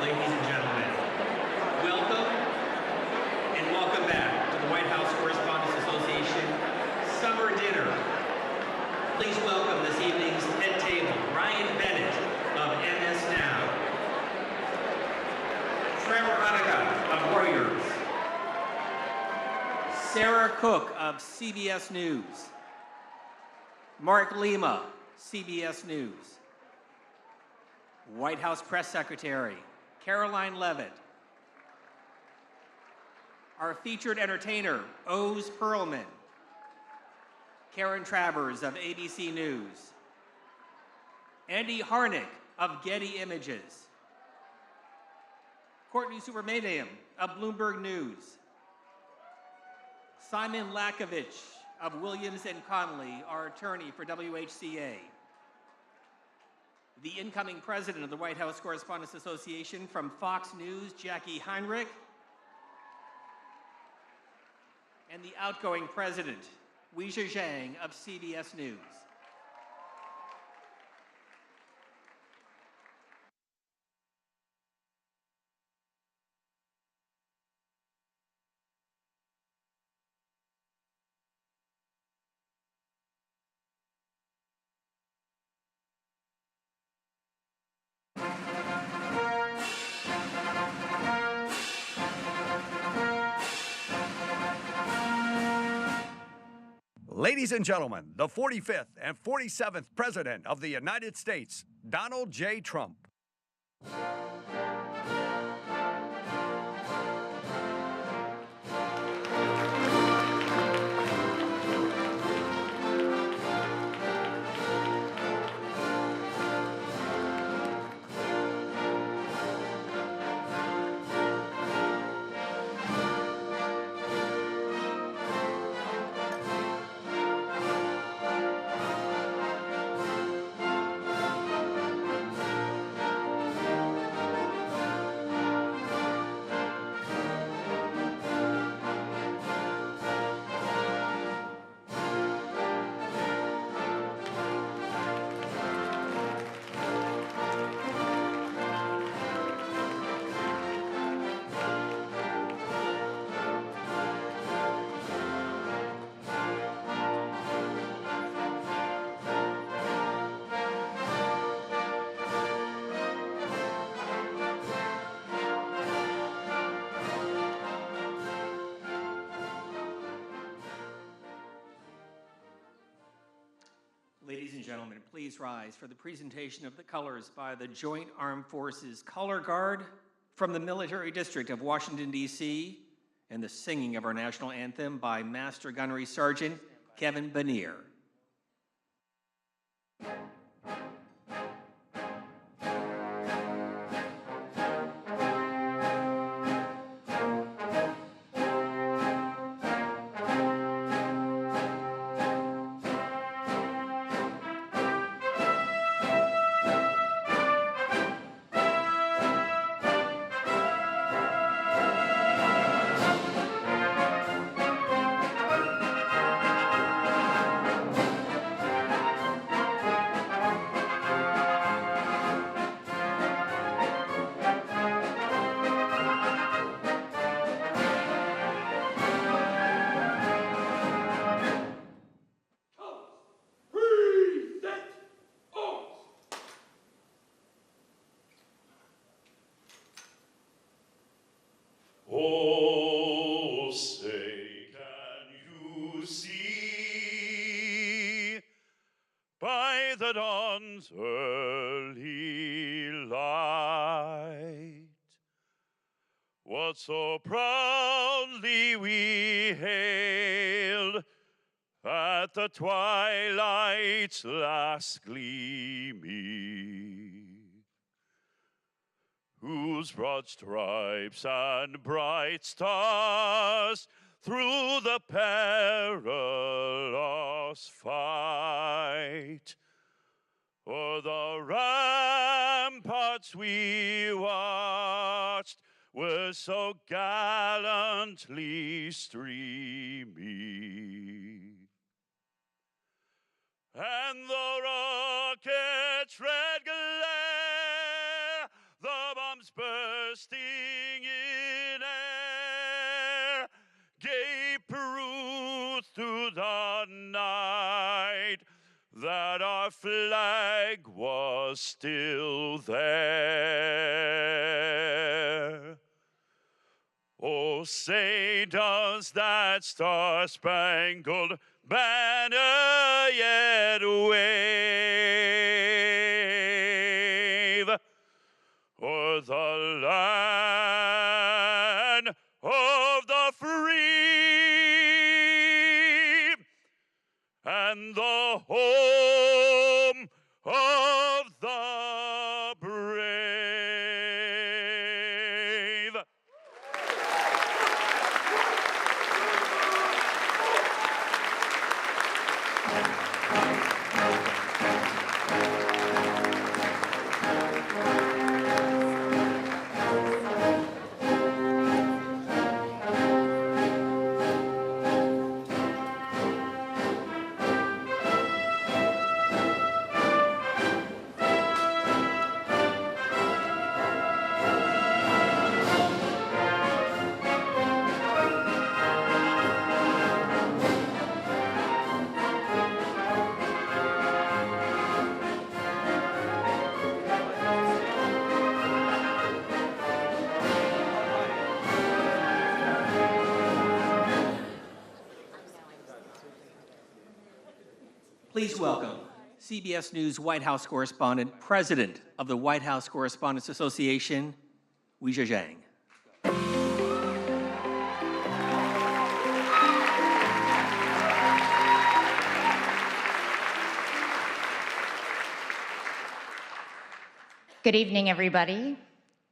Ladies and gentlemen, welcome and welcome back to the White House Correspondents Association Summer Dinner. Please welcome this evening's head table, Ryan Bennett of MS Now, Trevor Hanukkah of Warriors, Sarah Cook of CBS News, Mark Lima, CBS News, White House Press Secretary, Caroline Levitt, our featured entertainer, Oz Perlman, Karen Travers of ABC News, Andy Harnick of Getty Images, Courtney Supermedium of Bloomberg News, Simon Lakovich of Williams & Connolly, our attorney for WHCA, the incoming president of the White House Correspondents Association from Fox News, Jackie Heinrich, and the outgoing president, Weijia Zhang of CBS News. Ladies and gentlemen, the 45th and 47th President of the United States, Donald J. Trump. Ladies and gentlemen, please rise for the presentation of the colors by the Joint Armed Forces Color Guard from the Military District of Washington, D.C., and the singing of our national anthem by Master Gunnery Sergeant Kevin Banier. Oh, say, can you see by the dawn's early light what so proudly we hailed at the twilight's last gleaming, whose broad stripes and bright stars through the perilous fight o'er the ramparts we watched were so gallantly streaming, and the rocket's red glare, the bombs flames bursting in air gave proof through the night that our flag was still there. Oh, say does that star-spangled banner yet wave o'er the land of the free and the home of the brave. Please welcome CBS News White House correspondent, President of the White House Correspondents Association, Weijia Zhang. Good evening, everybody.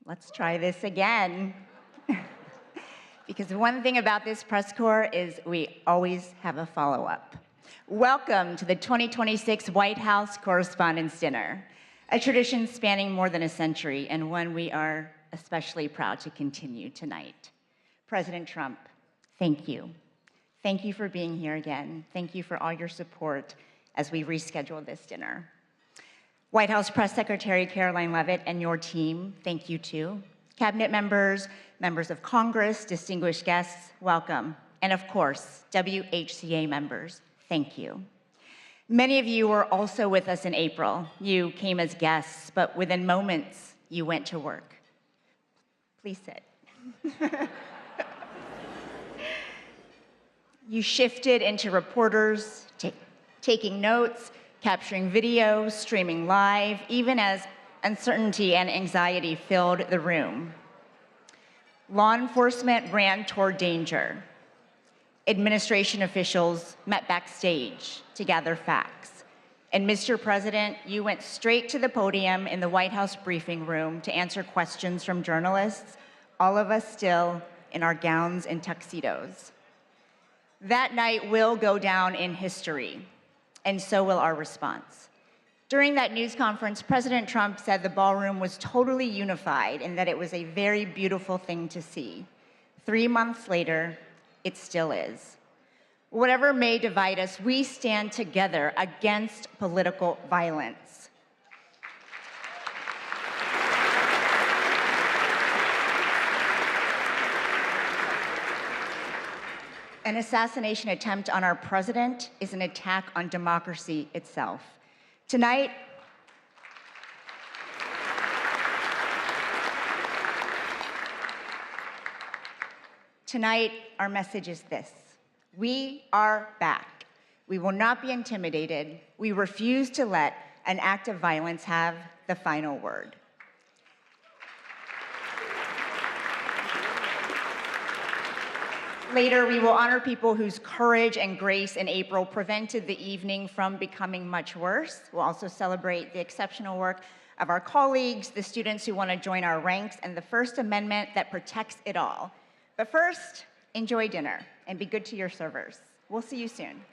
Let's try this again. Because one thing about this press corps is we always have a follow-up. Welcome to the 2026 White House Correspondents' Dinner, a tradition spanning more than a century and one we are especially proud to continue tonight. President Trump, thank you. Thank you for being here again. Thank you for all your support as we reschedule this dinner. White House Press Secretary Caroline Leavitt and your team, thank you too. Cabinet members, members of Congress, distinguished guests, welcome. And of course, WHCA members, thank you. Many of you were also with us in April. You came as guests, but within moments, you went to work. Please sit. You shifted into reporters, taking notes, capturing video, streaming live, even as uncertainty and anxiety filled the room. Law enforcement ran toward danger. Administration officials met backstage to gather facts. And Mr. President, you went straight to the podium in the White House briefing room to answer questions from journalists, all of us still in our gowns and tuxedos. That night will go down in history, and so will our response. During that news conference, President Trump said the ballroom was totally unified and that it was a very beautiful thing to see. 3 months later, it still is. Whatever may divide us, we stand together against political violence. An assassination attempt on our president is an attack on democracy itself. Tonight, our message is this: we are back. We will not be intimidated. We refuse to let an act of violence have the final word. Later, we will honor people whose courage and grace in April prevented the evening from becoming much worse. We'll also celebrate the exceptional work of our colleagues, the students who want to join our ranks, and the First Amendment that protects it all. But first, enjoy dinner and be good to your servers. We'll see you soon.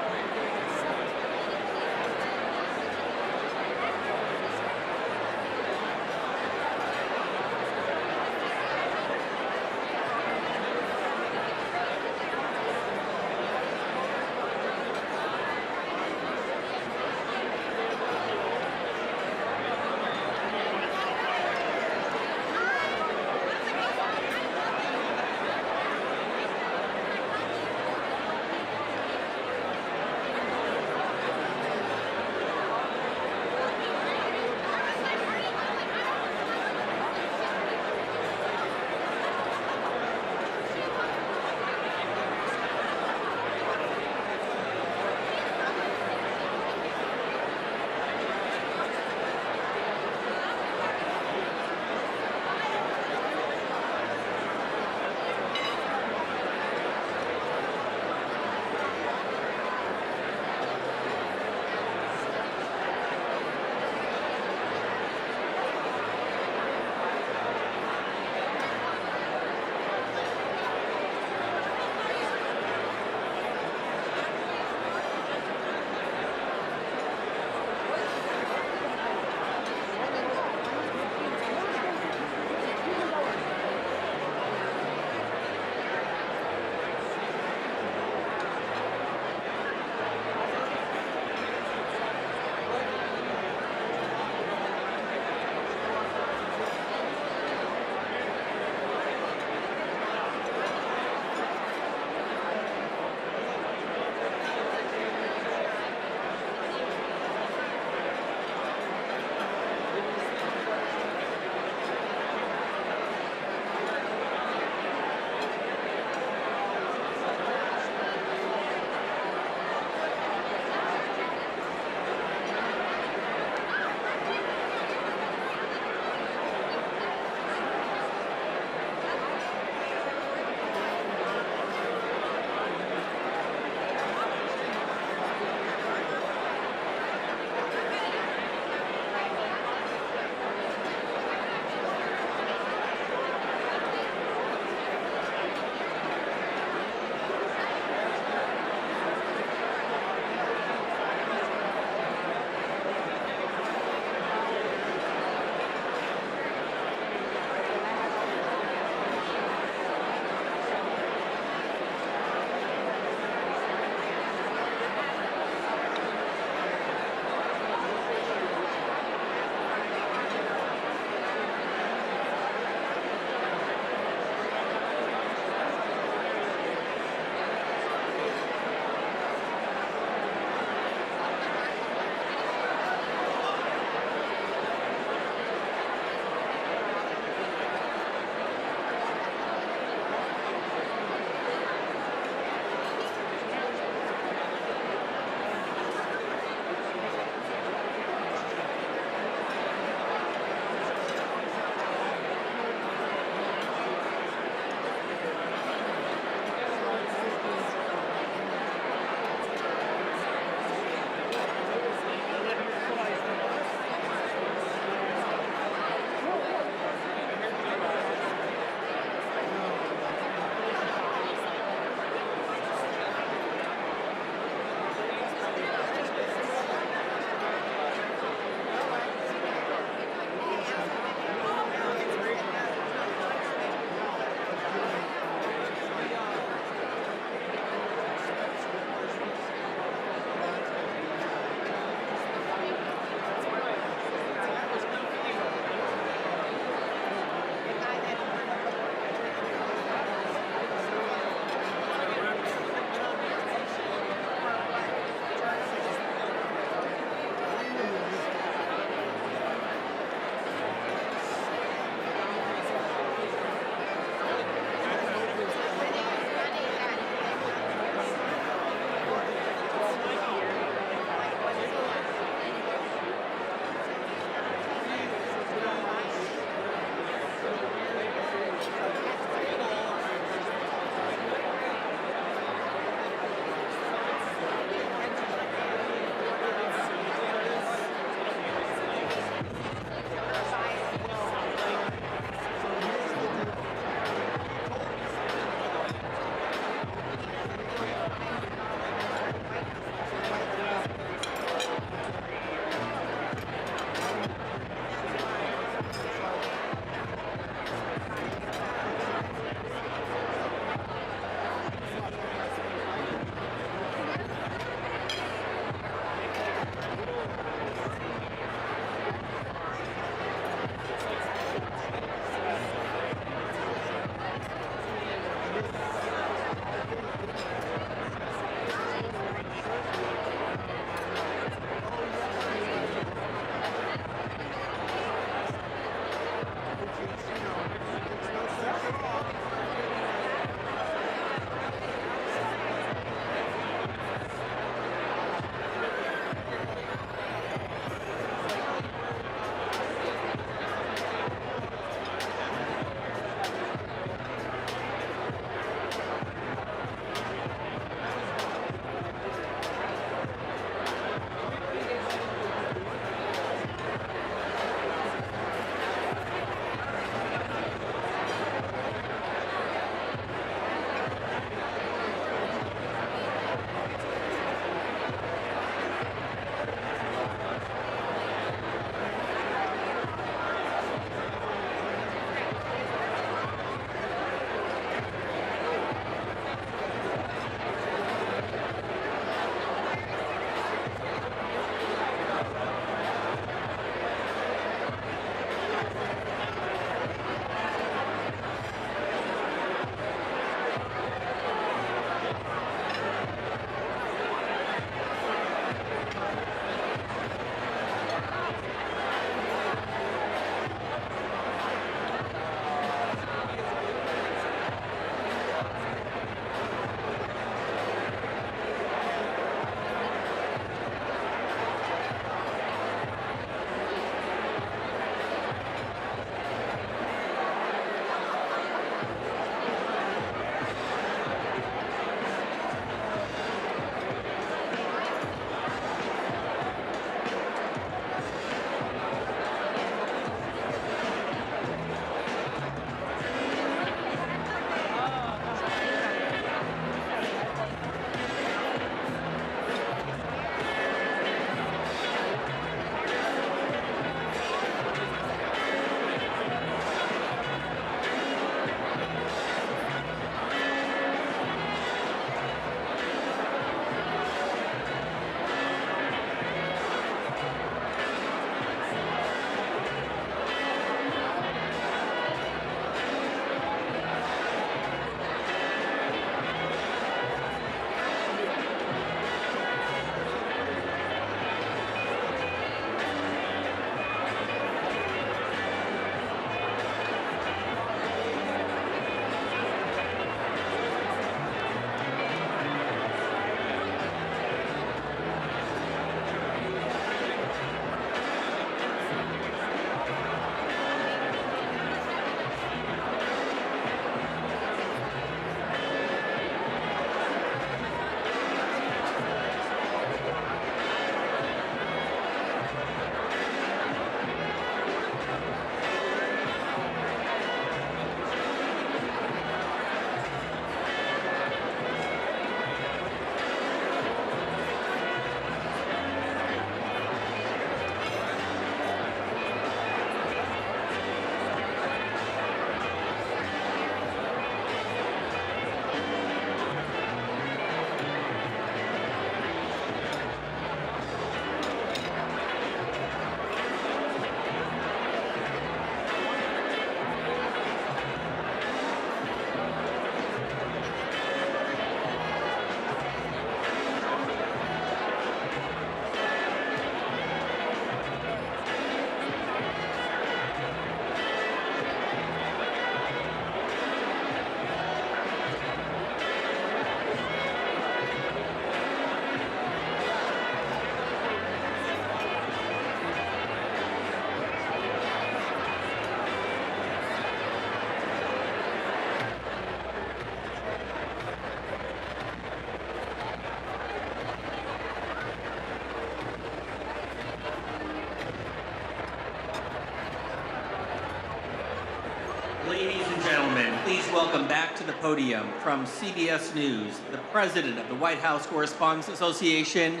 Ladies and gentlemen, please welcome back to the podium from CBS News, the president of the White House Correspondents Association,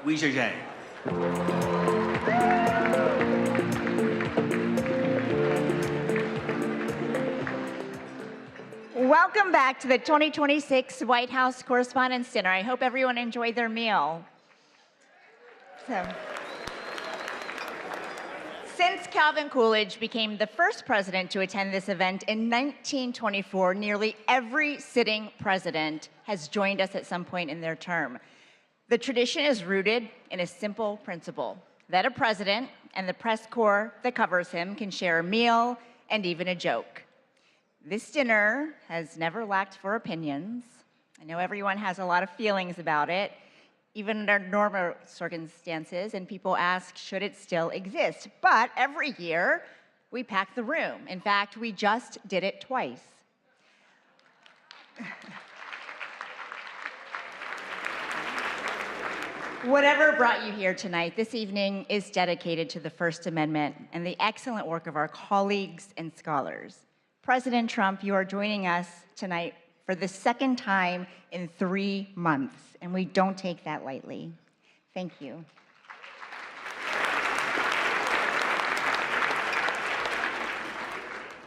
Weijia Zhang. Welcome back to the 2026 White House Correspondents' Dinner. I hope everyone enjoyed their meal. Since Calvin Coolidge became the first president to attend this event in 1924, nearly every sitting president has joined us at some point in their term. The tradition is rooted in a simple principle, that a president and the press corps that covers him can share a meal and even a joke. This dinner has never lacked for opinions. I know everyone has a lot of feelings about it, even under normal circumstances, and people ask, should it still exist? But every year, we pack the room. In fact, we just did it twice. Whatever brought you here tonight, this evening is dedicated to the First Amendment and the excellent work of our colleagues and scholars. President Trump, you are joining us tonight for the second time in 3 months, and we don't take that lightly. Thank you.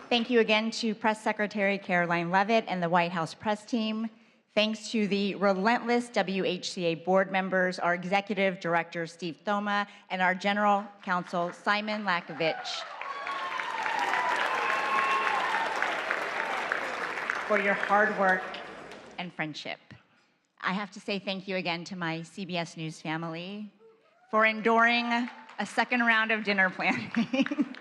Thank you again to Press Secretary Caroline Leavitt and the White House press team. Thanks to the relentless WHCA board members, our executive director, Steve Thoma, and our general counsel, Simon Lakovich, for your hard work and friendship. I have to say thank you again to my CBS News family for enduring a second round of dinner planning.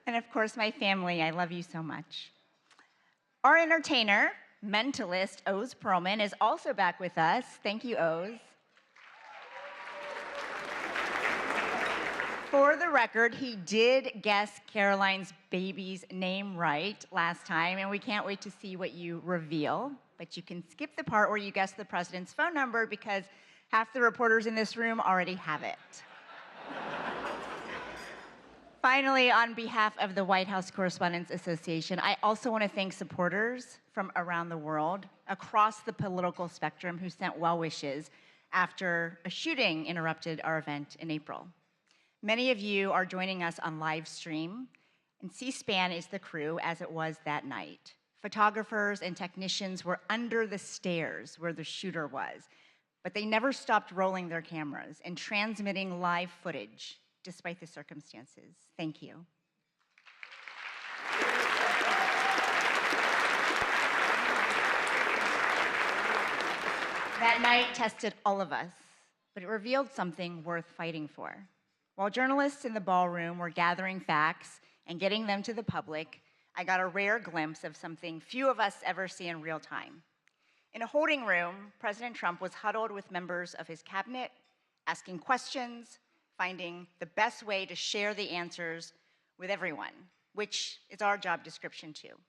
And of course, my family, I love you so much. Our entertainer, mentalist, Oz Perlman, is also back with us. Thank you, Oz. For the record, he did guess Caroline's baby's name right last time, and we can't wait to see what you reveal. But you can skip the part where you guess the president's phone number because half the reporters in this room already have it. Finally, on behalf of the White House Correspondents Association, I also want to thank supporters from around the world, across the political spectrum, who sent well wishes after a shooting interrupted our event in April. Many of you are joining us on live stream, and C-SPAN is the crew as it was that night. Photographers and technicians were under the stairs where the shooter was, but they never stopped rolling their cameras and transmitting live footage despite the circumstances. Thank you. That night tested all of us, but it revealed something worth fighting for. While journalists in the ballroom were gathering facts and getting them to the public, I got a rare glimpse of something few of us ever see in real time. In a holding room, President Trump was huddled with members of his cabinet, asking questions, finding the best way to share the answers with everyone, which is our job description too.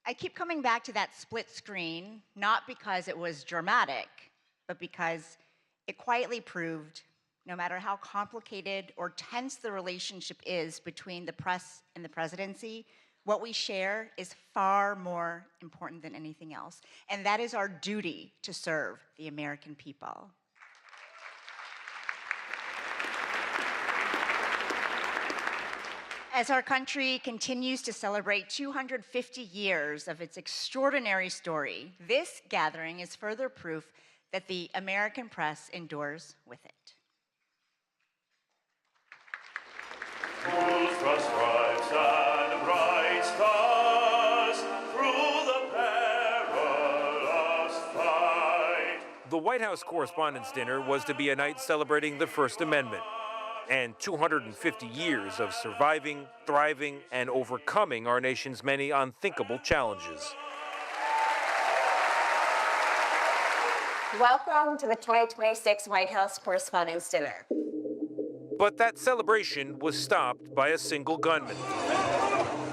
I keep coming back to that split screen, not because it was dramatic, but because it quietly proved no matter how complicated or tense the relationship is between the press and the presidency, what we share is far more important than anything else. And that is our duty to serve the American people. As our country continues to celebrate 250 years of its extraordinary story, this gathering is further proof that the American press endures with it. Whose cross stripes and bright stars through the perilous fight. The White House Correspondents' Dinner was to be a night celebrating the First Amendment and 250 years of surviving, thriving, and overcoming our nation's many unthinkable challenges. Welcome to the 2026 White House Correspondents' Dinner. But that celebration was stopped by a single gunman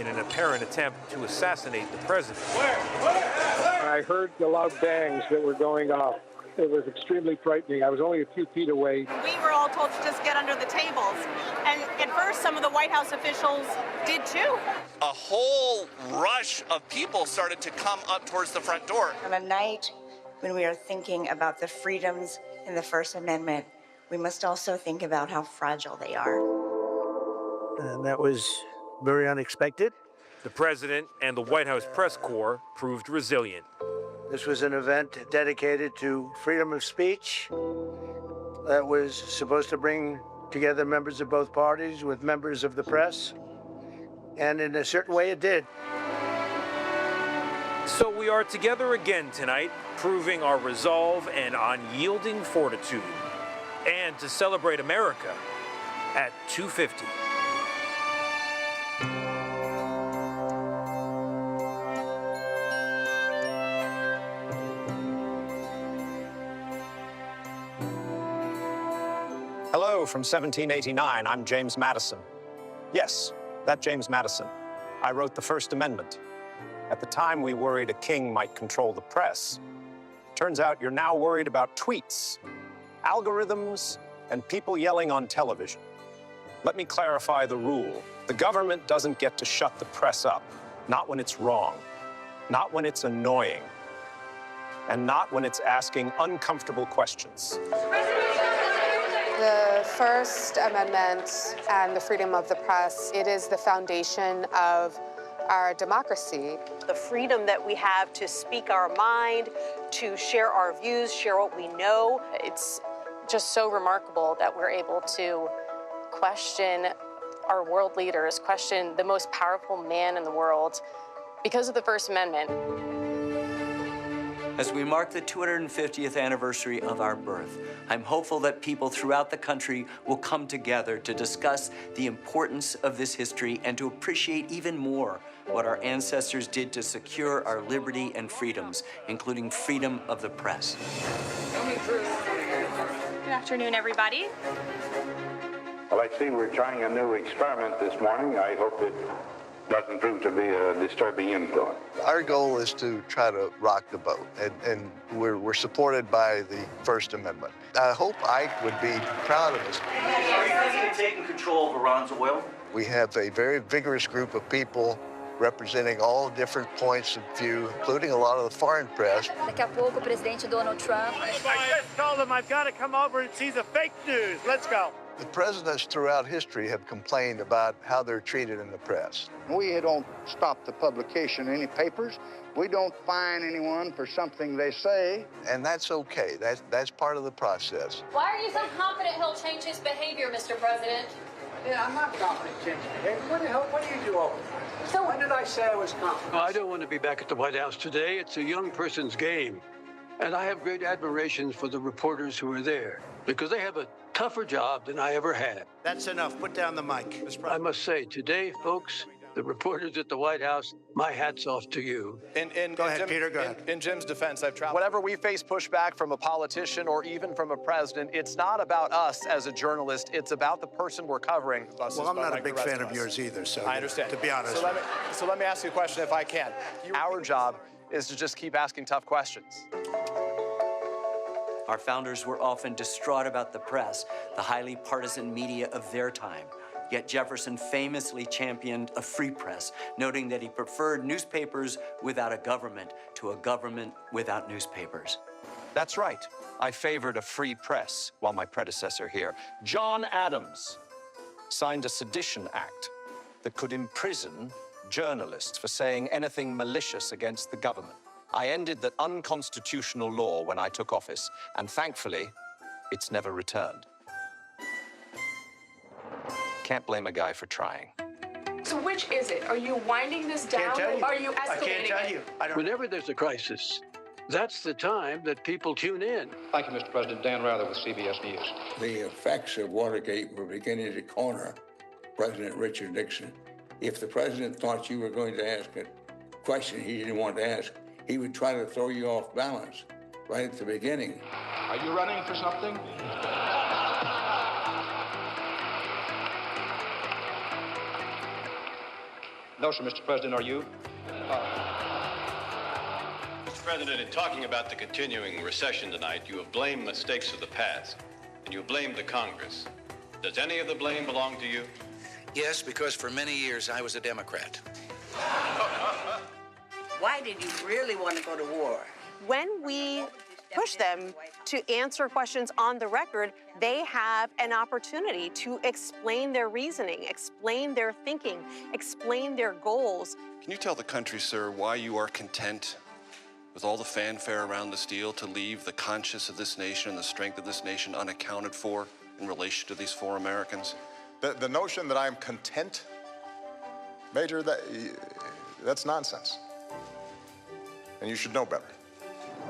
in an apparent attempt to assassinate the president. I heard the loud bangs that were going off. It was extremely frightening. I was only a few feet away. We were all told to just get under the tables. And at first, some of the White House officials did too. A whole rush of people started to come up towards the front door. On a night when we are thinking about the freedoms in the First Amendment, we must also think about how fragile they are. And that was very unexpected. The president and the White House press corps proved resilient. This was an event dedicated to freedom of speech that was supposed to bring together members of both parties with members of the press. And in a certain way, it did. So we are together again tonight, proving our resolve and unyielding fortitude. And to celebrate America at 2:50. Hello from 1789. I'm James Madison. Yes, that James Madison. I wrote the First Amendment. At the time, we worried a king might control the press. Turns out you're now worried about tweets, algorithms, and people yelling on television. Let me clarify the rule. The government doesn't get to shut the press up, not when it's wrong, not when it's annoying, and not when it's asking uncomfortable questions. The First Amendment and the freedom of the press, it is the foundation of our democracy. The freedom that we have to speak our mind, to share our views, share what we know. It's just so remarkable that we're able to question our world leaders, question the most powerful man in the world because of the First Amendment. As we mark the 250th anniversary of our birth, I'm hopeful that people throughout the country will come together to discuss the importance of this history and to appreciate even more what our ancestors did to secure our liberty and freedoms, including freedom of the press. Good afternoon, everybody. Well, I see we're trying a new experiment this morning. I hope it doesn't prove to be a disturbing influence. Our goal is to try to rock the boat, and we're supported by the First Amendment. I hope Ike would be proud of us. Are you thinking of taking control of Iran's oil? We have a very vigorous group of people representing all different points of view, including a lot of the foreign press. Daqui a pouco, o presidente Donald Trump. I just told him I've got to come over and see the fake news. Let's go. The presidents throughout history have complained about how they're treated in the press. We don't stop the publication of any papers. We don't fine anyone for something they say. And that's okay. That's part of the process. Why are you so confident he'll change his behavior, Mr. President? Yeah, I'm not confident in changing behavior. What do you do over there? So when did I say I was confident? Well, I don't want to be back at the White House today. It's a young person's game. And I have great admiration for the reporters who are there because they have a tougher job than I ever had. That's enough. Put down the mic. I must say, today, folks, the reporters at the White House, my hat's off to you. Go ahead, Peter, go ahead. In Jim's defense, I've traveled. Whenever we face pushback from a politician or even from a president, it's not about us as a journalist, it's about the person we're covering. Well, I'm not a big fan of yours either, so I understand. To be honest. So let me ask you a question if I can. Our job is to just keep asking tough questions. Our founders were often distraught about the press, the highly partisan media of their time. Yet Jefferson famously championed a free press, noting that he preferred newspapers without a government to a government without newspapers. That's right. I favored a free press while my predecessor here, John Adams, signed a sedition act that could imprison journalists for saying anything malicious against the government. I ended that unconstitutional law when I took office, and thankfully, it's never returned. Can't blame a guy for trying. So which is it? Are you winding this down or are you escalating I can't tell it? you. Whenever there's a crisis, that's the time that people tune in. Thank you, Mr. President. Dan Rather with CBS News. The effects of Watergate were beginning to corner President Richard Nixon. If the president thought you were going to ask a question he didn't want to ask, he would try to throw you off balance right at the beginning. Are you running for something? No, sir, Mr. President, are you? President, in talking about the continuing recession tonight, you have blamed mistakes of the past, and you have blamed the Congress. Does any of the blame belong to you? Yes, because for many years I was a Democrat. Why did you really want to go to war? When we push them to answer questions on the record, they have an opportunity to explain their reasoning, explain their thinking, explain their goals. Can you tell the country, sir, why you are content with all the fanfare around this deal to leave the conscience of this nation and the strength of this nation unaccounted for in relation to these 4 Americans? The notion that I'm content, Major, that's nonsense. And you should know better.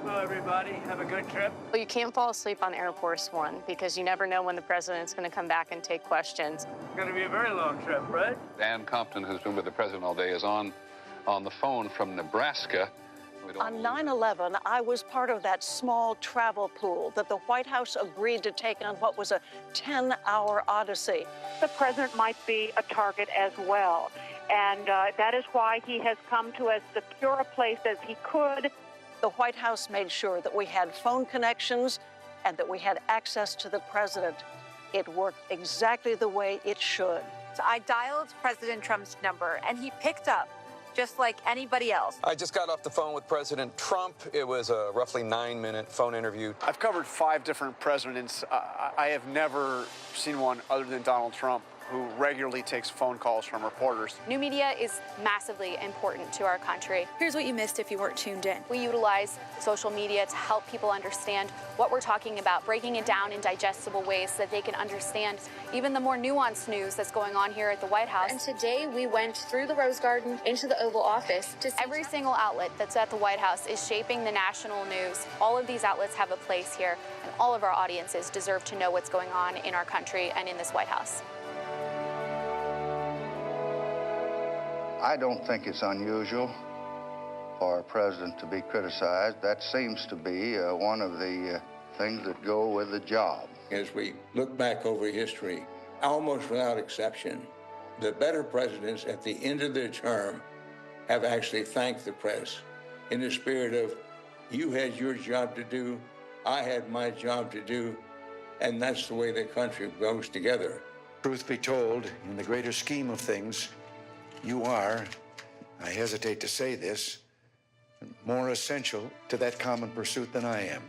Well, everybody, have a good trip. Well, you can't fall asleep on Air Force One because you never know when the president's going to come back and take questions. It's going to be a very long trip, right? Dan Compton, who's been with the president all day, is on the phone from Nebraska. On 9/11, I was part of that small travel pool that the White House agreed to take on what was a 10-hour odyssey. The president might be a target as well, and that is why he has come to as secure a place as he could. The White House made sure that we had phone connections and that we had access to the president. It worked exactly the way it should. So I dialed President Trump's number, and he picked up, just like anybody else. I just got off the phone with President Trump. It was a roughly 9-minute phone interview. I've covered 5 different presidents. I have never seen one other than Donald Trump who regularly takes phone calls from reporters. New media is massively important to our country. Here's what you missed if you weren't tuned in. We utilize social media to help people understand what we're talking about, breaking it down in digestible ways so that they can understand even the more nuanced news that's going on here at the White House. And today we went through the Rose Garden into the Oval Office to see every single outlet that's at the White House is shaping the national news. All of these outlets have a place here, and all of our audiences deserve to know what's going on in our country and in this White House. I don't think it's unusual for a president to be criticized. That seems to be one of the things that go with the job. As we look back over history, almost without exception, the better presidents at the end of their term have actually thanked the press in the spirit of, you had your job to do, I had my job to do, and that's the way the country goes together. Truth be told, in the greater scheme of things, you are, I hesitate to say this, more essential to that common pursuit than I am.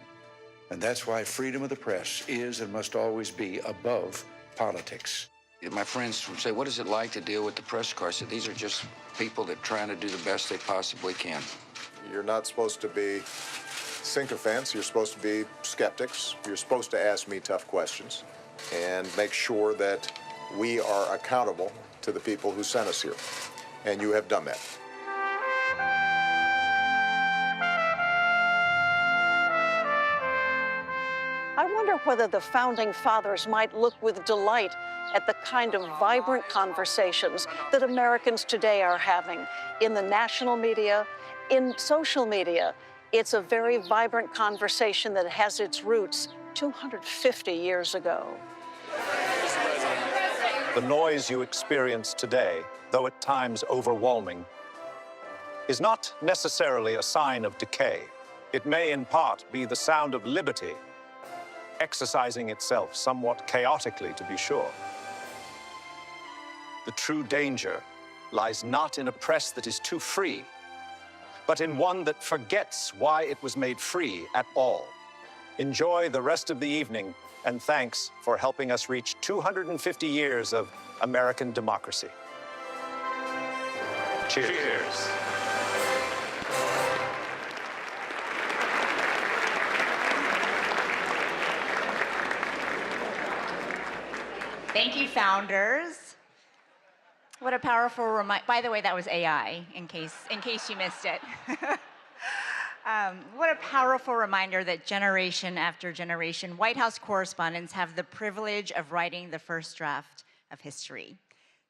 And that's why freedom of the press is and must always be above politics. My friends would say, what is it like to deal with the press corps? I said, these are just people that are trying to do the best they possibly can. You're not supposed to be sycophants. You're supposed to be skeptics. You're supposed to ask me tough questions and make sure that we are accountable to the people who sent us here. And you have done that. I wonder whether the founding fathers might look with delight at the kind of vibrant conversations that Americans today are having in the national media, in social media. It's a very vibrant conversation that has its roots 250 years ago. The noise you experience today, though at times overwhelming, is not necessarily a sign of decay. It may in part be the sound of liberty, exercising itself somewhat chaotically, to be sure. The true danger lies not in a press that is too free, but in one that forgets why it was made free at all. Enjoy the rest of the evening, and thanks for helping us reach 250 years of American democracy. Cheers. Cheers. Thank you, founders. What a powerful reminder. By the way, that was AI, in case you missed it. What a powerful reminder that generation after generation, White House correspondents have the privilege of writing the first draft of history.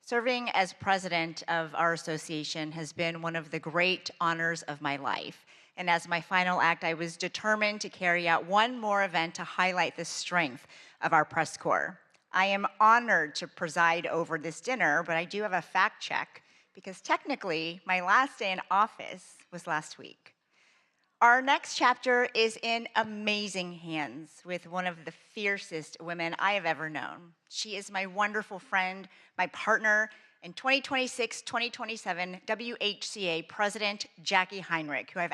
Serving as president of our association has been one of the great honors of my life. And as my final act, I was determined to carry out one more event to highlight the strength of our press corps. I am honored to preside over this dinner, but I do have a fact check because technically my last day in office was last week. Our next chapter is in amazing hands with one of the fiercest women I have ever known. She is my wonderful friend, my partner, and 2026-2027 WHCA President Jackie Heinrich, who I have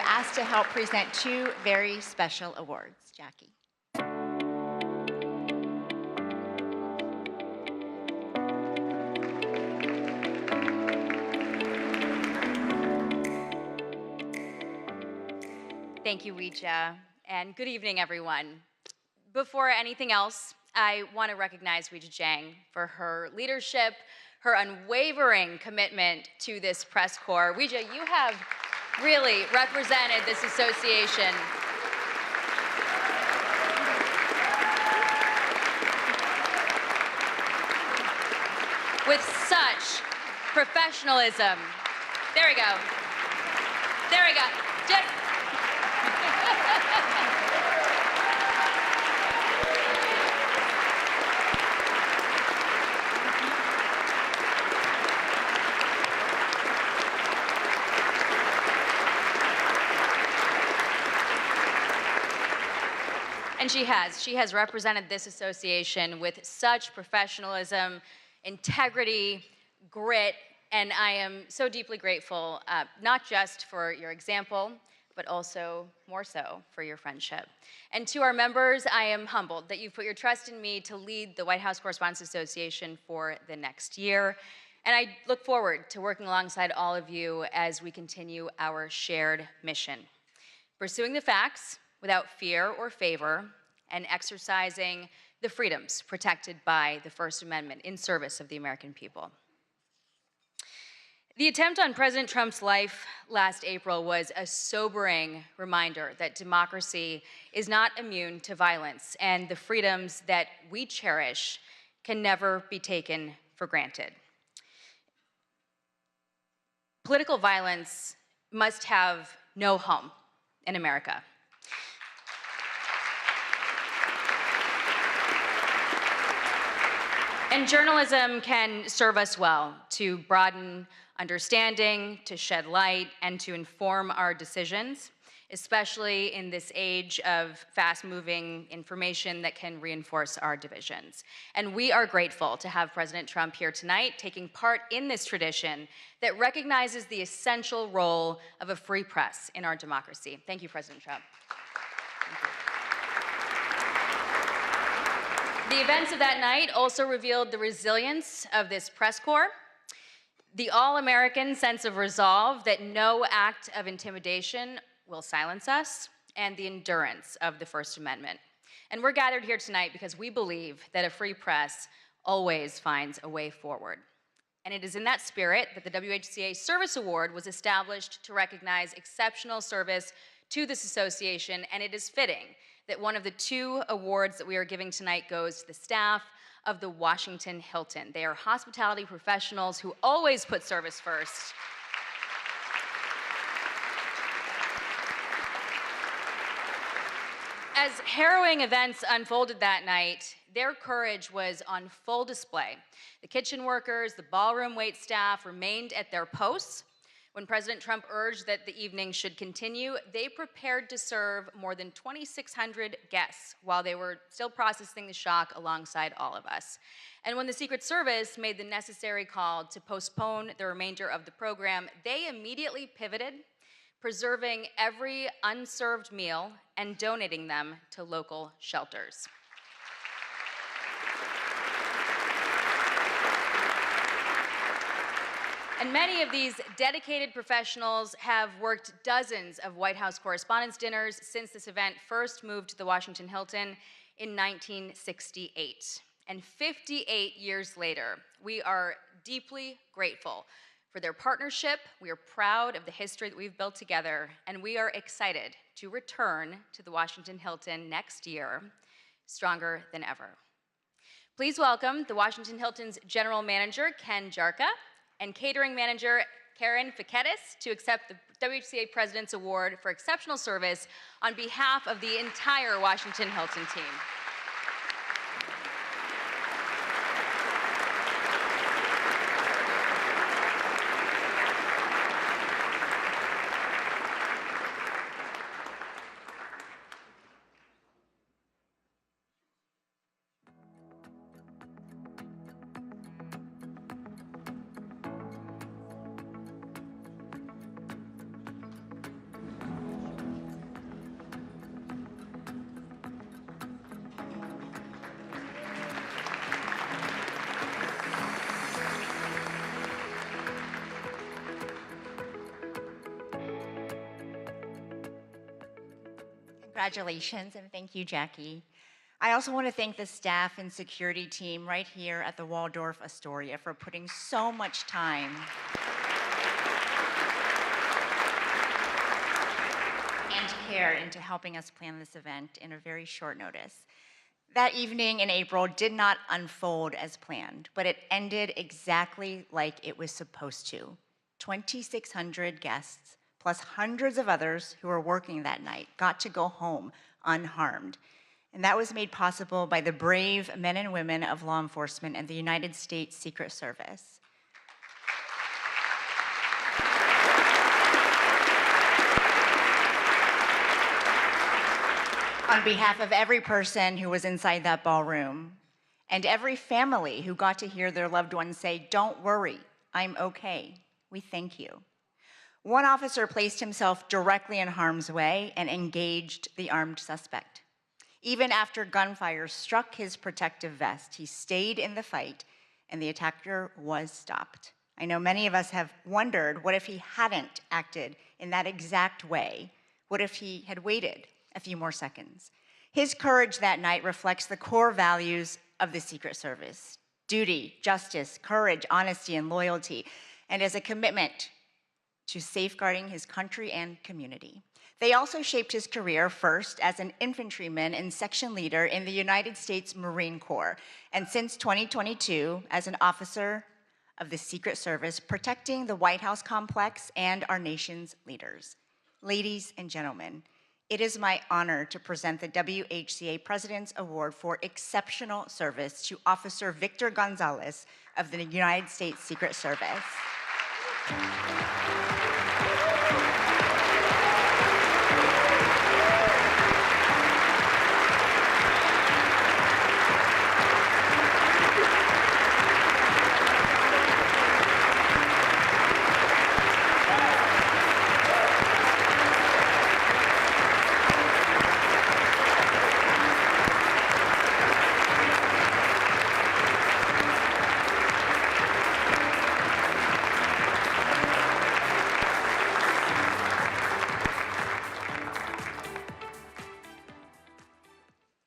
asked to help present two very special awards. Jackie. Thank you, Ouija, and good evening, everyone. Before anything else, I want to recognize Ouija Jiang for her leadership, her unwavering commitment to this press corps. Ouija, you have really represented this association with such professionalism. There we go. There we go. Just And she has represented this association with such professionalism, integrity, grit, and I am so deeply grateful, not just for your example, but also more so for your friendship. And to our members, I am humbled that you've put your trust in me to lead the White House Correspondents Association for the next year. And I look forward to working alongside all of you as we continue our shared mission, pursuing the facts without fear or favor, and exercising the freedoms protected by the First Amendment in service of the American people. The attempt on President Trump's life last April was a sobering reminder that democracy is not immune to violence, and the freedoms that we cherish can never be taken for granted. Political violence must have no home in America. And journalism can serve us well to broaden understanding, to shed light, and to inform our decisions, especially in this age of fast-moving information that can reinforce our divisions. And we are grateful to have President Trump here tonight, taking part in this tradition that recognizes the essential role of a free press in our democracy. Thank you, President Trump. Thank you. The events of that night also revealed the resilience of this press corps, the all-American sense of resolve that no act of intimidation will silence us, and the endurance of the First Amendment. And we're gathered here tonight because we believe that a free press always finds a way forward. And it is in that spirit that the WHCA Service Award was established to recognize exceptional service to this association, and it is fitting that one of the two awards that we are giving tonight goes to the staff of the Washington Hilton. They are hospitality professionals who always put service first. As harrowing events unfolded that night, their courage was on full display. The kitchen workers, the ballroom wait staff remained at their posts. When President Trump urged that the evening should continue, they prepared to serve more than 2,600 guests while they were still processing the shock alongside all of us. And when the Secret Service made the necessary call to postpone the remainder of the program, they immediately pivoted, preserving every unserved meal and donating them to local shelters. And many of these dedicated professionals have worked dozens of White House Correspondents' dinners since this event first moved to the Washington Hilton in 1968. And 58 years later, we are deeply grateful for their partnership. We are proud of the history that we've built together, and we are excited to return to the Washington Hilton next year, stronger than ever. Please welcome the Washington Hilton's General Manager, Ken Jarka, and Catering Manager, Karen Fiquetis, to accept the WHCA President's Award for Exceptional Service on behalf of the entire Washington Hilton team. Congratulations, and thank you, Jackie. I also want to thank the staff and security team right here at the Waldorf Astoria for putting so much time and care into helping us plan this event in a very short notice. That evening in April did not unfold as planned, but it ended exactly like it was supposed to. 2,600 guests, plus hundreds of others who were working that night, got to go home unharmed. And that was made possible by the brave men and women of law enforcement and the United States Secret Service. On behalf of every person who was inside that ballroom, and every family who got to hear their loved ones say, "Don't worry, I'm okay," we thank you. One officer placed himself directly in harm's way and engaged the armed suspect. Even after gunfire struck his protective vest, he stayed in the fight, and the attacker was stopped. I know many of us have wondered, what if he hadn't acted in that exact way? What if he had waited a few more seconds? His courage that night reflects the core values of the Secret Service: duty, justice, courage, honesty, and loyalty, and as a commitment to safeguarding his country and community. They also shaped his career, first as an infantryman and section leader in the United States Marine Corps, and since 2022 as an officer of the Secret Service, protecting the White House complex and our nation's leaders. Ladies and gentlemen, it is my honor to present the WHCA President's Award for Exceptional Service to Officer Victor Gonzalez of the United States Secret Service.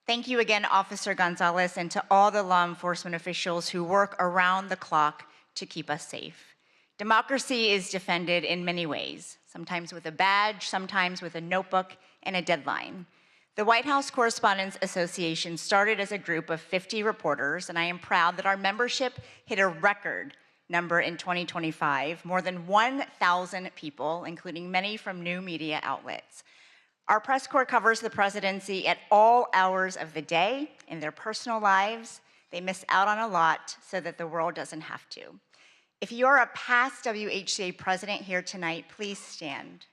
Thank you again, Officer Gonzalez, and to all the law enforcement officials who work around the clock to keep us safe. Democracy is defended in many ways, sometimes with a badge, sometimes with a notebook and a deadline. The White House Correspondents Association started as a group of 50 reporters, and I am proud that our membership hit a record number in 2025, more than 1,000 people, including many from new media outlets. Our press corps covers the presidency at all hours of the day in their personal lives. They miss out on a lot so that the world doesn't have to. If you're a past WHCA president here tonight, please stand.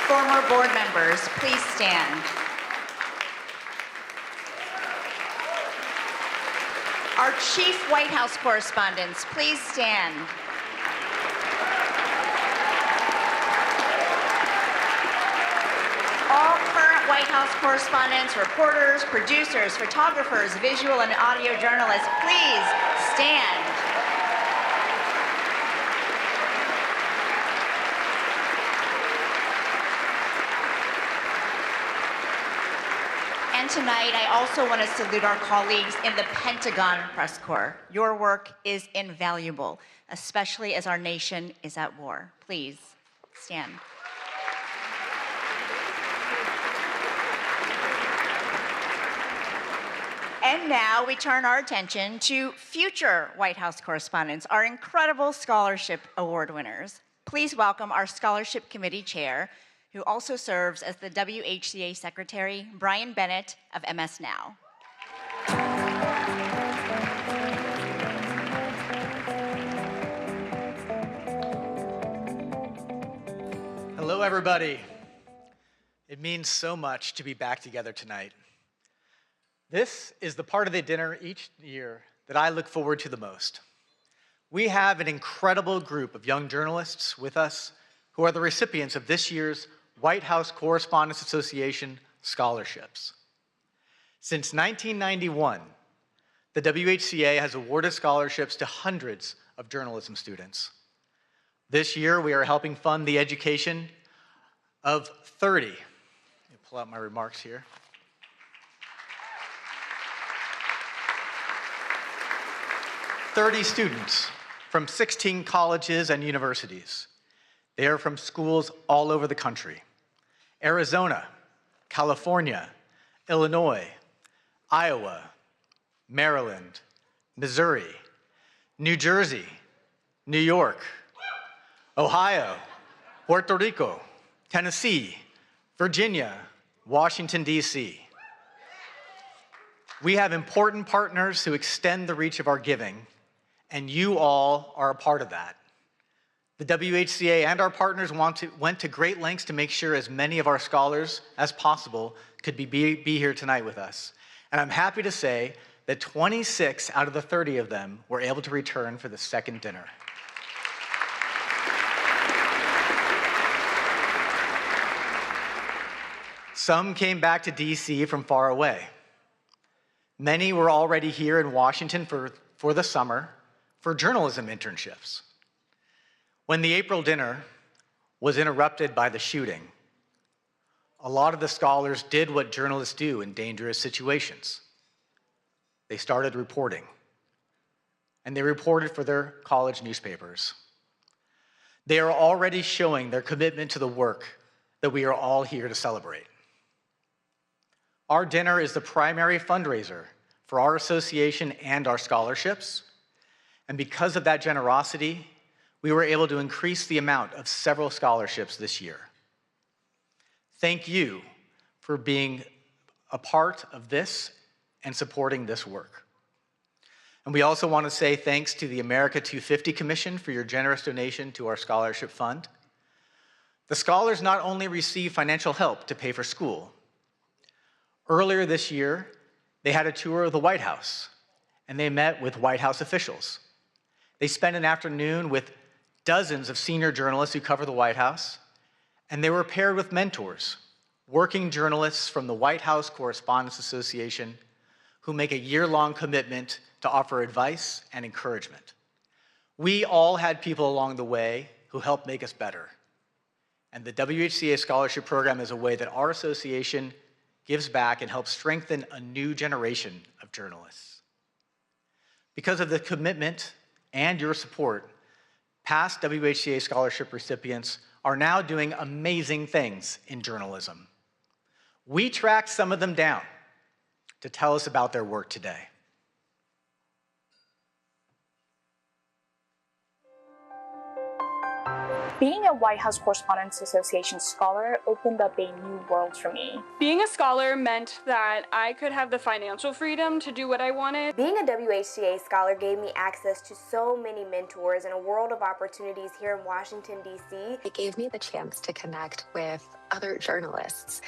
Former board members, please stand. Our chief White House correspondents, please stand. All current White House correspondents, reporters, producers, photographers, visual and audio journalists, please stand. And tonight, I also want to salute our colleagues in the Pentagon Press Corps. Your work is invaluable, especially as our nation is at war. Please stand. And now we turn our attention to future White House correspondents, our incredible scholarship award winners. Please welcome our Scholarship Committee Chair, who also serves as the WHCA Secretary, Brian Bennett of MS Now. Hello, everybody. It means so much to be back together tonight. This is the part of the dinner each year that I look forward to the most. We have an incredible group of young journalists with us who are the recipients of this year's White House Correspondents Association scholarships. Since 1991, the WHCA has awarded scholarships to hundreds of journalism students. This year, we are helping fund the education of 30. Let me pull out my remarks here. 30 students from 16 colleges and universities. They are from schools all over the country: Arizona, California, Illinois, Iowa, Maryland, Missouri, New Jersey, New York, Ohio, Puerto Rico, Tennessee, Virginia, Washington, D.C. We have important partners who extend the reach of our giving, and you all are a part of that. The WHCA and our partners went to great lengths to make sure as many of our scholars as possible could be here tonight with us. And I'm happy to say that 26 out of the 30 of them were able to return for the second dinner. Some came back to DC from far away. Many were already here in Washington for the summer for journalism internships. When the April dinner was interrupted by the shooting, a lot of the scholars did what journalists do in dangerous situations. They started reporting, and they reported for their college newspapers. They are already showing their commitment to the work that we are all here to celebrate. Our dinner is the primary fundraiser for our association and our scholarships, and because of that generosity, we were able to increase the amount of several scholarships this year. Thank you for being a part of this and supporting this work. And we also want to say thanks to the America 250 Commission for your generous donation to our scholarship fund. The scholars not only receive financial help to pay for school. Earlier this year, they had a tour of the White House, and they met with White House officials. They spent an afternoon with dozens of senior journalists who cover the White House, and they were paired with mentors, working journalists from the White House Correspondents Association, who make a year-long commitment to offer advice and encouragement. We all had people along the way who helped make us better. And the WHCA Scholarship Program is a way that our association gives back and helps strengthen a new generation of journalists. Because of the commitment and your support, past WHCA scholarship recipients are now doing amazing things in journalism. We tracked some of them down to tell us about their work today. Being a White House Correspondents Association scholar opened up a new world for me. Being a scholar meant that I could have the financial freedom to do what I wanted. Being a WHCA scholar gave me access to so many mentors and a world of opportunities here in Washington, D.C. It gave me the chance to connect with other journalists,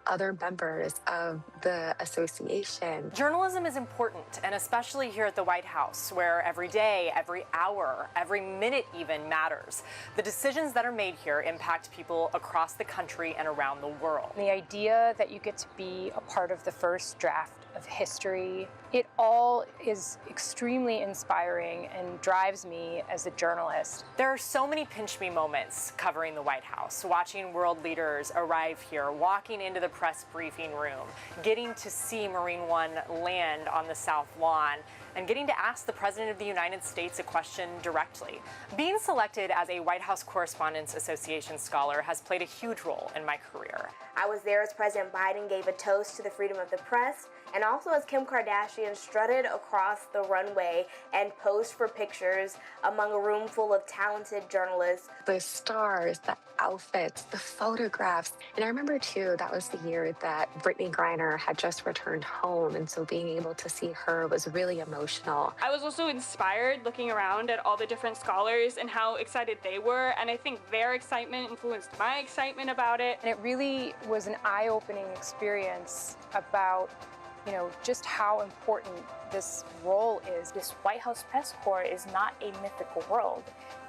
other members of the association. Journalism is important, and especially here at the White House, where every day, every hour, every minute even matters. The decisions that are made here impact people across the country and around the world. The idea that you get to be a part of the first draft of history, it all is extremely inspiring and drives me as a journalist. There are so many pinch me moments covering the White House, watching world leaders arrive here, walking into the press briefing room, getting to see Marine One land on the South Lawn, and getting to ask the President of the United States a question directly. Being selected as a White House Correspondents Association scholar has played a huge role in my career. I was there as President Biden gave a toast to the freedom of the press, and also as Kim Kardashian strutted across the runway and posed for pictures among a room full of talented journalists. The stars, the outfits, the photographs. And I remember too, that was the year that Brittany Griner had just returned home. And so being able to see her was really emotional. I was also inspired looking around at all the different scholars and how excited they were. And I think their excitement influenced my excitement about it. And it really was an eye-opening experience about you know, just how important this role is. This White House press corps is not a mythical world.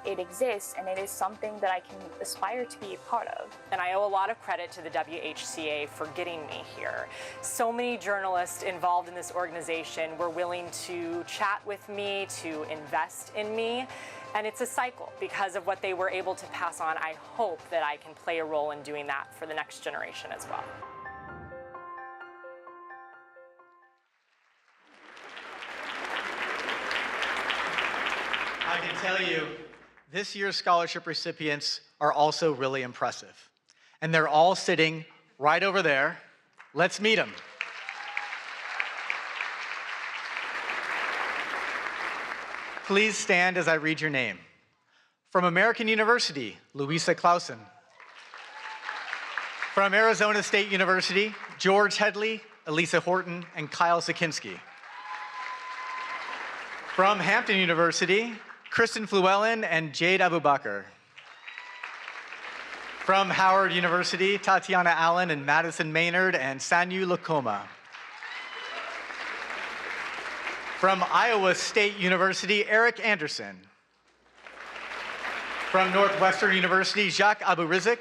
It exists, and it is something that I can aspire to be a part of. And I owe a lot of credit to the WHCA for getting me here. So many journalists involved in this organization were willing to chat with me, to invest in me. And it's a cycle because of what they were able to pass on. I hope that I can play a role in doing that for the next generation as well. I can tell you, this year's scholarship recipients are also really impressive. And they're all sitting right over there. Let's meet them. Please stand as I read your name. From American University, Louisa Clausen. From Arizona State University, George Headley, Elisa Horton, and Kyle Sakinski. From Hampton University, Kristen Fluellen and Jade Abubakar. From Howard University, Tatiana Allen and Madison Maynard and Sanyu Lakoma. From Iowa State University, Eric Anderson. From Northwestern University, Jacques Aburizik,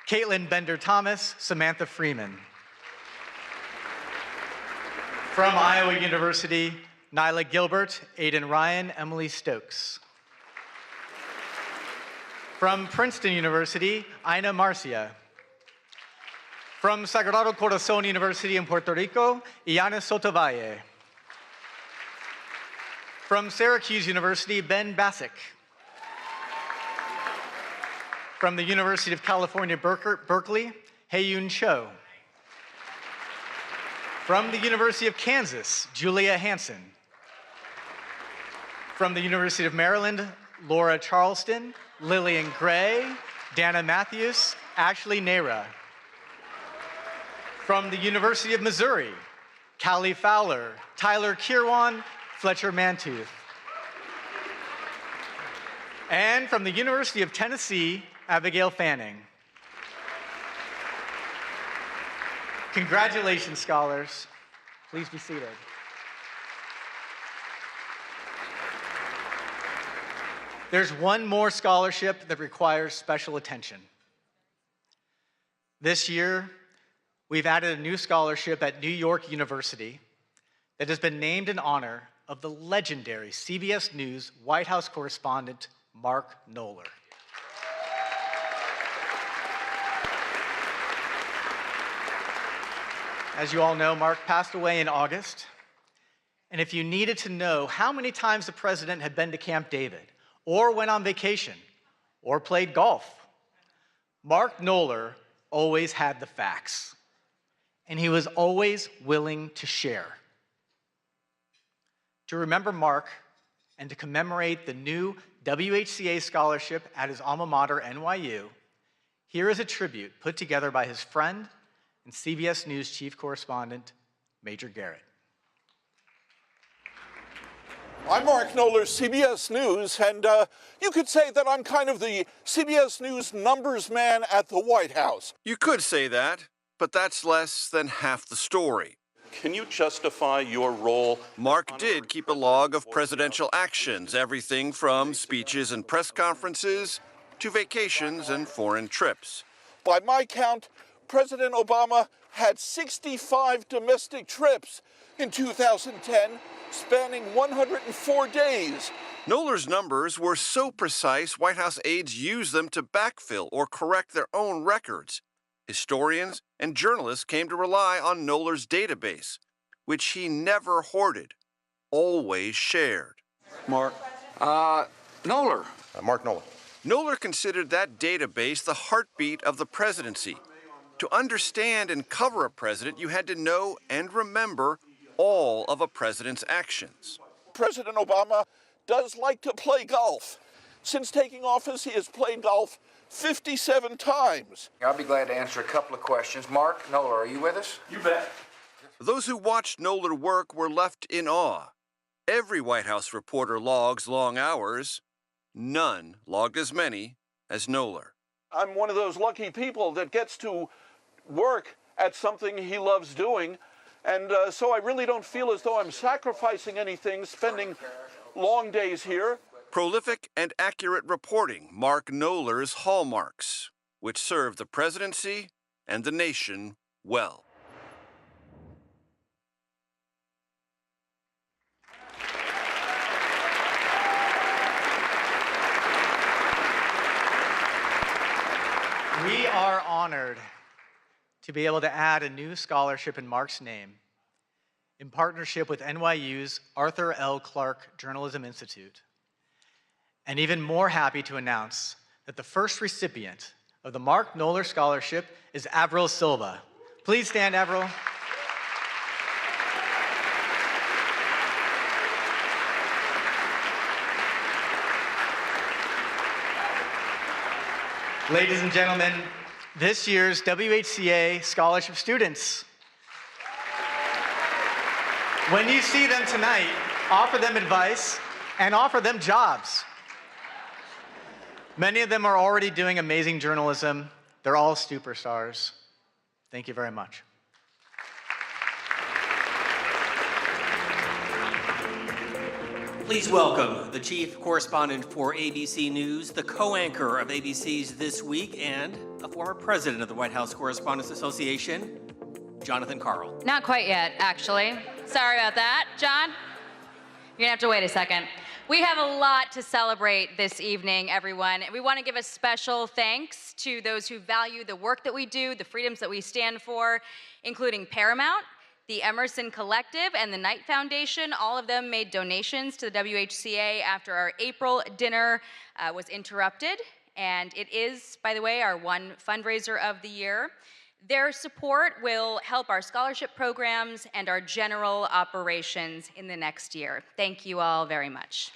Caitlin Bender-Thomas, Samantha Freeman. From Iowa University, Nyla Gilbert, Aidan Ryan, Emily Stokes. From Princeton University, Ina Marcia. From Sagrado Corazon University in Puerto Rico, Iana Sotovalle. From Syracuse University, Ben Bassick. From the University of California, Berkeley, Hae-Yoon Cho. From the University of Kansas, Julia Hansen. From the University of Maryland, Laura Charleston, Lillian Gray, Dana Matthews, Ashley Nera. From the University of Missouri, Callie Fowler, Tyler Kirwan, Fletcher Mantooth. And from the University of Tennessee, Abigail Fanning. Congratulations, scholars. Please be seated. There's one more scholarship that requires special attention. This year, we've added a new scholarship at New York University that has been named in honor of the legendary CBS News White House correspondent, Mark Knoller. As you all know, Mark passed away in August. And if you needed to know how many times the president had been to Camp David, or went on vacation, or played golf, Mark Knoller always had the facts. And he was always willing to share. To remember Mark and to commemorate the new WHCA scholarship at his alma mater, NYU, here is a tribute put together by his friend and CBS News chief correspondent, Major Garrett. I'm Mark Knoller, CBS News, and you could say that I'm kind of the CBS News numbers man at the White House. You could say that, but that's less than half the story. Can you justify your role? Mark did keep a log of presidential actions, everything from speeches and press conferences to vacations and foreign trips. By my count, President Obama had 65 domestic trips in 2010, spanning 104 days. Knoller's numbers were so precise, White House aides used them to backfill or correct their own records. Historians and journalists came to rely on Knoller's database, which he never hoarded, always shared. Mark. Knoller. Mark Knoller. Knoller considered that database the heartbeat of the presidency. To understand and cover a president, you had to know and remember all of a president's actions. President Obama does like to play golf. Since taking office, he has played golf 57 times. I'll be glad to answer a couple of questions. Mark Knoller, are you with us? You bet. Those who watched Knoller work were left in awe. Every White House reporter logs long hours. None logged as many as Knoller. I'm one of those lucky people that gets to work at something he loves doing, And so I really don't feel as though I'm sacrificing anything, spending long days here. Prolific and accurate reporting mark Knoller's hallmarks, which serve the presidency and the nation well. We are honored to be able to add a new scholarship in Mark's name in partnership with NYU's Arthur L. Clarke Journalism Institute. And even more happy to announce that the first recipient of the Mark Knoller Scholarship is Avril Silva. Please stand, Avril. Ladies and gentlemen, this year's WHCA Scholarship students. When you see them tonight, offer them advice and offer them jobs. Many of them are already doing amazing journalism. They're all superstars. Thank you very much. Please welcome the chief correspondent for ABC News, the co-anchor of ABC's This Week, and a former president of the White House Correspondents Association, Jonathan Karl. Not quite yet, actually. Sorry about that. John, you're gonna have to wait a second. We have a lot to celebrate this evening, everyone. We want to give a special thanks to those who value the work that we do, the freedoms that we stand for, including Paramount, the Emerson Collective, and the Knight Foundation. All of them made donations to the WHCA after our April dinner was interrupted. And it is, by the way, our one fundraiser of the year. Their support will help our scholarship programs and our general operations in the next year. Thank you all very much.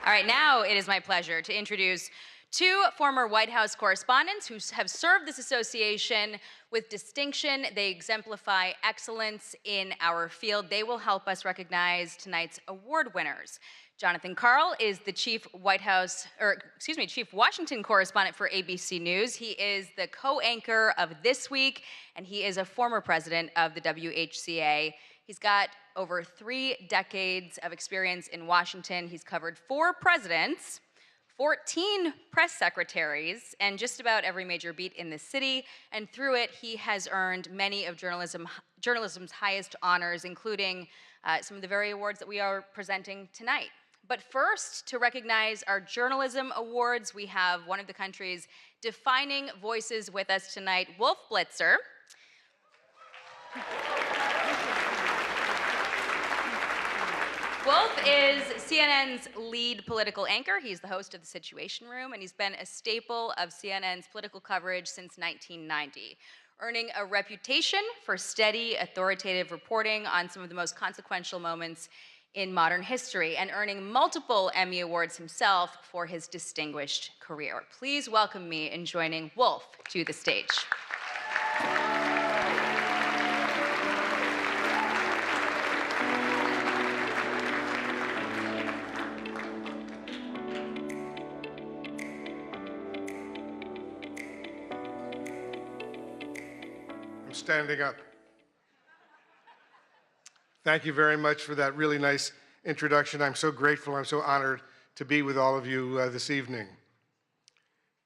All right, now it is my pleasure to introduce two former White House correspondents who have served this association with distinction. They exemplify excellence in our field. They will help us recognize tonight's award winners. Jonathan Karl is the chief Washington correspondent for ABC News. He is the co-anchor of This Week, and he is a former president of the WHCA. He's got over 3 decades of experience in Washington. He's covered 4 presidents, 14 press secretaries, and just about every major beat in the city. And through it, he has earned many of journalism's highest honors, including some of the very awards that we are presenting tonight. But first, to recognize our journalism awards, we have one of the country's defining voices with us tonight, Wolf Blitzer. Wolf is CNN's lead political anchor. He's the host of The Situation Room, and he's been a staple of CNN's political coverage since 1990, earning a reputation for steady, authoritative reporting on some of the most consequential moments in modern history, and earning multiple Emmy Awards himself for his distinguished career. Please welcome me in joining Wolf to the stage. I'm standing up. Thank you very much for that really nice introduction. I'm so grateful, I'm so honored to be with all of you this evening.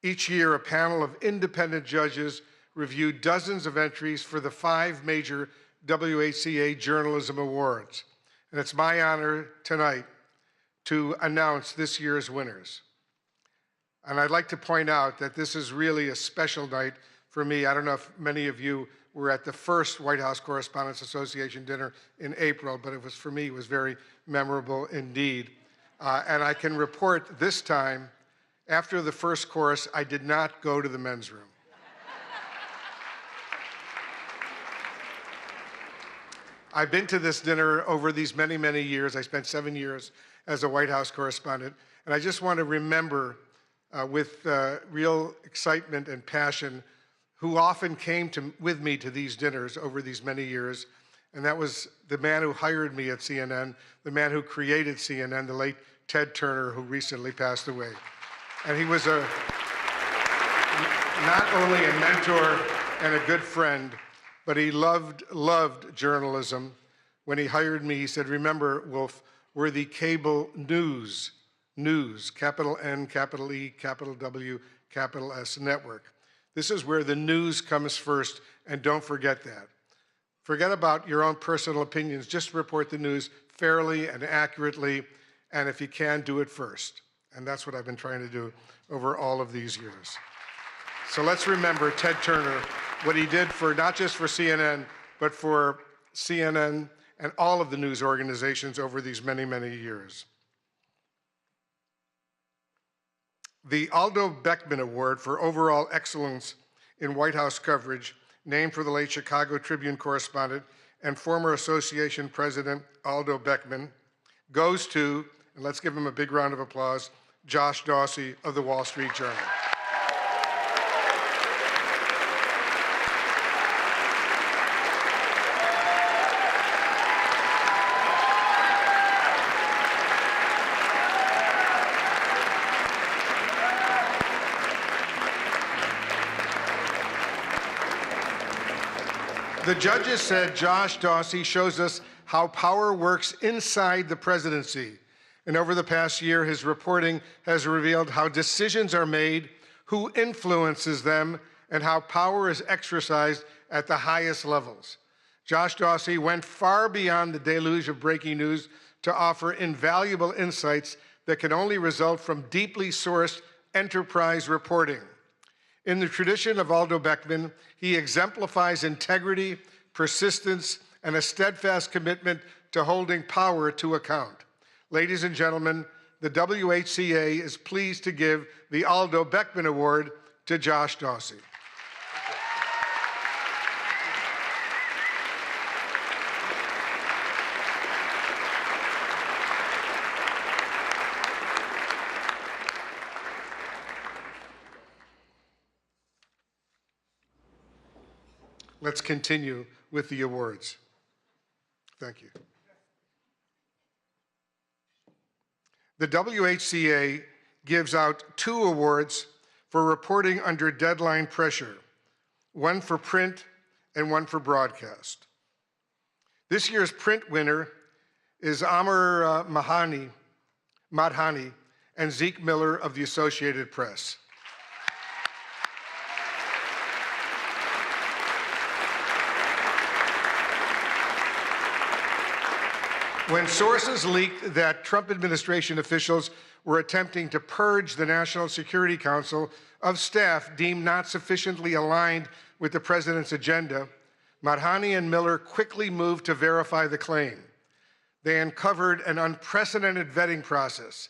Each year, a panel of independent judges review dozens of entries for the 5 major WHCA Journalism Awards. And it's my honor tonight to announce this year's winners. And I'd like to point out that this is really a special night for me. I don't know if many of you were at the first White House Correspondents Association dinner in April, but it was, for me, it was very memorable indeed. And I can report this time, after the first course, I did not go to the men's room. I've been to this dinner over these many, many years. I spent 7 years as a White House correspondent, and I just want to remember with real excitement and passion who often came with me to these dinners over these many years, and that was the man who hired me at CNN, the man who created CNN, the late Ted Turner, who recently passed away. And he was not only a mentor and a good friend, but he loved journalism. When he hired me, he said, "Remember, Wolf, we're the cable news, capital N, capital E, capital W, capital S network. This is where the news comes first, and don't forget that. Forget about your own personal opinions. Just report the news fairly and accurately, and if you can, do it first." And that's what I've been trying to do over all of these years. So let's remember Ted Turner, what he did for not just for CNN, but for CNN and all of the news organizations over these many, many years. The Aldo Beckman Award for Overall Excellence in White House Coverage, named for the late Chicago Tribune correspondent and former association president Aldo Beckman, goes to, and let's give him a big round of applause, Josh Dawsey of the Wall Street Journal. The judges said Josh Dawsey shows us how power works inside the presidency. And over the past year, his reporting has revealed how decisions are made, who influences them, and how power is exercised at the highest levels. Josh Dawsey went far beyond the deluge of breaking news to offer invaluable insights that can only result from deeply sourced enterprise reporting. In the tradition of Aldo Beckman, he exemplifies integrity, persistence, and a steadfast commitment to holding power to account. Ladies and gentlemen, the WHCA is pleased to give the Aldo Beckman Award to Josh Dawsey. Let's continue with the awards. Thank you. The WHCA gives out 2 awards for reporting under deadline pressure, one for print and one for broadcast. This year's print winner is Amr Madhani and Zeke Miller of the Associated Press. When sources leaked that Trump administration officials were attempting to purge the National Security Council of staff deemed not sufficiently aligned with the president's agenda, Madhani and Miller quickly moved to verify the claim. They uncovered an unprecedented vetting process.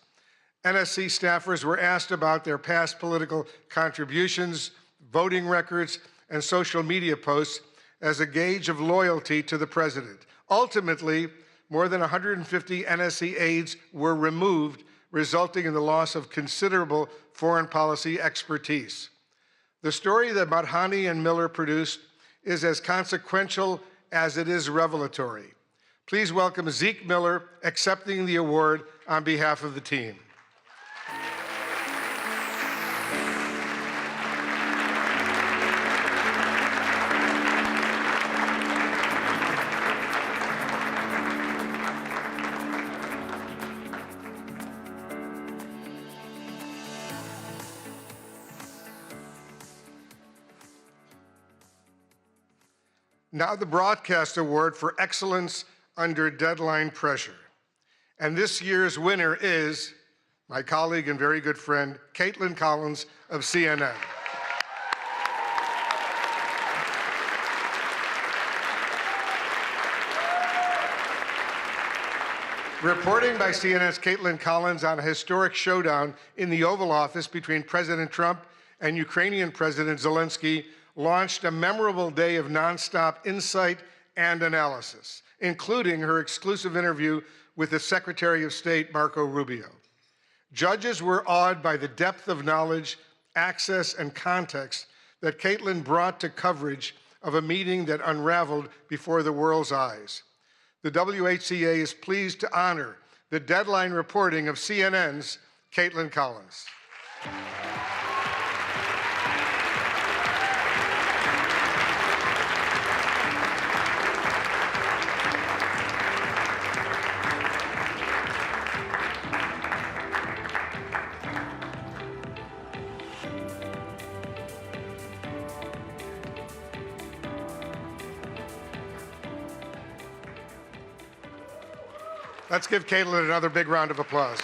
NSC staffers were asked about their past political contributions, voting records, and social media posts as a gauge of loyalty to the president. Ultimately, more than 150 NSC aides were removed, resulting in the loss of considerable foreign policy expertise. The story that Madhani and Miller produced is as consequential as it is revelatory. Please welcome Zeke Miller accepting the award on behalf of the team. Now the Broadcast Award for Excellence Under Deadline Pressure. And this year's winner is my colleague and very good friend, Caitlin Collins of CNN. Reporting by CNN's Caitlin Collins on a historic showdown in the Oval Office between President Trump and Ukrainian President Zelensky launched a memorable day of nonstop insight and analysis, including her exclusive interview with the Secretary of State, Marco Rubio. Judges were awed by the depth of knowledge, access, and context that Caitlin brought to coverage of a meeting that unraveled before the world's eyes. The WHCA is pleased to honor the deadline reporting of CNN's Caitlin Collins. Let's give Caitlin another big round of applause.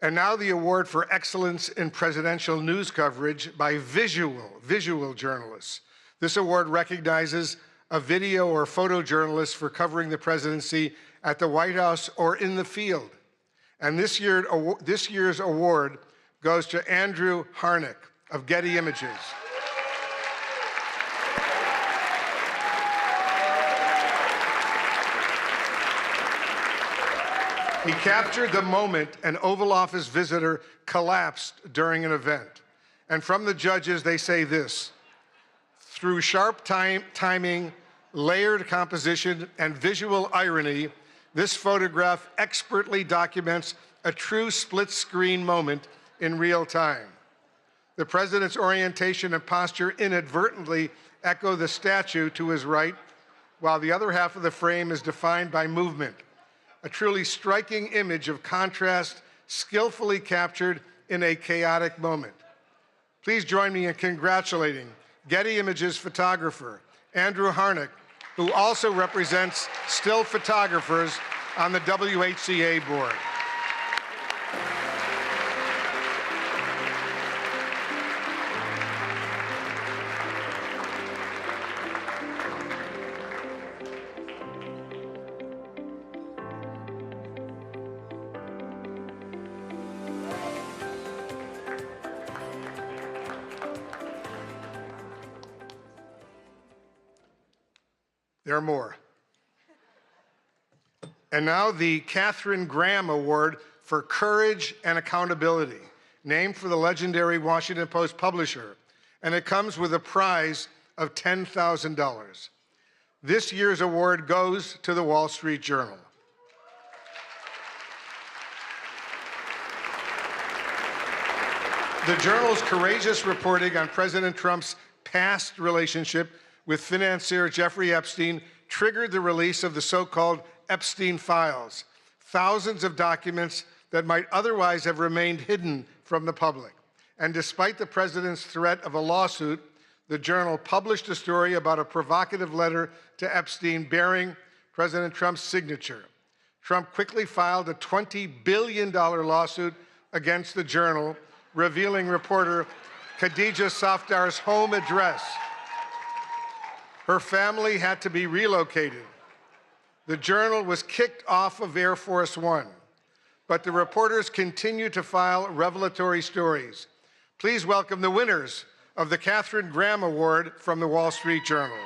And now the award for excellence in presidential news coverage by visual journalists. This award recognizes a video or photojournalist for covering the presidency at the White House or in the field. And this year's award goes to Andrew Harnick of Getty Images. He captured the moment an Oval Office visitor collapsed during an event. And from the judges, they say this: through sharp timing, layered composition, and visual irony, this photograph expertly documents a true split-screen moment in real time. The president's orientation and posture inadvertently echo the statue to his right, while the other half of the frame is defined by movement. A truly striking image of contrast, skillfully captured in a chaotic moment. Please join me in congratulating Getty Images photographer Andrew Harnick, who also represents still photographers on the WHCA board. There are more. And now the Katharine Graham Award for Courage and Accountability, named for the legendary Washington Post publisher, and it comes with a prize of $10,000. This year's award goes to the Wall Street Journal. The Journal's courageous reporting on President Trump's past relationship with financier Jeffrey Epstein triggered the release of the so-called Epstein files, thousands of documents that might otherwise have remained hidden from the public. And despite the president's threat of a lawsuit, the Journal published a story about a provocative letter to Epstein bearing President Trump's signature. Trump quickly filed a $20 billion lawsuit against the Journal, revealing reporter Khadija Safdar's home address. Her family had to be relocated. The Journal was kicked off of Air Force One, but the reporters continue to file revelatory stories. Please welcome the winners of the Katharine Graham Award from the Wall Street Journal.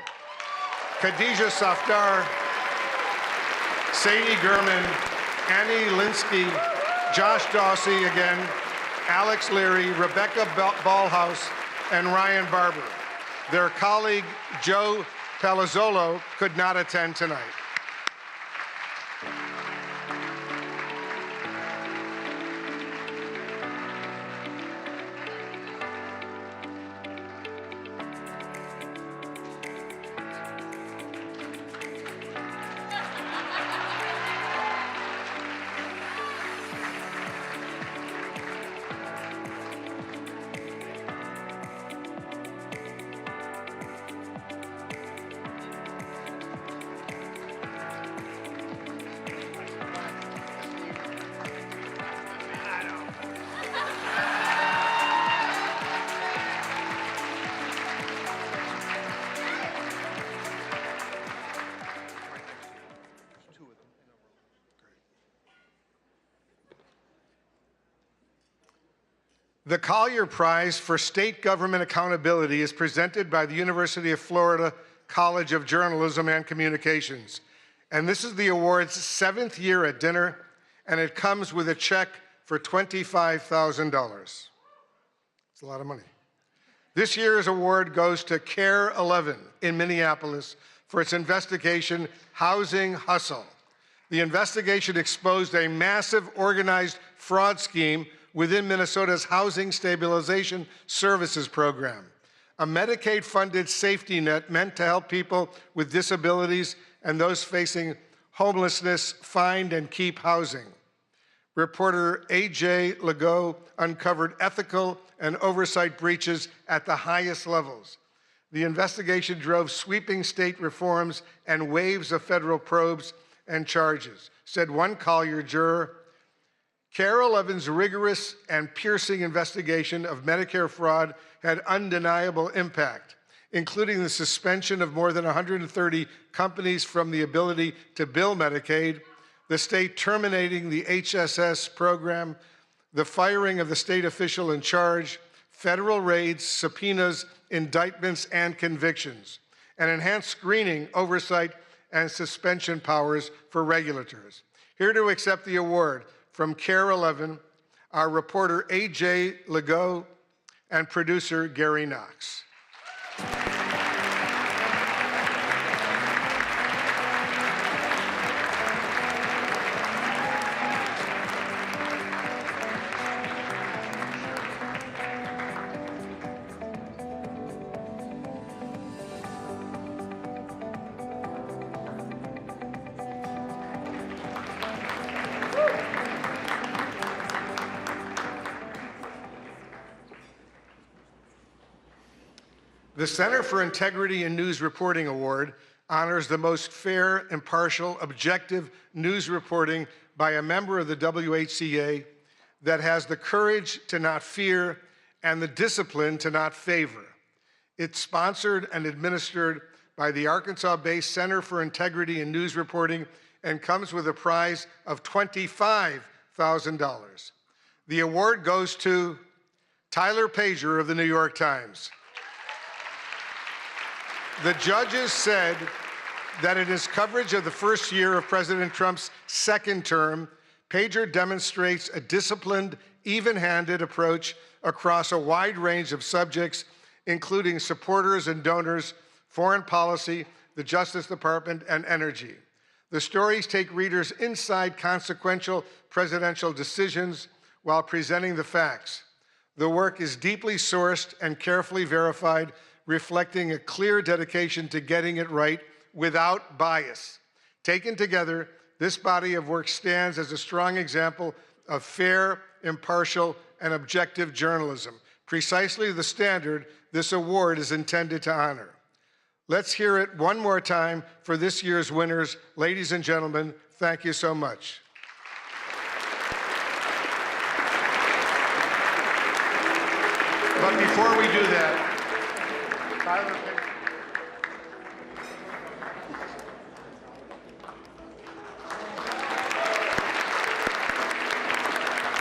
Khadija Safdar, Sadie Gurman, Annie Linsky, Josh Dawsey again, Alex Leary, Rebecca Ballhaus, and Ryan Barber. Their colleague, Joe Palazzolo, could not attend tonight. The Collier Prize for State Government Accountability is presented by the University of Florida College of Journalism and Communications. And this is the award's 7th year at dinner, and it comes with a check for $25,000. It's a lot of money. This year's award goes to Care 11 in Minneapolis for its investigation, Housing Hustle. The investigation exposed a massive organized fraud scheme within Minnesota's Housing Stabilization Services Program, a Medicaid-funded safety net meant to help people with disabilities and those facing homelessness find and keep housing. Reporter A.J. Legault uncovered ethical and oversight breaches at the highest levels. The investigation drove sweeping state reforms and waves of federal probes and charges, said one Collier juror. Carol Levin's rigorous and piercing investigation of Medicare fraud had undeniable impact, including the suspension of more than 130 companies from the ability to bill Medicaid, the state terminating the HSS program, the firing of the state official in charge, federal raids, subpoenas, indictments, and convictions, and enhanced screening, oversight, and suspension powers for regulators. Here to accept the award from KARE 11, our reporter A.J. Legault and producer Gary Knox. The Center for Integrity in News Reporting Award honors the most fair, impartial, objective news reporting by a member of the WHCA that has the courage to not fear and the discipline to not favor. It's sponsored and administered by the Arkansas-based Center for Integrity in News Reporting and comes with a prize of $25,000. The award goes to Tyler Pager of the New York Times. The judges said that in his coverage of the first year of President Trump's second term, Pager demonstrates a disciplined, even-handed approach across a wide range of subjects, including supporters and donors, foreign policy, the Justice Department, and energy. The stories take readers inside consequential presidential decisions while presenting the facts. The work is deeply sourced and carefully verified, reflecting a clear dedication to getting it right without bias. Taken together, this body of work stands as a strong example of fair, impartial, and objective journalism, precisely the standard this award is intended to honor. Let's hear it one more time for this year's winners. Ladies and gentlemen, thank you so much. But before we do that, Tyler,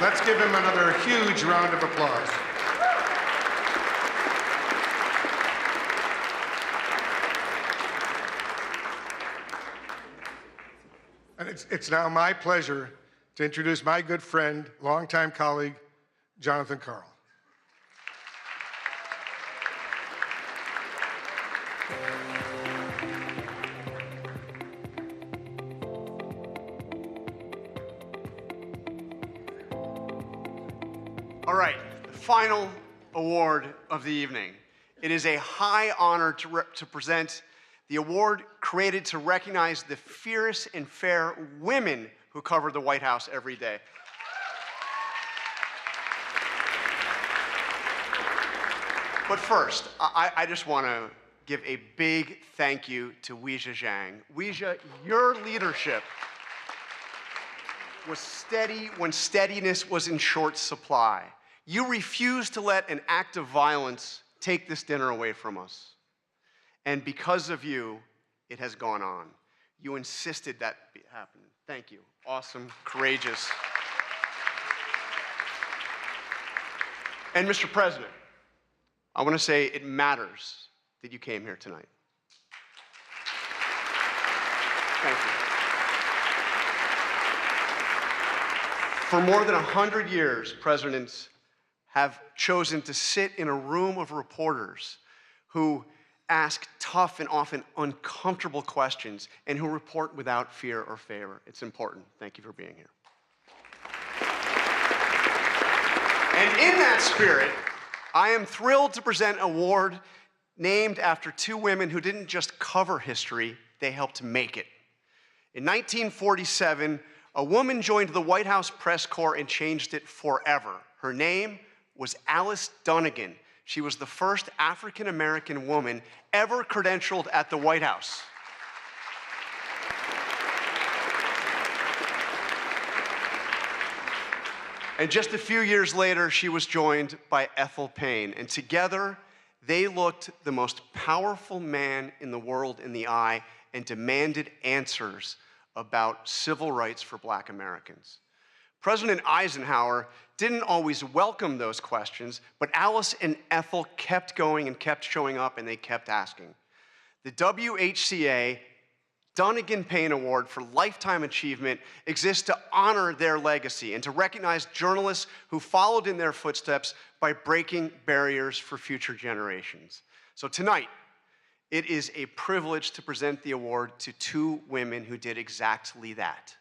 let's give him another huge round of applause. And it's now my pleasure to introduce my good friend, longtime colleague, Jonathan Karl. All right, the final award of the evening. It is a high honor to present the award created to recognize the fierce and fair women who cover the White House every day. But first, I just want to give a big thank you to Weijia Zhang. Weijia, your leadership was steady when steadiness was in short supply. You refused to let an act of violence take this dinner away from us. And because of you, it has gone on. You insisted that happen. Thank you. Awesome, courageous. And Mr. President, I want to say it matters that you came here tonight. Thank you. For more than 100 years, presidents have chosen to sit in a room of reporters who ask tough and often uncomfortable questions and who report without fear or favor. It's important. Thank you for being here. And in that spirit, I am thrilled to present an award named after two women who didn't just cover history, they helped make it. In 1947, a woman joined the White House press corps and changed it forever. Her name was Alice Dunnigan. She was the first African-American woman ever credentialed at the White House. And just a few years later, she was joined by Ethel Payne, and together they looked the most powerful man in the world in the eye and demanded answers about civil rights for Black Americans. President Eisenhower didn't always welcome those questions, but Alice and Ethel kept going and kept showing up, and they kept asking. The WHCA Dunnigan Payne Award for Lifetime Achievement exists to honor their legacy and to recognize journalists who followed in their footsteps by breaking barriers for future generations. So tonight, it is a privilege to present the award to two women who did exactly that.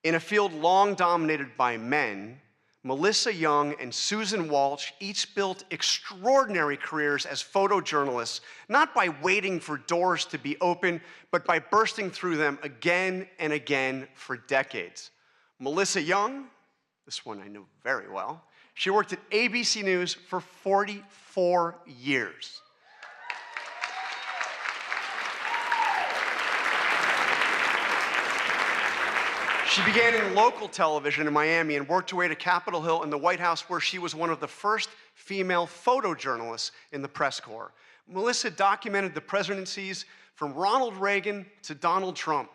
In a field long dominated by men, Melissa Young and Susan Walsh each built extraordinary careers as photojournalists, not by waiting for doors to be open, but by bursting through them again and again for decades. Melissa Young, this one I knew very well, she worked at ABC News for 44 years. She began in local television in Miami and worked her way to Capitol Hill and the White House, where she was one of the first female photojournalists in the press corps. Melissa documented the presidencies from Ronald Reagan to Donald Trump.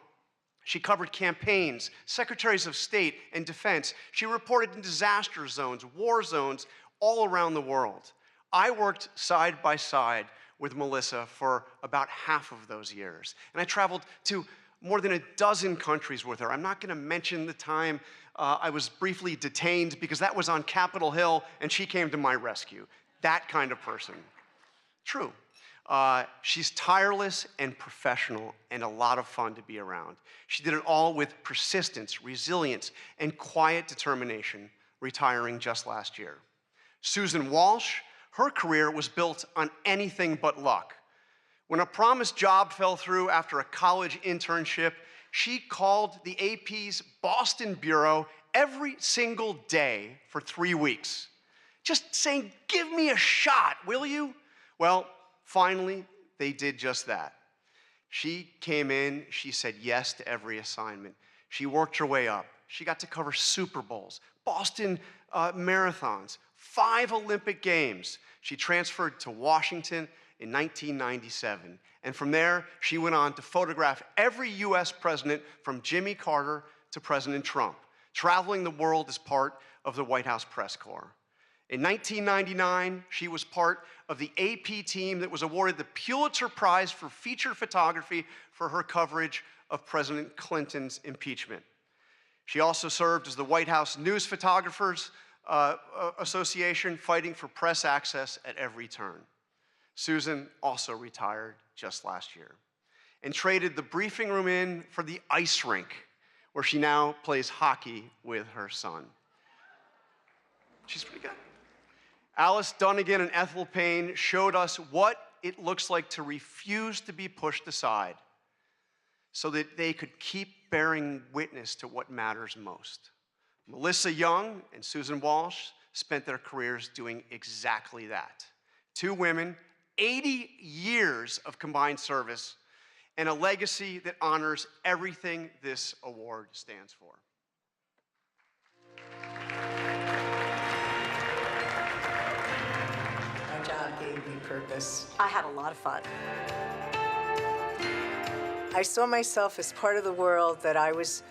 She covered campaigns, secretaries of state, and defense. She reported in disaster zones, war zones, all around the world. I worked side by side with Melissa for about half of those years, and I traveled to more than a dozen countries with her. I'm not gonna mention the time I was briefly detained because that was on Capitol Hill and she came to my rescue. That kind of person. True. She's tireless and professional and a lot of fun to be around. She did it all with persistence, resilience, and quiet determination, retiring just last year. Susan Walsh, her career was built on anything but luck. When a promised job fell through after a college internship, she called the AP's Boston bureau every single day for 3 weeks, just saying, "Give me a shot, will you?" Well, finally, they did just that. She came in, she said yes to every assignment. She worked her way up. She got to cover Super Bowls, Boston marathons, 5 Olympic Games. She transferred to Washington in 1997. And from there, she went on to photograph every US president from Jimmy Carter to President Trump, traveling the world as part of the White House press corps. In 1999, she was part of the AP team that was awarded the Pulitzer Prize for feature photography for her coverage of President Clinton's impeachment. She also served as the White House News Photographers Association, fighting for press access at every turn. Susan also retired just last year and traded the briefing room in for the ice rink, where she now plays hockey with her son. She's pretty good. Alice Dunnigan and Ethel Payne showed us what it looks like to refuse to be pushed aside so that they could keep bearing witness to what matters most. Melissa Young and Susan Walsh spent their careers doing exactly that. Two women, 80 years of combined service, and a legacy that honors everything this award stands for. My job gave me purpose. I had a lot of fun. I saw myself as part of the world, that I was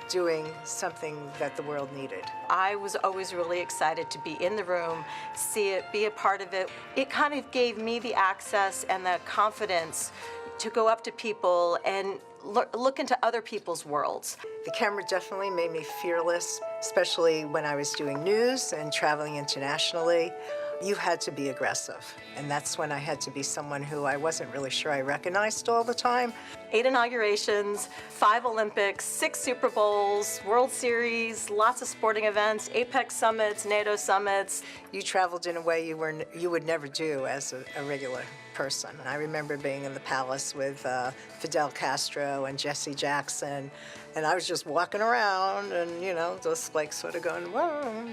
doing something that the world needed. I was always really excited to be in the room, see it, be a part of it. It kind of gave me the access and the confidence to go up to people and look into other people's worlds. The camera definitely made me fearless, especially when I was doing news and traveling internationally. You had to be aggressive, and that's when I had to be someone who I wasn't really sure I recognized all the time. 8 inaugurations, 5 Olympics, 6 Super Bowls, World Series, lots of sporting events, APEC summits, NATO summits. You traveled in a way you would never do as a regular person. I remember being in the palace with Fidel Castro and Jesse Jackson, and I was just walking around and, just like sort of going, whoa,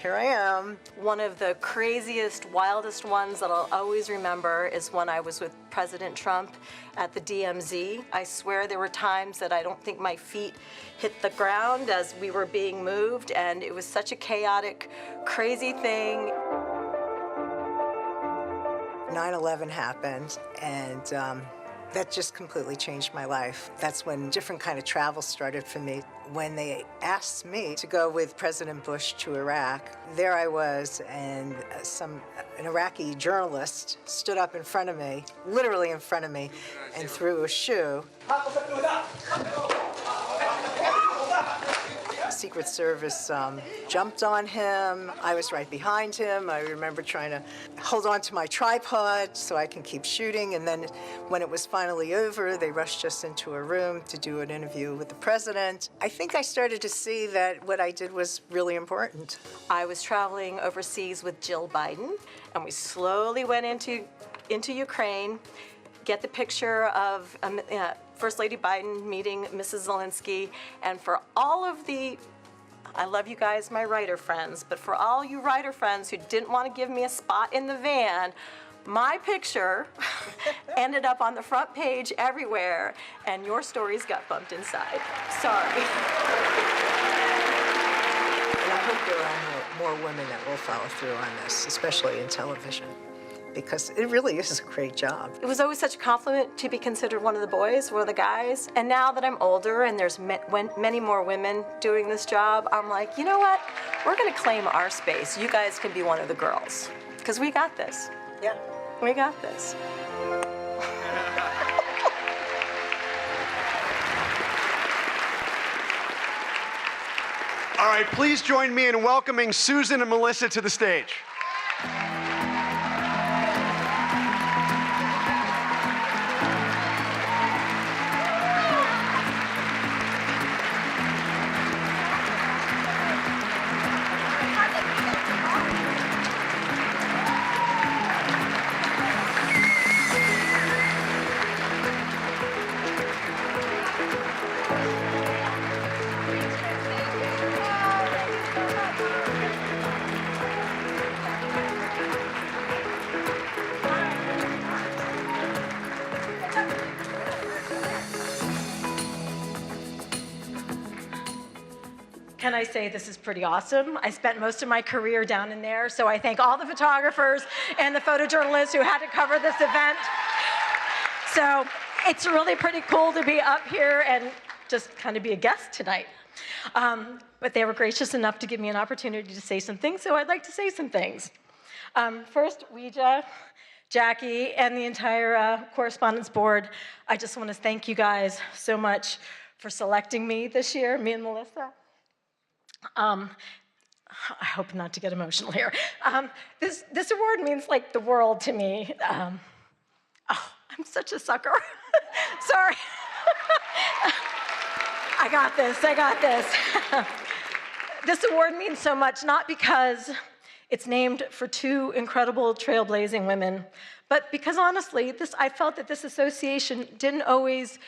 here I am. One of the craziest, wildest ones that I'll always remember is when I was with President Trump at the DMZ. I swear there were times that I don't think my feet hit the ground as we were being moved, and it was such a chaotic, crazy thing. 9/11 happened, and that just completely changed my life. That's when different kind of travel started for me. When they asked me to go with President Bush to Iraq, there I was, and an Iraqi journalist stood up in front of me, literally in front of me, and threw a shoe. Secret Service jumped on him. I was right behind him. I remember trying to hold on to my tripod so I can keep shooting. And then when it was finally over, they rushed us into a room to do an interview with the president. I think I started to see that what I did was really important. I was traveling overseas with Jill Biden, and we slowly went into Ukraine, get the picture of First Lady Biden meeting Mrs. Zelensky, and for all of the, I love you guys, my writer friends, but for all you writer friends who didn't want to give me a spot in the van, my picture ended up on the front page everywhere, and your stories got bumped inside. Sorry. And I hope there are more women that will follow through on this, especially in television, because it really is a great job. It was always such a compliment to be considered one of the boys, one of the guys. And now that I'm older and there's many more women doing this job, I'm like, you know what? We're gonna claim our space. You guys can be one of the girls, because we got this. Yeah. We got this. All right, please join me in welcoming Susan and Melissa to the stage. Can I say this is pretty awesome? I spent most of my career down in there, so I thank all the photographers and the photojournalists who had to cover this event. So it's really pretty cool to be up here and just kind of be a guest tonight. But they were gracious enough to give me an opportunity to say some things, so I'd like to say some things. First, Ouija, Jackie, and the entire Correspondents board, I just want to thank you guys so much for selecting me this year, me and Melissa. I hope not to get emotional here. This award means like the world to me. I'm such a sucker. Sorry. I got this. This award means so much, not because it's named for 2 incredible trailblazing women, but because honestly, I felt that this association didn't always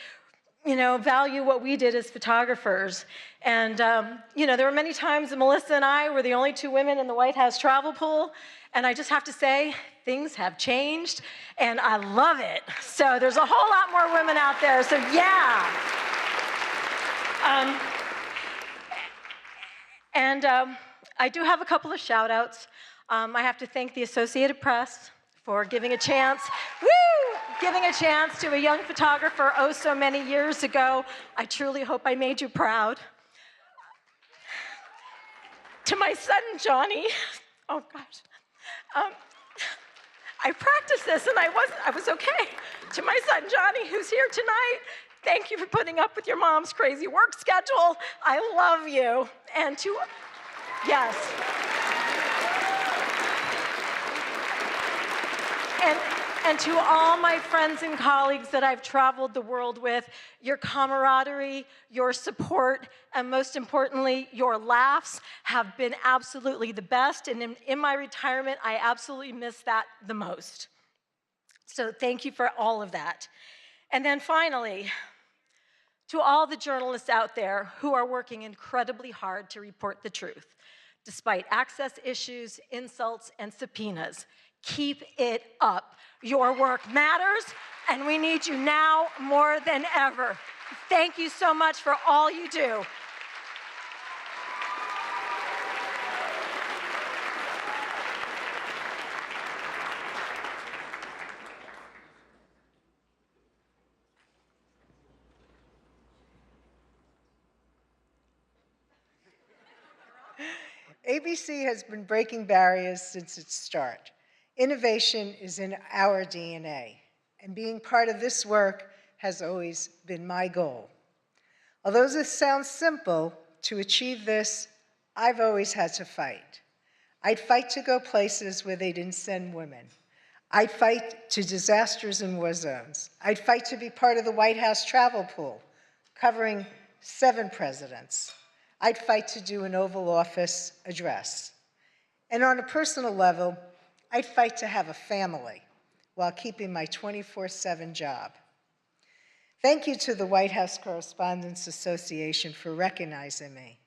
value what we did as photographers. And, there were many times that Melissa and I were the only 2 women in the White House travel pool, and I just have to say, things have changed, and I love it. So there's a whole lot more women out there, so yeah. I do have a couple of shout outs. I have to thank the Associated Press for giving a chance to a young photographer oh so many years ago. I truly hope I made you proud. To my son, Johnny, oh gosh. I practiced this and I was okay. To my son, Johnny, who's here tonight, thank you for putting up with your mom's crazy work schedule. I love you. And yes. And to all my friends and colleagues that I've traveled the world with, your camaraderie, your support, and most importantly, your laughs have been absolutely the best. And in my retirement, I absolutely miss that the most. So thank you for all of that. And then finally, to all the journalists out there who are working incredibly hard to report the truth, despite access issues, insults, and subpoenas, keep it up. Your work matters, and we need you now more than ever. Thank you so much for all you do. ABC has been breaking barriers since its start. Innovation is in our DNA, and being part of this work has always been my goal. Although this sounds simple, to achieve this, I've always had to fight. I'd fight to go places where they didn't send women. I'd fight to disasters in war zones. I'd fight to be part of the White House travel pool, covering 7 presidents. I'd fight to do an Oval Office address. And on a personal level, I'd fight to have a family while keeping my 24/7 job. Thank you to the White House Correspondents Association for recognizing me,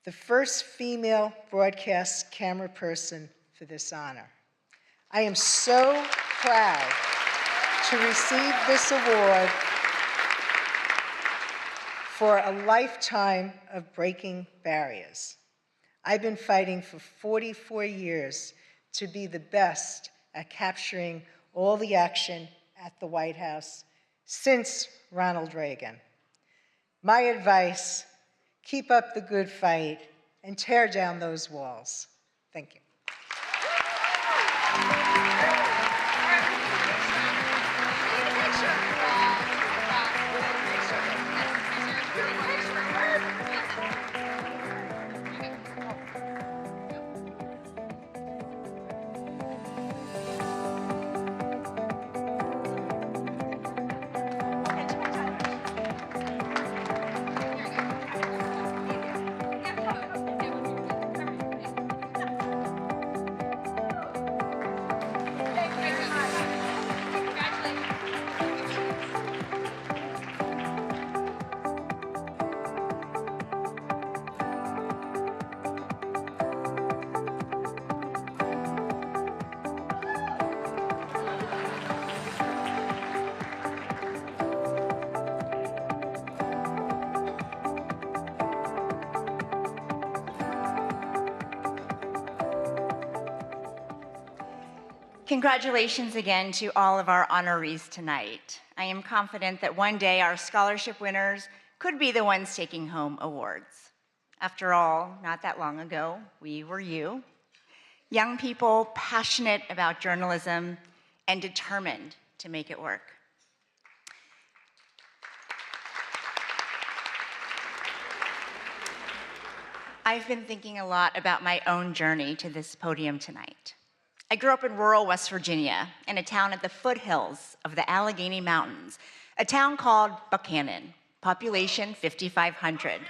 the first female broadcast camera person for this honor. I am so proud to receive this award for a lifetime of breaking barriers. I've been fighting for 44 years to be the best at capturing all the action at the White House since Ronald Reagan. My advice, keep up the good fight and tear down those walls. Thank you. Congratulations again to all of our honorees tonight. I am confident that one day our scholarship winners could be the ones taking home awards. After all, not that long ago, we were you. Young people passionate about journalism and determined to make it work. I've been thinking a lot about my own journey to this podium tonight. I grew up in rural West Virginia, in a town at the foothills of the Allegheny Mountains, a town called Buchanan, population 5,500.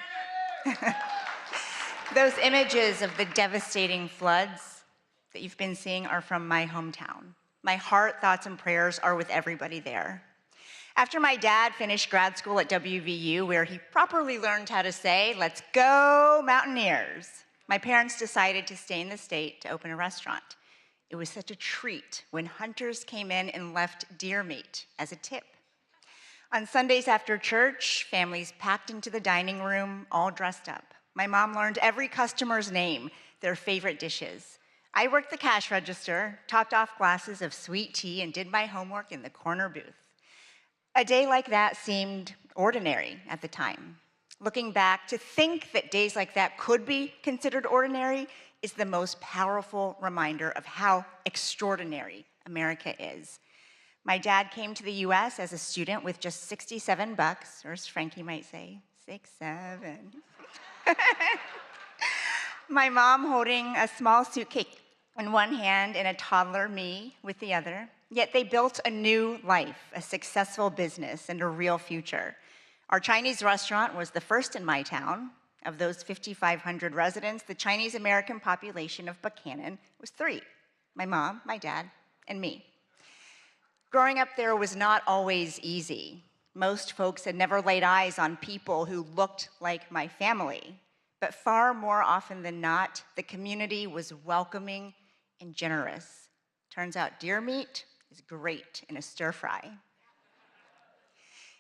Those images of the devastating floods that you've been seeing are from my hometown. My heart, thoughts, and prayers are with everybody there. After my dad finished grad school at WVU, where he properly learned how to say, "Let's go Mountaineers," my parents decided to stay in the state to open a restaurant. It was such a treat when hunters came in and left deer meat as a tip. On Sundays after church, families packed into the dining room, all dressed up. My mom learned every customer's name, their favorite dishes. I worked the cash register, topped off glasses of sweet tea, and did my homework in the corner booth. A day like that seemed ordinary at the time. Looking back, to think that days like that could be considered ordinary is the most powerful reminder of how extraordinary America is. My dad came to the US as a student with just $67, or as Frankie might say, 6-7. My mom holding a small suitcase in one hand and a toddler, me, with the other. Yet they built a new life, a successful business, and a real future. Our Chinese restaurant was the first in my town. Of those 5,500 residents, the Chinese American population of Buchanan was 3: my mom, my dad, and me. Growing up there was not always easy. Most folks had never laid eyes on people who looked like my family. But far more often than not, the community was welcoming and generous. Turns out deer meat is great in a stir fry.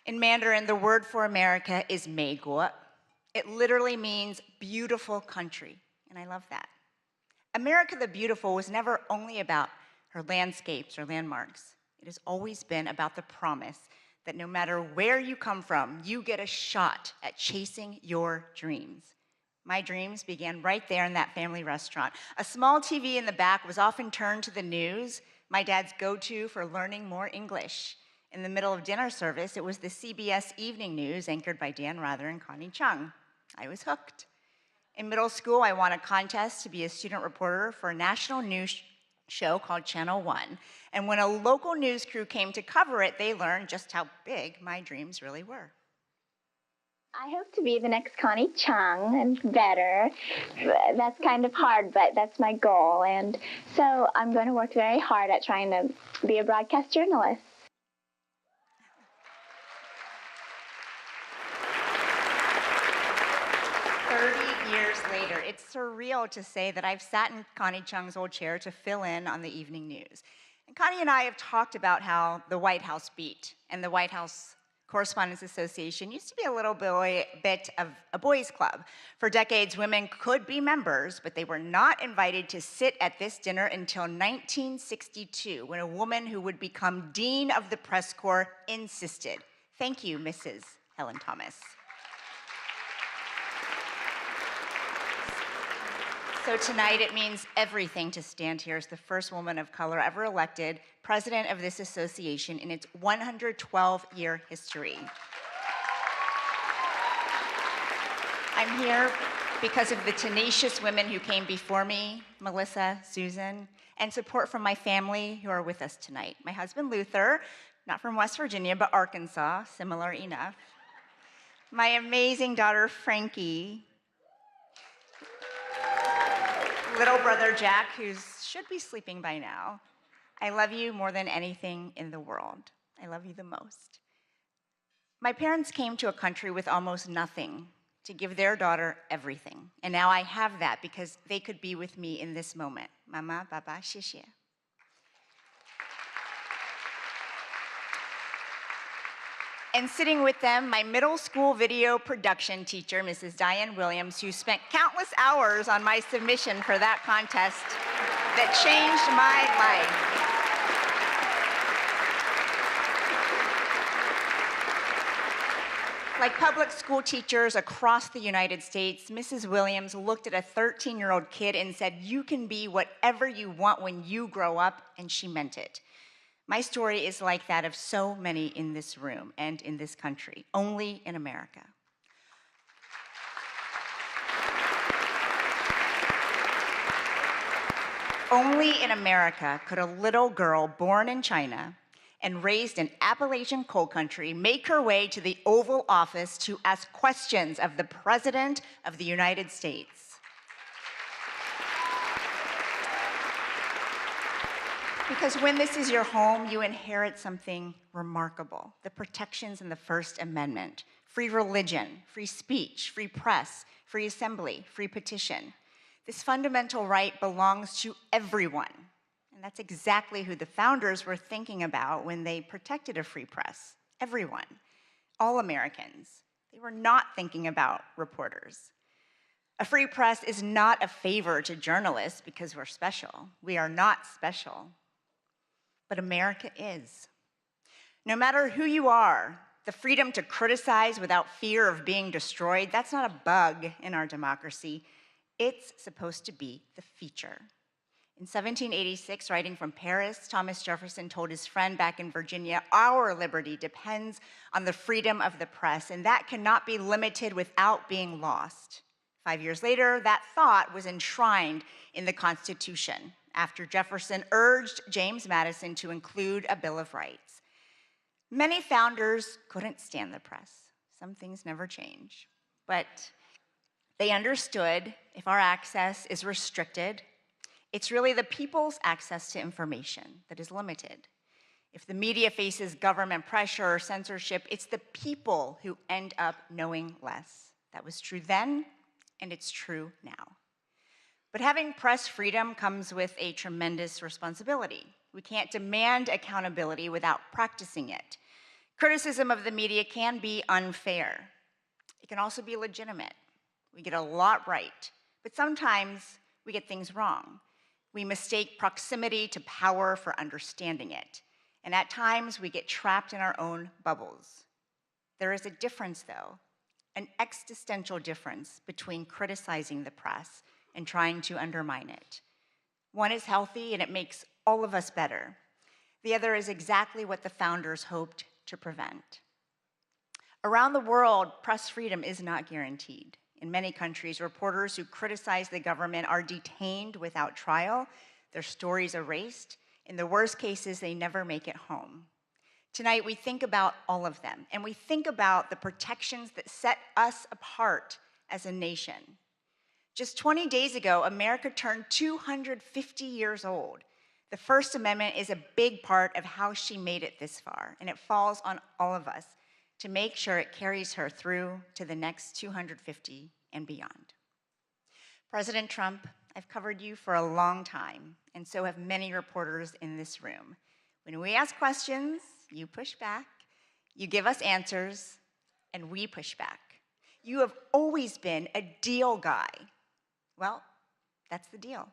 In Mandarin, the word for America is 美国. It literally means beautiful country, and I love that. America the Beautiful was never only about her landscapes or landmarks. It has always been about the promise that no matter where you come from, you get a shot at chasing your dreams. My dreams began right there in that family restaurant. A small TV in the back was often turned to the news, my dad's go-to for learning more English. In the middle of dinner service, it was the CBS Evening News, anchored by Dan Rather and Connie Chung. I was hooked. In middle school, I won a contest to be a student reporter for a national news show called Channel 1. And when a local news crew came to cover it, they learned just how big my dreams really were. I hope to be the next Connie Chung and better. That's kind of hard, but that's my goal. And so I'm going to work very hard at trying to be a broadcast journalist. Years later, it's surreal to say that I've sat in Connie Chung's old chair to fill in on the evening news. And Connie and I have talked about how the White House beat and the White House Correspondents Association used to be a little bit of a boys' club. For decades, women could be members, but they were not invited to sit at this dinner until 1962, when a woman who would become Dean of the Press Corps insisted. Thank you, Mrs. Helen Thomas. So tonight it means everything to stand here as the first woman of color ever elected president of this association in its 112-year history. I'm here because of the tenacious women who came before me, Melissa, Susan, and support from my family who are with us tonight. My husband, Luther, not from West Virginia, but Arkansas, similar enough. My amazing daughter, Frankie. Little brother Jack, who should be sleeping by now. I love you more than anything in the world. I love you the most. My parents came to a country with almost nothing to give their daughter everything. And now I have that because they could be with me in this moment. Mama, Baba, 谢谢. And sitting with them, my middle school video production teacher, Mrs. Diane Williams, who spent countless hours on my submission for that contest that changed my life. Like public school teachers across the United States, Mrs. Williams looked at a 13-year-old kid and said, "You can be whatever you want when you grow up," and she meant it. My story is like that of so many in this room and in this country, only in America. Only in America could a little girl born in China and raised in Appalachian coal country make her way to the Oval Office to ask questions of the President of the United States. Because when this is your home, you inherit something remarkable: the protections in the First Amendment. Free religion, free speech, free press, free assembly, free petition. This fundamental right belongs to everyone. And that's exactly who the founders were thinking about when they protected a free press. Everyone, all Americans. They were not thinking about reporters. A free press is not a favor to journalists because we're special. We are not special. But America is. No matter who you are, the freedom to criticize without fear of being destroyed, that's not a bug in our democracy. It's supposed to be the feature. In 1786, writing from Paris, Thomas Jefferson told his friend back in Virginia, "Our liberty depends on the freedom of the press, and that cannot be limited without being lost." 5 years later, that thought was enshrined in the Constitution. after Jefferson urged James Madison to include a Bill of Rights. Many founders couldn't stand the press. Some things never change. But they understood if our access is restricted, it's really the people's access to information that is limited. If the media faces government pressure or censorship, it's the people who end up knowing less. That was true then, and it's true now. But having press freedom comes with a tremendous responsibility. We can't demand accountability without practicing it. Criticism of the media can be unfair. It can also be legitimate. We get a lot right, but sometimes we get things wrong. We mistake proximity to power for understanding it. And at times we get trapped in our own bubbles. There is a difference though, an existential difference between criticizing the press and trying to undermine it. One is healthy and it makes all of us better. The other is exactly what the founders hoped to prevent. Around the world, press freedom is not guaranteed. In many countries, reporters who criticize the government are detained without trial, their stories erased. In the worst cases, they never make it home. Tonight, we think about all of them, and we think about the protections that set us apart as a nation. Just 20 days ago, America turned 250 years old. The First Amendment is a big part of how she made it this far, and it falls on all of us to make sure it carries her through to the next 250 and beyond. President Trump, I've covered you for a long time, and so have many reporters in this room. When we ask questions, you push back, you give us answers, and we push back. You have always been a deal guy. Well, that's the deal.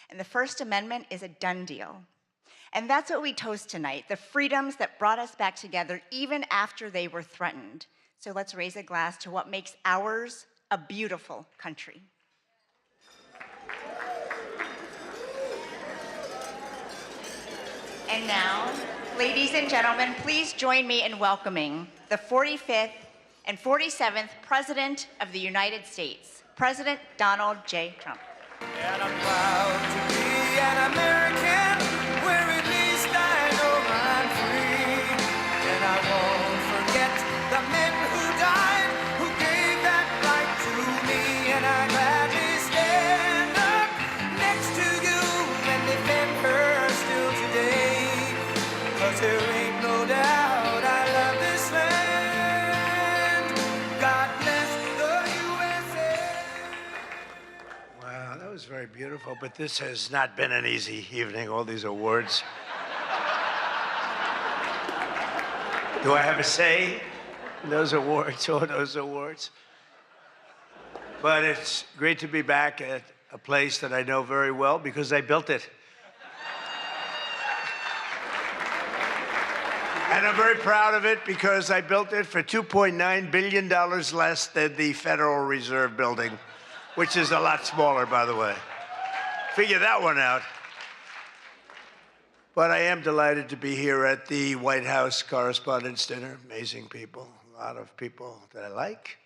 And the First Amendment is a done deal. And that's what we toast tonight, the freedoms that brought us back together even after they were threatened. So let's raise a glass to what makes ours a beautiful country. And now, ladies and gentlemen, please join me in welcoming the 45th and 47th President of the United States, President Donald J. Trump. And I'm proud to be an American, where at least I know I'm free. And I won't forget the men who died, who gave that right to me. And I gladly stand up next to you and defend her still today. 'Cause there ain't no doubt I love this land. God bless the USA. Wow, that was very beautiful, but this has not been an easy evening, all these awards. Do I have a say in those awards, all those awards? But it's great to be back at a place that I know very well because I built it. And I'm very proud of it because I built it for $2.9 billion less than the Federal Reserve building, which is a lot smaller, by the way. Figure that one out. But I am delighted to be here at the White House Correspondents' Dinner. Amazing people, a lot of people that I like.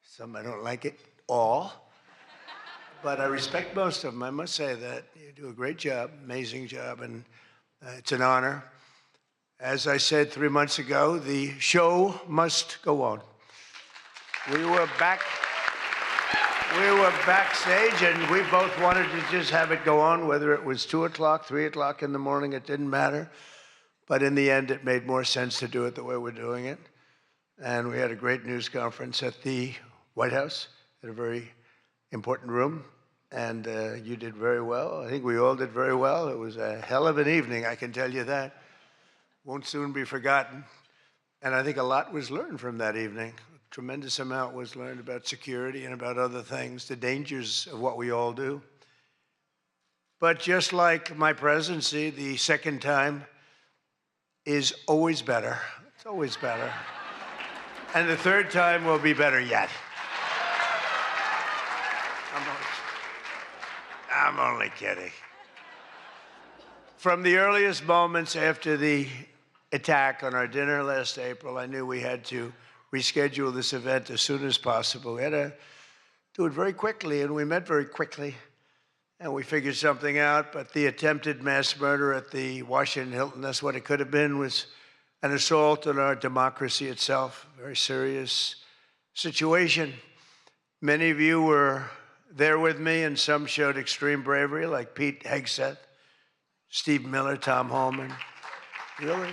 Some I don't like it all. But I respect most of them. I must say that you do a great job, amazing job, and it's an honor. As I said 3 months ago, the show must go on. We were backstage, and we both wanted to just have it go on, whether it was 2 o'clock, 3 o'clock in the morning, it didn't matter. But in the end, it made more sense to do it the way we're doing it. And we had a great news conference at the White House, in a very important room. And you did very well. I think we all did very well. It was a hell of an evening, I can tell you that. Won't soon be forgotten. And I think a lot was learned from that evening. A tremendous amount was learned about security and about other things, the dangers of what we all do. But just like my presidency, the second time is always better. It's always better. And the third time will be better yet. I'm only kidding. From the earliest moments after the attack on our dinner last April, I knew we had to reschedule this event as soon as possible. We had to do it very quickly, and we met very quickly. and we figured something out. But the attempted mass murder at the Washington Hilton, that's what it could have been, was an assault on our democracy itself. Very serious situation. Many of you were there with me, and some showed extreme bravery, like Pete Hegseth, Steve Miller, Tom Holman. Really?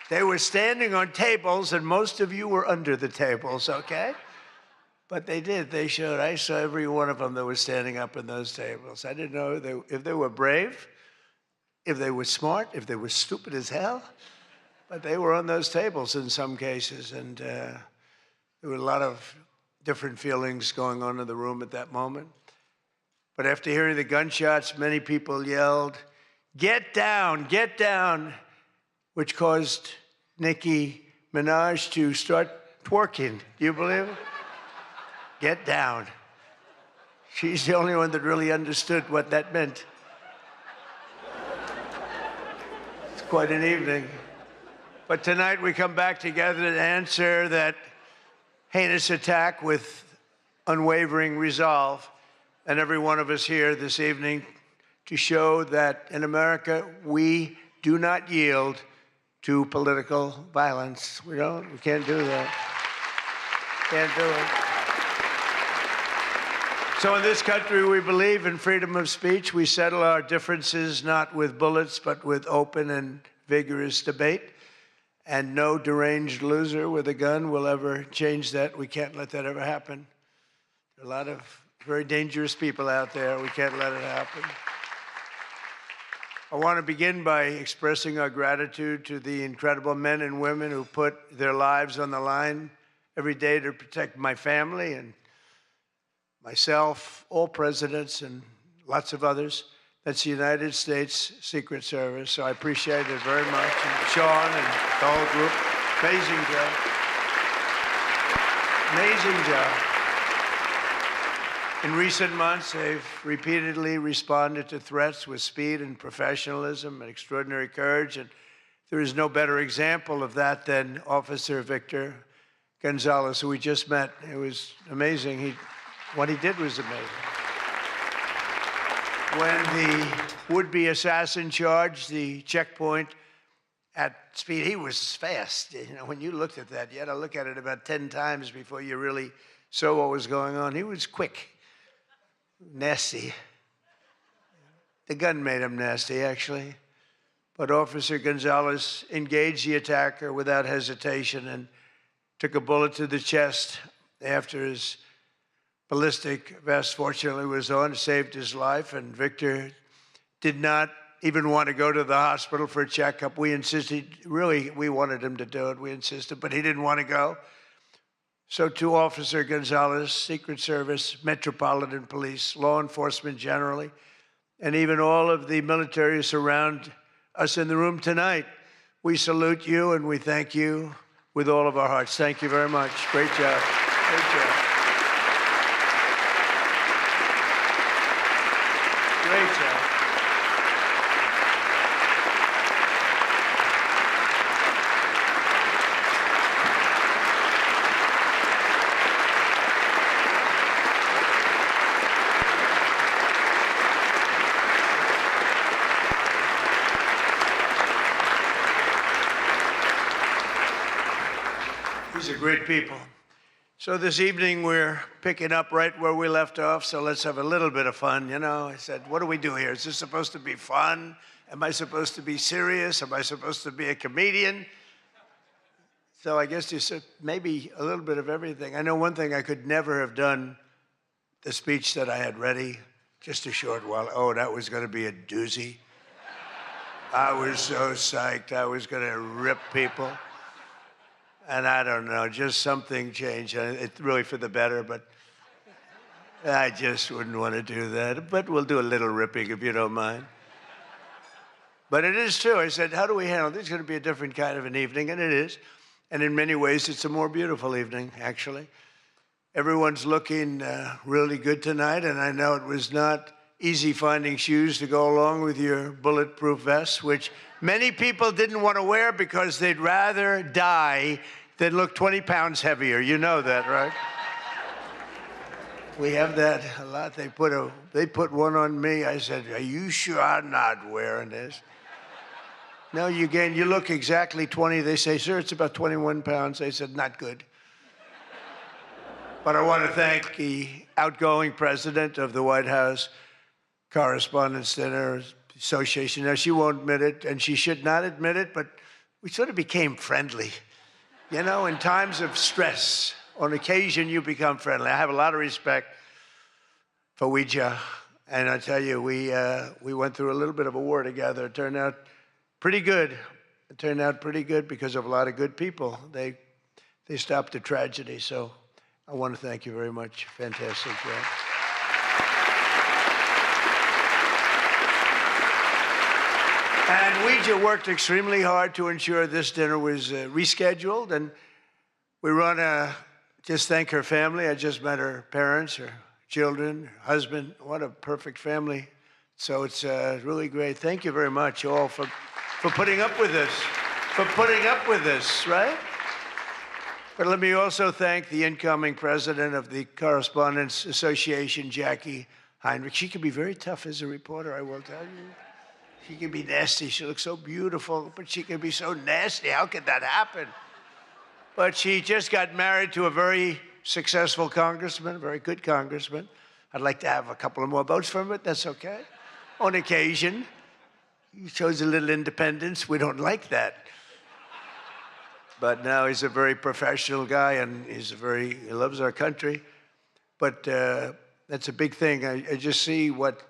They were standing on tables, and most of you were under the tables, okay? But they did. They showed. I saw every one of them that was standing up in those tables. I didn't know if they were brave, if they were smart, if they were stupid as hell. But they were on those tables in some cases, and there were a lot of different feelings going on in the room at that moment. But after hearing the gunshots, many people yelled, "Get down, get down," which caused Nicki Minaj to start twerking. Do you believe it? Get down. She's the only one that really understood what that meant. It's quite an evening. But tonight we come back together to answer that heinous attack with unwavering resolve. And every one of us here this evening to show that in America, we do not yield to political violence. We can't do that. Can't do it. So in this country, we believe in freedom of speech. We settle our differences not with bullets, but with open and vigorous debate. And no deranged loser with a gun will ever change that. We can't let that ever happen. There are a lot of very dangerous people out there. We can't let it happen. I want to begin by expressing our gratitude to the incredible men and women who put their lives on the line every day to protect my family and myself, all presidents, and lots of others. That's the United States Secret Service. So I appreciate it very much. And Sean and the whole group, amazing job. Amazing job. In recent months, they've repeatedly responded to threats with speed and professionalism and extraordinary courage. And there is no better example of that than Officer Victor Gonzalez, who we just met. It was amazing. What he did was amazing. When the would-be assassin charged the checkpoint at speed, he was fast. You know, when you looked at that, you had to look at it about 10 times before you really saw what was going on. He was quick. Nasty. The gun made him nasty, actually. But Officer Gonzalez engaged the attacker without hesitation and took a bullet to the chest after his ballistic vest, fortunately, was on, saved his life. And Victor did not even want to go to the hospital for a checkup. We insisted, really, we wanted him to do it. We insisted, but he didn't want to go. So to Officer Gonzalez, Secret Service, Metropolitan Police, law enforcement generally, and even all of the military who surround us in the room tonight, we salute you and we thank you with all of our hearts. Thank you very much. Great job. Great job. Great job. These are great people. So this evening we're picking up right where we left off, so let's have a little bit of fun, you know. I said, what do we do here? Is this supposed to be fun? Am I supposed to be serious? Am I supposed to be a comedian? So I guess you said maybe a little bit of everything. I know one thing, I could never have done the speech that I had ready just a short while. Oh, that was going to be a doozy. I was so psyched. I was going to rip people. And I don't know, just something changed. It's really for the better, but I just wouldn't want to do that. But we'll do a little ripping if you don't mind. But it is true. I said, how do we handle this? It's going to be a different kind of an evening, and it is. And in many ways, it's a more beautiful evening, actually. Everyone's looking really good tonight, and I know it was not easy finding shoes to go along with your bulletproof vests, which many people didn't want to wear because they'd rather die than look 20 pounds heavier. You know that, right? We have that a lot. They put one on me. I said, "Are you sure I'm not wearing this?" No, you look exactly 20. They say, "Sir, it's about 21 pounds." I said, "Not good." But I want to thank the outgoing president of the White House Correspondents' Dinner Association. Now, she won't admit it, and she should not admit it, but we sort of became friendly. You know, in times of stress, on occasion, you become friendly. I have a lot of respect for Ouija, and I tell you, we went through a little bit of a war together. It turned out pretty good. It turned out pretty good because of a lot of good people. They stopped the tragedy, so I want to thank you very much. Fantastic job. And Ouija worked extremely hard to ensure this dinner was rescheduled, and we want to just thank her family. I just met her parents, her children, her husband. What a perfect family. So it's really great. Thank you very much, all, for putting up with this, right? But let me also thank the incoming president of the Correspondents Association, Jackie Heinrich. She can be very tough as a reporter, I will tell you. She can be nasty. She looks so beautiful, but she can be so nasty. How could that happen? But she just got married to a very successful congressman, a very good congressman. I'd like to have a couple of more votes from it. That's okay. On occasion, he shows a little independence. We don't like that. But now he's a very professional guy, and he loves our country. But that's a big thing. I just see what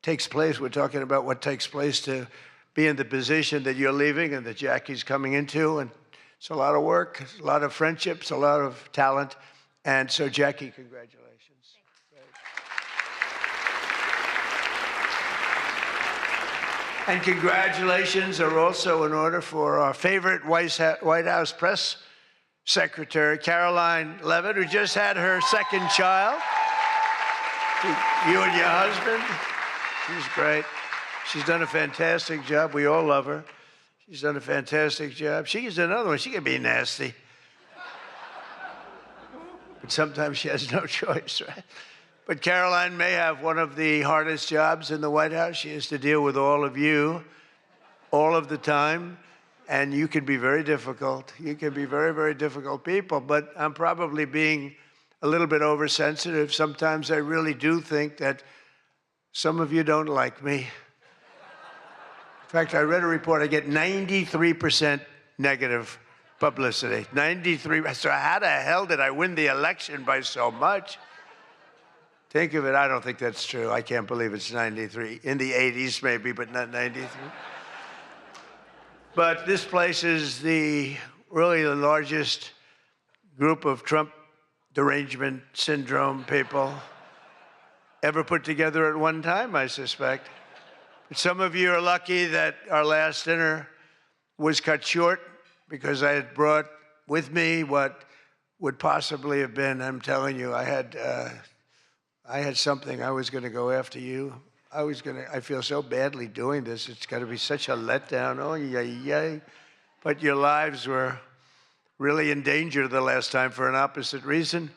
takes place. We're talking about what takes place to be in the position that you're leaving and that Jackie's coming into. And it's a lot of work, a lot of friendships, a lot of talent. And so, Jackie, congratulations. And congratulations are also in order for our favorite White House press secretary, Caroline Levitt, who just had her second child. You and your husband. She's great. She's done a fantastic job. We all love her. She's done a fantastic job. She's another one. She can be nasty. But sometimes she has no choice, right? But Caroline may have one of the hardest jobs in the White House. She has to deal with all of you all of the time. And you can be very difficult. You can be very, very difficult people. But I'm probably being a little bit oversensitive. Sometimes I really do think that some of you don't like me. In fact, I read a report, I get 93% negative publicity. 93. So how the hell did I win the election by so much? Think of it, I don't think that's true. I can't believe it's 93. In the 80s maybe, but not 93. But this place is really the largest group of Trump derangement syndrome people ever put together at one time, I suspect. But some of you are lucky that our last dinner was cut short because I had brought with me what would possibly have been, I'm telling you, I had something. I was going to go after you. I feel so badly doing this. It's got to be such a letdown. Oh, yay. But your lives were really in danger the last time for an opposite reason.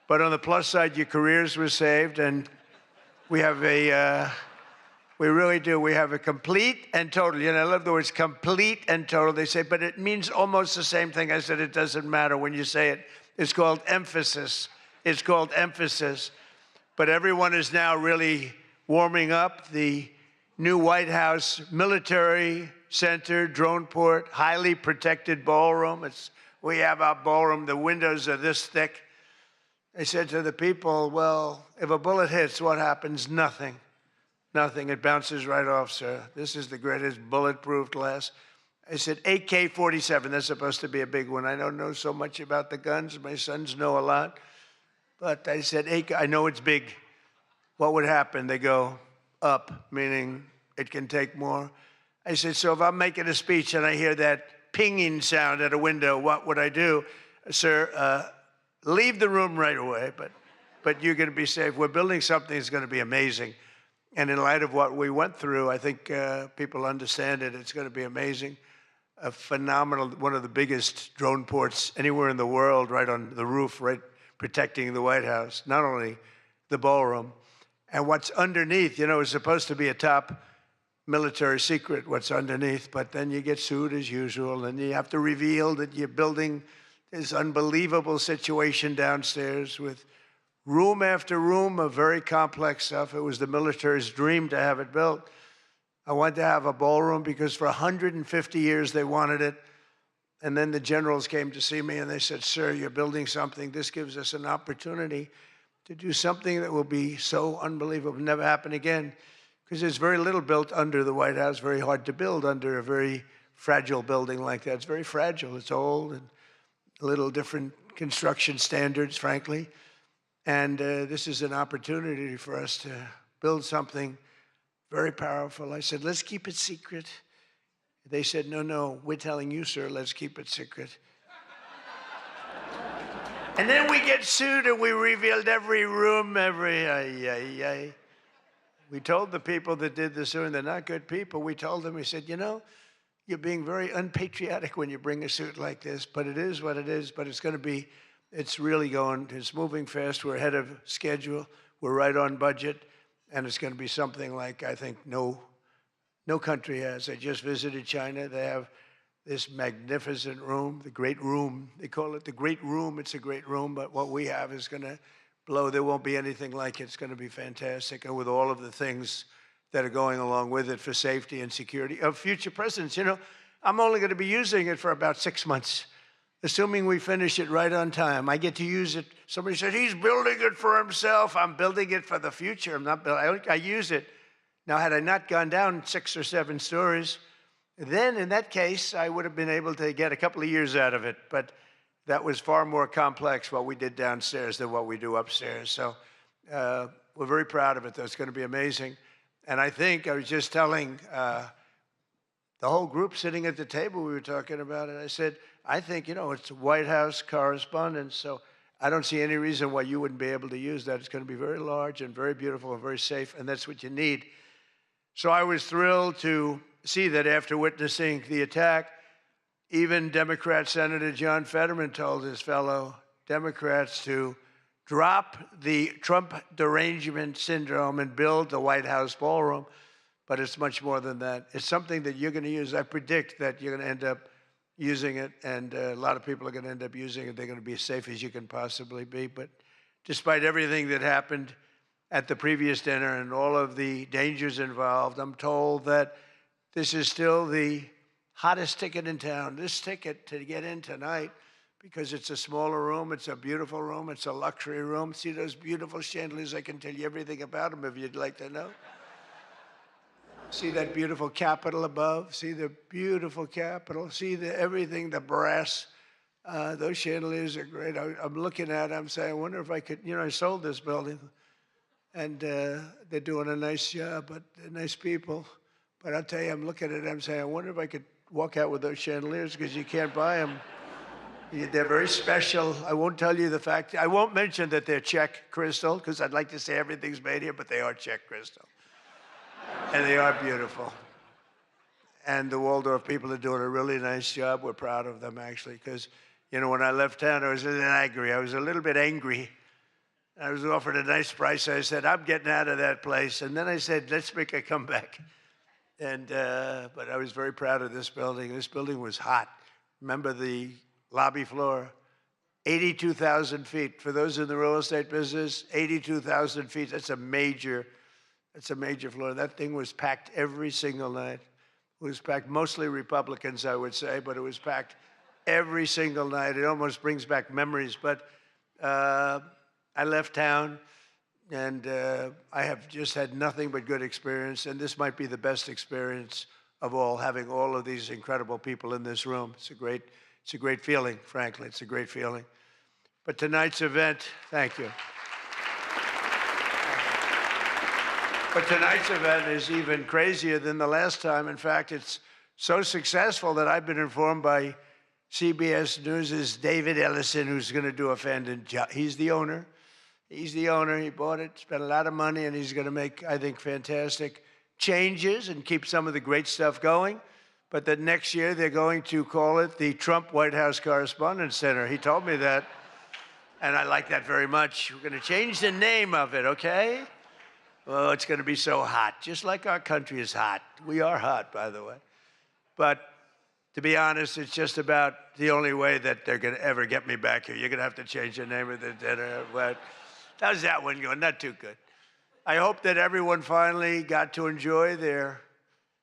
But on the plus side, your careers were saved, and we really do. We have a complete and total. You know, I love the words complete and total. They say, but it means almost the same thing. I said, it doesn't matter when you say it. It's called emphasis. It's called emphasis. But everyone is now really warming up. The new White House Military Center, drone port, highly protected ballroom. We have our ballroom. The windows are this thick. They said to the people, well, if a bullet hits, what happens? Nothing. Nothing. It bounces right off, sir. This is the greatest bulletproof glass. I said, AK-47. That's supposed to be a big one. I don't know so much about the guns. My sons know a lot. But I said, I know it's big. What would happen? They go up, meaning it can take more. I said, so if I'm making a speech and I hear that pinging sound at a window, what would I do? Sir, leave the room right away, but you're going to be safe. We're building something that's going to be amazing. And in light of what we went through, I think people understand it. It's going to be amazing. A phenomenal, one of the biggest drone ports anywhere in the world, right on the roof, right protecting the White House, not only the ballroom. And what's underneath, you know, is supposed to be a top military secret, what's underneath, but then you get sued as usual, and you have to reveal that you're building this unbelievable situation downstairs with room after room of very complex stuff. It was the military's dream to have it built. I wanted to have a ballroom because for 150 years they wanted it. And then the generals came to see me and they said, "Sir, you're building something. This gives us an opportunity to do something that will be so unbelievable, never happen again." Because there's very little built under the White House, very hard to build under a very fragile building like that. It's very fragile, it's old, and a little different construction standards, frankly. And this is an opportunity for us to build something very powerful. I said, "Let's keep it secret." They said, "No, we're telling you, sir, let's keep it secret." And then we get sued and we revealed every room, We told the people that did the suing, they're not good people. We told them, we said, "You know, you're being very unpatriotic when you bring a suit like this, but it is what it is, but it's going to be, it's really going, it's moving fast. We're ahead of schedule. We're right on budget. And it's going to be something like, I think, no country has." I just visited China. They have this magnificent room, the Great Room. They call it the Great Room. It's a great room, but what we have is going to blow. There won't be anything like it. It's going to be fantastic. And with all of the things that are going along with it for safety and security of future presidents. You know, I'm only going to be using it for about 6 months, assuming we finish it right on time. I get to use it. Somebody said, "He's building it for himself." I'm building it for the future. I'm not building, I use it. Now, had I not gone down 6 or 7 stories, then in that case, I would have been able to get a couple of years out of it. But that was far more complex, what we did downstairs, than what we do upstairs. So we're very proud of it, though. It's going to be amazing. And I think, I was just telling the whole group sitting at the table, we were talking about it. I said, I think, you know, it's White House Correspondents, so I don't see any reason why you wouldn't be able to use that. It's going to be very large and very beautiful and very safe, and that's what you need. So I was thrilled to see that after witnessing the attack, even Democrat Senator John Fetterman told his fellow Democrats to drop the Trump derangement syndrome and build the White House ballroom. But it's much more than that. It's something that you're going to use. I predict that you're going to end up using it, and a lot of people are going to end up using it. They're going to be as safe as you can possibly be. But despite everything that happened at the previous dinner and all of the dangers involved, I'm told that this is still the hottest ticket in town. This ticket to get in tonight, because it's a smaller room, it's a beautiful room, it's a luxury room. See those beautiful chandeliers? I can tell you everything about them if you'd like to know. See that beautiful Capitol above? See the beautiful Capitol? See everything, the brass. Those chandeliers are great. I'm looking at it, I'm saying, I wonder if I could, you know, I sold this building, and they're doing a nice job, but they're nice people. But I'll tell you, I'm looking at it, I'm saying, I wonder if I could walk out with those chandeliers, because you can't buy them. They're very special. I won't tell you the fact. I won't mention that they're Czech crystal, because I'd like to say everything's made here, but they are Czech crystal. And they are beautiful. And the Waldorf people are doing a really nice job. We're proud of them, actually, because, you know, when I left town, I was a little angry. I was a little bit angry. I was offered a nice price. I said, I'm getting out of that place. And then I said, let's make a comeback. And but I was very proud of this building. This building was hot. Remember the lobby floor? 82,000 feet. For those in the real estate business, 82,000 feet. That's a major floor. That thing was packed every single night. It was packed, mostly Republicans, I would say, but it was packed every single night. It almost brings back memories. But I left town, and I have just had nothing but good experience. And this might be the best experience of all, having all of these incredible people in this room. It's a great feeling, frankly. It's a great feeling. But tonight's event, thank you. But tonight's event is even crazier than the last time. In fact, it's so successful that I've been informed by CBS News' David Ellison, who's going to do a fantastic job. He's the owner. He's the owner. He bought it, spent a lot of money, and he's going to make, I think, fantastic changes and keep some of the great stuff going. But that next year they're going to call it the Trump White House Correspondents Center. He told me that. And I like that very much. We're going to change the name of it, okay? Oh, it's going to be so hot, just like our country is hot. We are hot, by the way. But to be honest, it's just about the only way that they're going to ever get me back here. You're going to have to change the name of the dinner. But how's that one going? Not too good. I hope that everyone finally got to enjoy their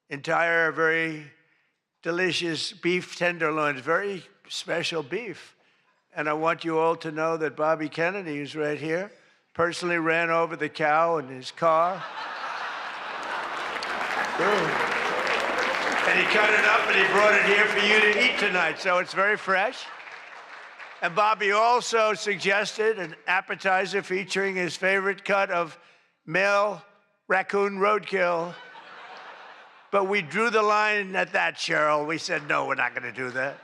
entire, very delicious beef tenderloins, very special beef. And I want you all to know that Bobby Kennedy, who's right here, personally ran over the cow in his car. And he cut it up and he brought it here for you to eat tonight. So it's very fresh. And Bobby also suggested an appetizer featuring his favorite cut of male raccoon roadkill. But we drew the line at that, Cheryl. We said, no, we're not going to do that.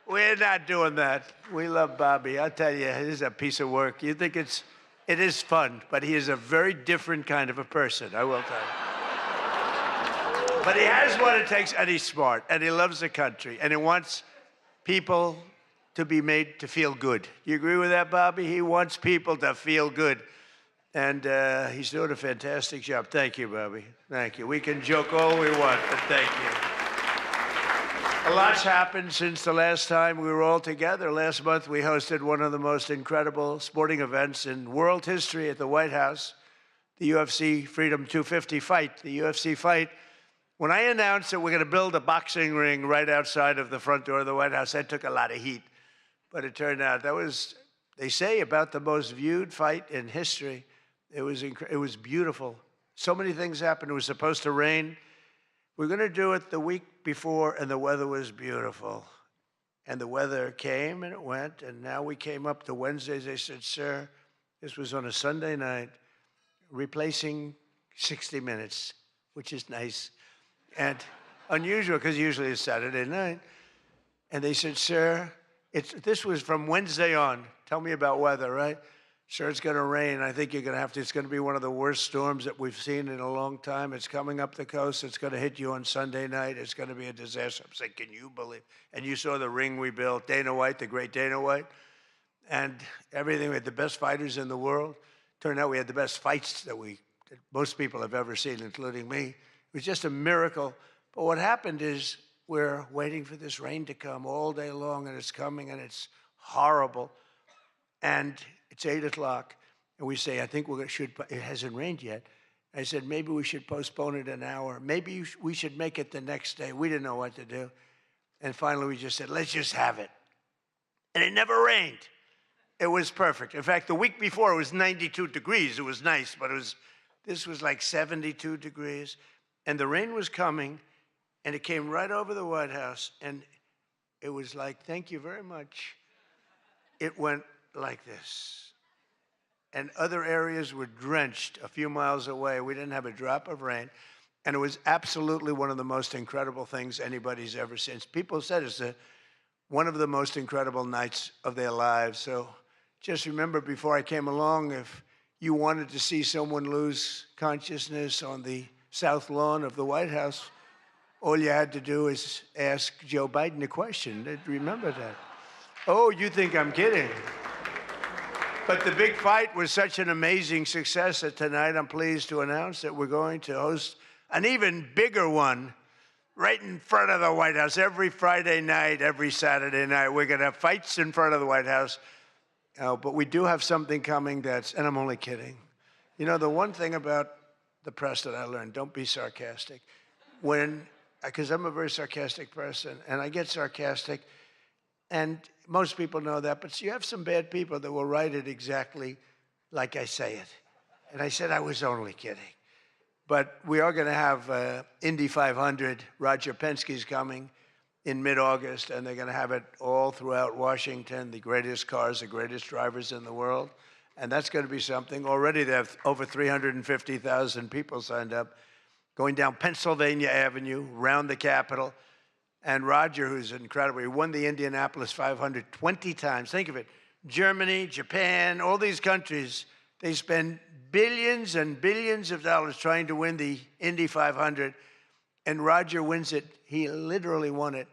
We're not doing that. We love Bobby. I'll tell you, it is a piece of work. You think it is fun, but he is a very different kind of a person, I will tell you. But he has what it takes, and he's smart, and he loves the country, and he wants people to be made to feel good. You agree with that, Bobby? He wants people to feel good. And he's doing a fantastic job. Thank you, Bobby. Thank you. We can joke all we want, but thank you. A lot's happened since the last time we were all together. Last month, we hosted one of the most incredible sporting events in world history at the White House, the UFC Freedom 250 fight, the UFC fight. When I announced that we're going to build a boxing ring right outside of the front door of the White House, that took a lot of heat. But it turned out that was, they say, about the most viewed fight in history. It was beautiful. So many things happened. It was supposed to rain. We're going to do it the week before, and the weather was beautiful. And the weather came, and it went, and now we came up to Wednesdays. They said, sir, this was on a Sunday night, replacing 60 Minutes, which is nice and unusual, because usually it's Saturday night. And they said, sir, this was from Wednesday on. Tell me about weather, right? Sure, it's going to rain. I think you're going to have to. It's going to be one of the worst storms that we've seen in a long time. It's coming up the coast. It's going to hit you on Sunday night. It's going to be a disaster. I'm saying, can you believe? And you saw the ring we built, Dana White, the great Dana White, and everything. We had the best fighters in the world. Turned out we had the best fights that most people have ever seen, including me. It was just a miracle. But what happened is we're waiting for this rain to come all day long, and it's coming, and it's horrible. And it's 8 o'clock, and we say, I think it hasn't rained yet. I said, maybe we should postpone it an hour. Maybe we should make it the next day. We didn't know what to do. And finally, we just said, let's just have it. And it never rained. It was perfect. In fact, the week before, it was 92 degrees. It was nice, but this was like 72 degrees. And the rain was coming, and it came right over the White House, and it was like, thank you very much. It went like this. And other areas were drenched a few miles away. We didn't have a drop of rain. And it was absolutely one of the most incredible things anybody's ever seen. People said it's one of the most incredible nights of their lives. So just remember, before I came along, if you wanted to see someone lose consciousness on the south lawn of the White House, all you had to do is ask Joe Biden a question. Remember that. Oh, you think I'm kidding. But the big fight was such an amazing success that tonight I'm pleased to announce that we're going to host an even bigger one right in front of the White House. Every Friday night, every Saturday night, we're going to have fights in front of the White House. But we do have something coming and I'm only kidding. You know, the one thing about the press that I learned, don't be sarcastic. Because I'm a very sarcastic person, and I get sarcastic, and most people know that, but you have some bad people that will write it exactly like I say it. And I said I was only kidding. But we are going to have Indy 500. Roger Penske's coming in mid-August, and they're going to have it all throughout Washington, the greatest cars, the greatest drivers in the world. And that's going to be something. Already they have over 350,000 people signed up, going down Pennsylvania Avenue, around the Capitol. And Roger, who's incredible, he won the Indianapolis 500 20 times. Think of it. Germany, Japan, all these countries, they spend billions and billions of dollars trying to win the Indy 500. And Roger wins it. He literally won it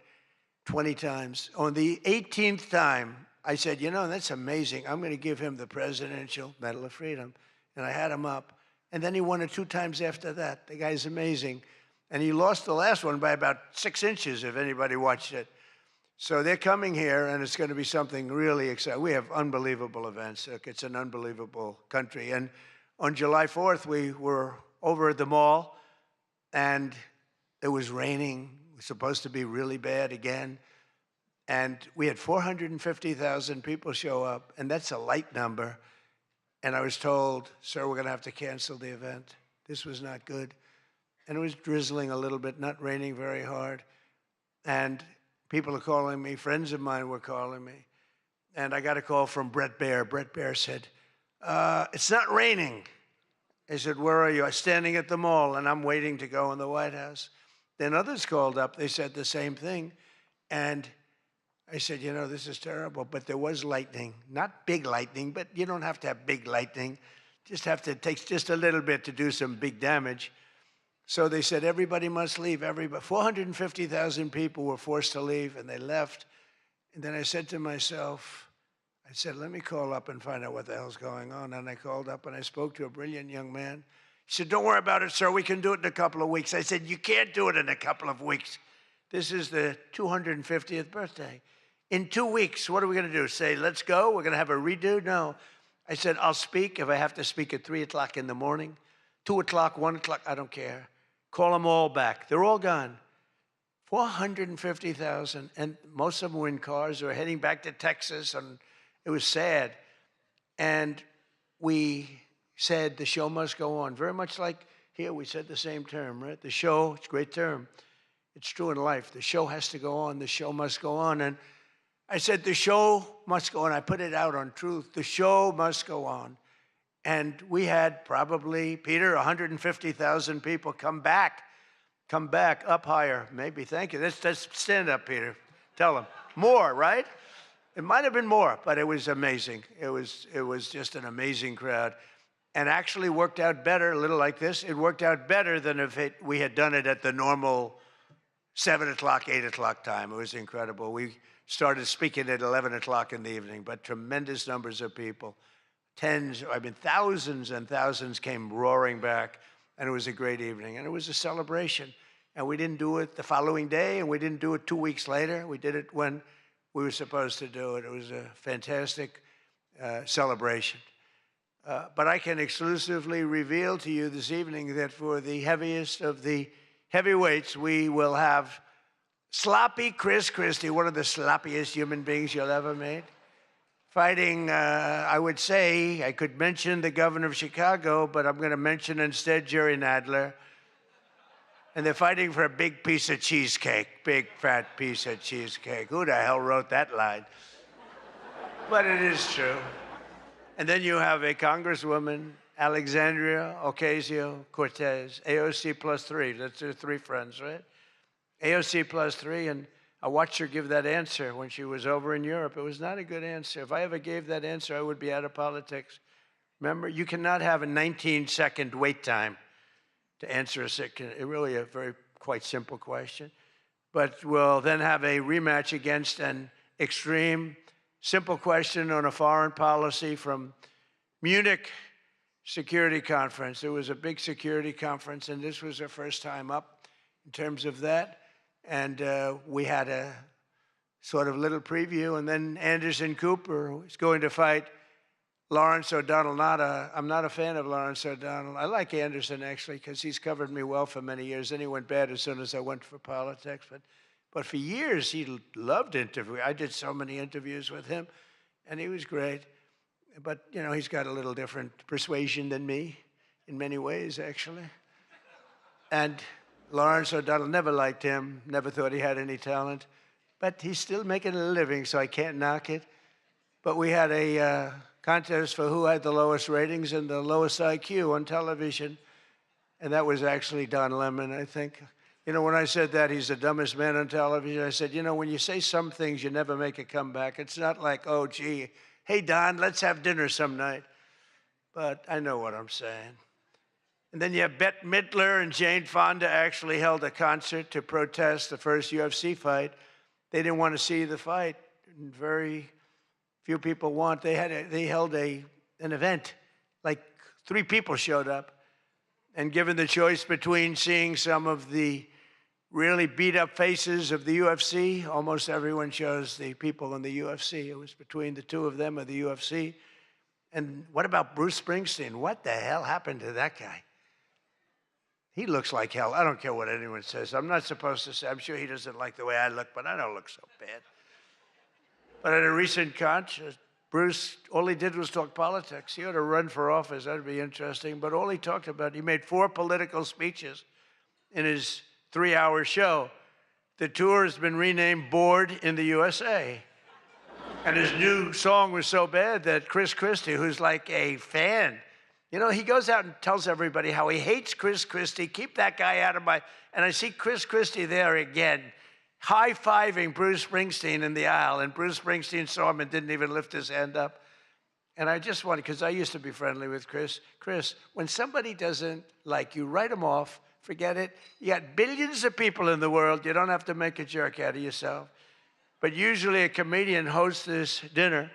20 times. On the 18th time, I said, you know, that's amazing. I'm going to give him the Presidential Medal of Freedom. And I had him up. And then he won it 2 times after that. The guy's amazing. And he lost the last one by about 6 inches, if anybody watched it. So they're coming here, and it's going to be something really exciting. We have unbelievable events. Look, it's an unbelievable country. And on July 4th, we were over at the mall, and it was raining. It was supposed to be really bad again. And we had 450,000 people show up, and that's a light number. And I was told, sir, we're going to have to cancel the event. This was not good. And it was drizzling a little bit, not raining very hard. And people are calling me, friends of mine were calling me. And I got a call from Brett Baer. Brett Baer said, it's not raining. I said, where are you? I'm standing at the mall, and I'm waiting to go in the White House. Then others called up. They said the same thing. And I said, you know, this is terrible. But there was lightning. Not big lightning, but you don't have to have big lightning. It takes just a little bit to do some big damage. So they said, everybody must leave. 450,000 people were forced to leave, and they left. And then I said to myself, I said, let me call up and find out what the hell's going on. And I called up, and I spoke to a brilliant young man. He said, don't worry about it, sir. We can do it in a couple of weeks. I said, you can't do it in a couple of weeks. This is the 250th birthday. In 2 weeks, what are we going to do? Say, let's go? We're going to have a redo? No. I said, I'll speak if I have to speak at 3 o'clock in the morning, 2 o'clock, 1 o'clock, I don't care. Call them all back. They're all gone. 450,000, and most of them were in cars. They were heading back to Texas, and it was sad. And we said the show must go on. Very much like here, we said the same term, right? The show, it's a great term. It's true in life. The show has to go on. The show must go on. And I said, the show must go on. I put it out on Truth. The show must go on. And we had probably, Peter, 150,000 people come back up higher. Maybe, thank you. Let's stand up, Peter. Tell them. More, right? It might have been more, but it was amazing. It was just an amazing crowd. And actually worked out better, a little like this. It worked out better than if we had done it at the normal 7 o'clock, 8 o'clock time. It was incredible. We started speaking at 11 o'clock in the evening, but tremendous numbers of people. Thousands and thousands came roaring back, and it was a great evening, and it was a celebration. And we didn't do it the following day, and we didn't do it 2 weeks later. We did it when we were supposed to do it. It was a fantastic celebration. But I can exclusively reveal to you this evening that for the heaviest of the heavyweights, we will have sloppy Chris Christie, one of the sloppiest human beings you'll ever meet, fighting, I would say, I could mention the governor of Chicago, but I'm going to mention instead Jerry Nadler. And they're fighting for a big piece of cheesecake, big fat piece of cheesecake. Who the hell wrote that line? But it is true. And then you have a Congresswoman, Alexandria Ocasio-Cortez, AOC plus 3. That's her 3 friends, right? AOC plus 3, and I watched her give that answer when she was over in Europe. It was not a good answer. If I ever gave that answer, I would be out of politics. Remember, you cannot have a 19-second wait time to answer really a quite simple question. But we'll then have a rematch against an extreme, simple question on a foreign policy from Munich Security Conference. It was a big security conference, and this was her first time up in terms of that. And we had a sort of little preview, and then Anderson Cooper is going to fight Lawrence O'Donnell. I'm not a fan of Lawrence O'Donnell. I like Anderson, actually, because he's covered me well for many years. Then he went bad as soon as I went for politics. But for years, he loved interviewing. I did so many interviews with him, and he was great. But, you know, he's got a little different persuasion than me in many ways, actually. And Lawrence O'Donnell, never liked him, never thought he had any talent. But he's still making a living, so I can't knock it. But we had a contest for who had the lowest ratings and the lowest IQ on television. And that was actually Don Lemon, I think. You know, when I said that he's the dumbest man on television, I said, you know, when you say some things, you never make a comeback. It's not like, oh, gee, hey, Don, let's have dinner some night. But I know what I'm saying. And then you have Bette Midler and Jane Fonda actually held a concert to protest the first UFC fight. They didn't want to see the fight. Very few people want. They held an event, like 3 people showed up, and given the choice between seeing some of the really beat up faces of the UFC, almost everyone chose the people in the UFC. It was between the 2 of them of the UFC. And what about Bruce Springsteen? What the hell happened to that guy? He looks like hell. I don't care what anyone says. I'm not supposed to say. I'm sure he doesn't like the way I look, but I don't look so bad. But at a recent concert, Bruce, all he did was talk politics. He ought to run for office. That'd be interesting. But all he talked about, he made 4 political speeches in his 3-hour show. The tour has been renamed Bored in the USA. And his new song was so bad that Chris Christie, who's like a fan, you know, he goes out and tells everybody how he hates Chris Christie. Keep that guy out of my... And I see Chris Christie there again, high-fiving Bruce Springsteen in the aisle. And Bruce Springsteen saw him and didn't even lift his hand up. And I just wanted, because I used to be friendly with Chris. Chris, when somebody doesn't like you, write them off. Forget it. You got billions of people in the world. You don't have to make a jerk out of yourself. But usually a comedian hosts this dinner.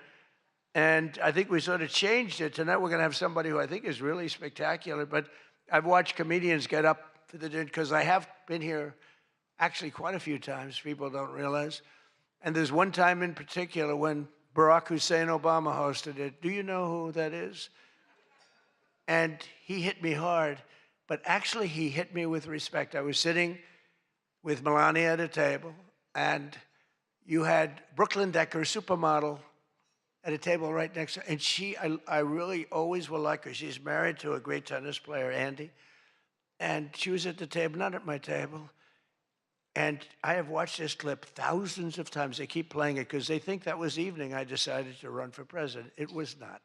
And I think we sort of changed it. Tonight we're going to have somebody who I think is really spectacular. But I've watched comedians get up for the dinner because I have been here actually quite a few times. People don't realize. And there's one time in particular when Barack Hussein Obama hosted it. Do you know who that is? And he hit me hard. But actually he hit me with respect. I was sitting with Melania at a table. And you had Brooklyn Decker, supermodel, at a table right next to her. And I really always will like her. She's married to a great tennis player, Andy. And she was at the table, not at my table. And I have watched this clip thousands of times. They keep playing it because they think that was the evening I decided to run for president. It was not.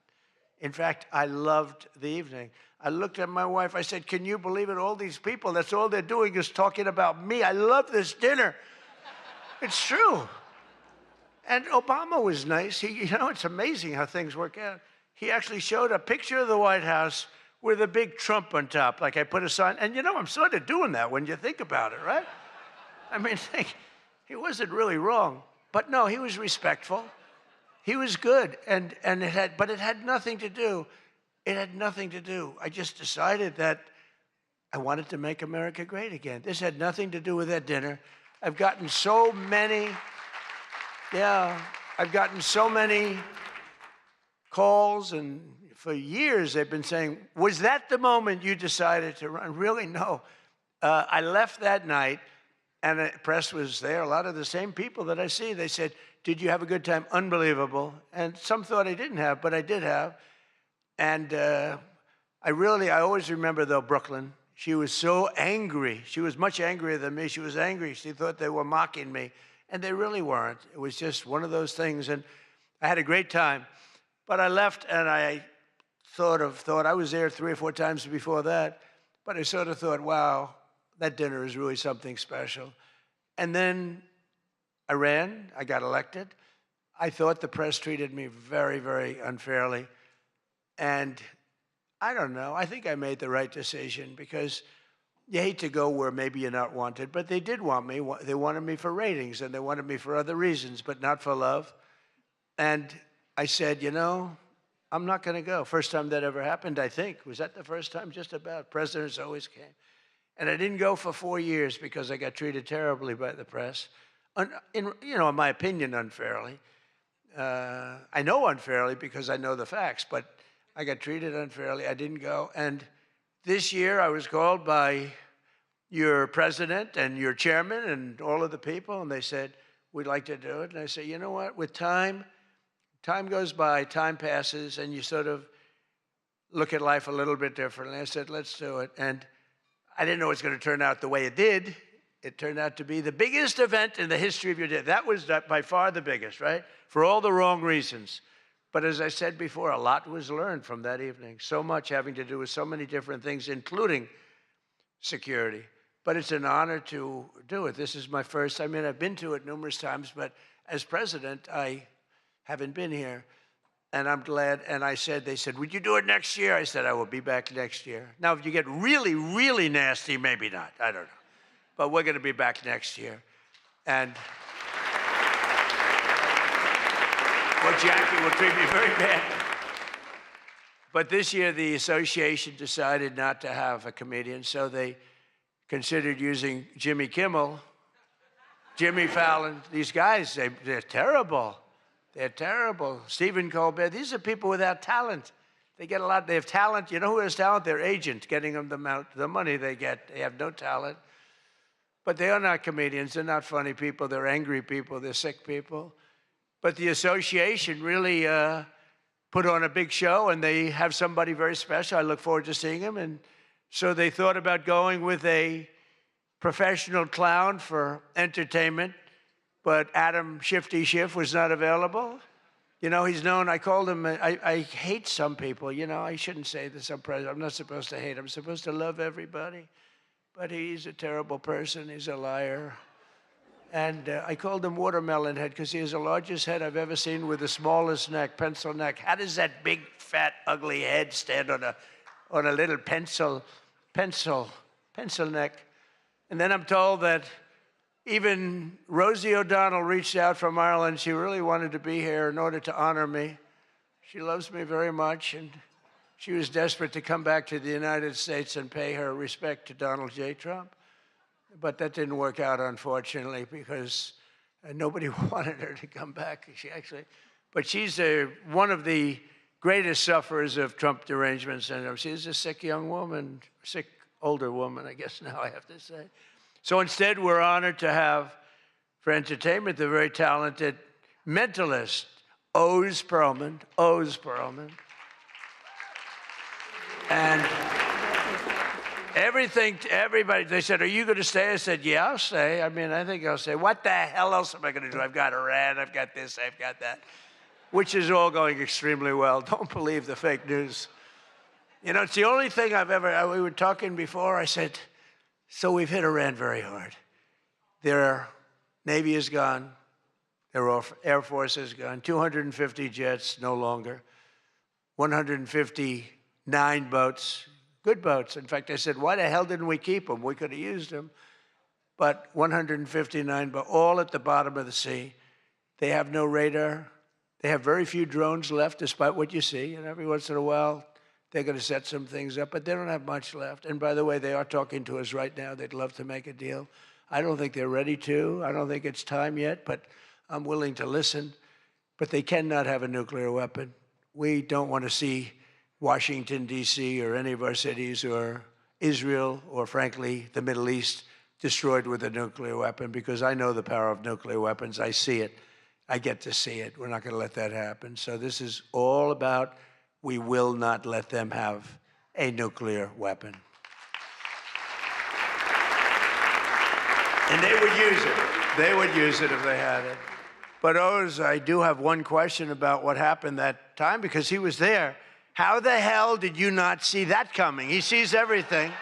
In fact, I loved the evening. I looked at my wife. I said, can you believe it? All these people, that's all they're doing is talking about me. I love this dinner. It's true. And Obama was nice. It's amazing how things work out. He actually showed a picture of the White House with a big Trump on top, like I put a sign. And I'm sort of doing that when you think about it, right? I mean, he wasn't really wrong. But no, he was respectful. He was good. But it had nothing to do. It had nothing to do. I just decided that I wanted to make America great again. This had nothing to do with that dinner. I've gotten so many calls, and for years they've been saying, was that the moment you decided to run? Really, no. I left that night, and the press was there, a lot of the same people that I see. They said, did you have a good time? Unbelievable. And some thought I didn't have, but I did have. And I always remember, though, Brooklyn. She was so angry. She was much angrier than me. She was angry. She thought they were mocking me. And they really weren't. It was just one of those things. And I had a great time. But I left, and I thought I was there 3 or 4 times before that. But I sort of thought, wow, that dinner is really something special. And then I ran. I got elected. I thought the press treated me very, very unfairly. And I don't know. I think I made the right decision because you hate to go where maybe you're not wanted, but they did want me. They wanted me for ratings, and they wanted me for other reasons, but not for love. And I said, I'm not going to go. First time that ever happened, I think. Was that the first time? Just about. Presidents always came. And I didn't go for 4 years because I got treated terribly by the press. In my opinion, unfairly. I know unfairly because I know the facts, but I got treated unfairly. I didn't go. And this year I was called by your president and your chairman and all of the people, and they said, we'd like to do it. And I said, you know what? With time goes by, time passes, and you sort of look at life a little bit differently. I said, let's do it. And I didn't know it was going to turn out the way it did. It turned out to be the biggest event in the history of your day. That was by far the biggest, right? For all the wrong reasons. But as I said before, a lot was learned from that evening. So much having to do with so many different things, including security. But it's an honor to do it. This is my first. I've been to it numerous times, but as president, I haven't been here. And I'm glad. And they said, would you do it next year? I said, I will be back next year. Now, if you get really, really nasty, maybe not. I don't know. But we're going to be back next year. And Well, Jackie will treat me very bad. But this year, the association decided not to have a comedian, so they considered using Jimmy Kimmel, Jimmy Fallon. These guys, they're terrible. They're terrible. Stephen Colbert, these are people without talent. They get a lot, they have talent. You know who has talent? Their agent, getting them the money they get. They have no talent. But they are not comedians. They're not funny people. They're angry people. They're sick people. But the association really put on a big show, and they have somebody very special. I look forward to seeing him. And so they thought about going with a professional clown for entertainment, but Adam Shifty Schiff was not available. You know, he's known, I called him, I hate some people, you know, I shouldn't say this, I'm not supposed to hate, I'm supposed to love everybody. But he's a terrible person, he's a liar. And I called him Watermelon Head because he has the largest head I've ever seen with the smallest neck, pencil neck. How does that big, fat, ugly head stand on a little pencil neck? And then I'm told that even Rosie O'Donnell reached out from Ireland. She really wanted to be here in order to honor me. She loves me very much, and she was desperate to come back to the United States and pay her respect to Donald J. Trump. But that didn't work out, unfortunately, because nobody wanted her to come back. But she's one of the greatest sufferers of Trump derangement syndrome. She's a sick young woman, sick older woman, I guess now I have to say. So instead, we're honored to have, for entertainment, the very talented mentalist, Oz Perlman. And everybody, they said, are you going to stay? I said, yeah, I'll stay. I mean, I think I'll stay. What the hell else am I going to do? I've got Iran, I've got this, I've got that, which is all going extremely well. Don't believe the fake news. You know, it's the only thing we were talking before, I said, so we've hit Iran very hard. Their Navy is gone. Their Air Force is gone. 250 jets, no longer. 159 boats, good boats. In fact, I said, why the hell didn't we keep them? We could have used them. But 159 boats, all at the bottom of the sea. They have no radar. They have very few drones left, despite what you see. And every once in a while, they're going to set some things up, but they don't have much left. And by the way, they are talking to us right now. They'd love to make a deal. I don't think they're ready to. I don't think it's time yet, but I'm willing to listen. But they cannot have a nuclear weapon. We don't want to see Washington, D.C., or any of our cities, or Israel, or frankly, the Middle East, destroyed with a nuclear weapon, because I know the power of nuclear weapons. I see it. I get to see it. We're not going to let that happen. So this is all about, we will not let them have a nuclear weapon. And they would use it. They would use it if they had it. But Oz, I do have one question about what happened that time, because he was there. How the hell did you not see that coming? He sees everything.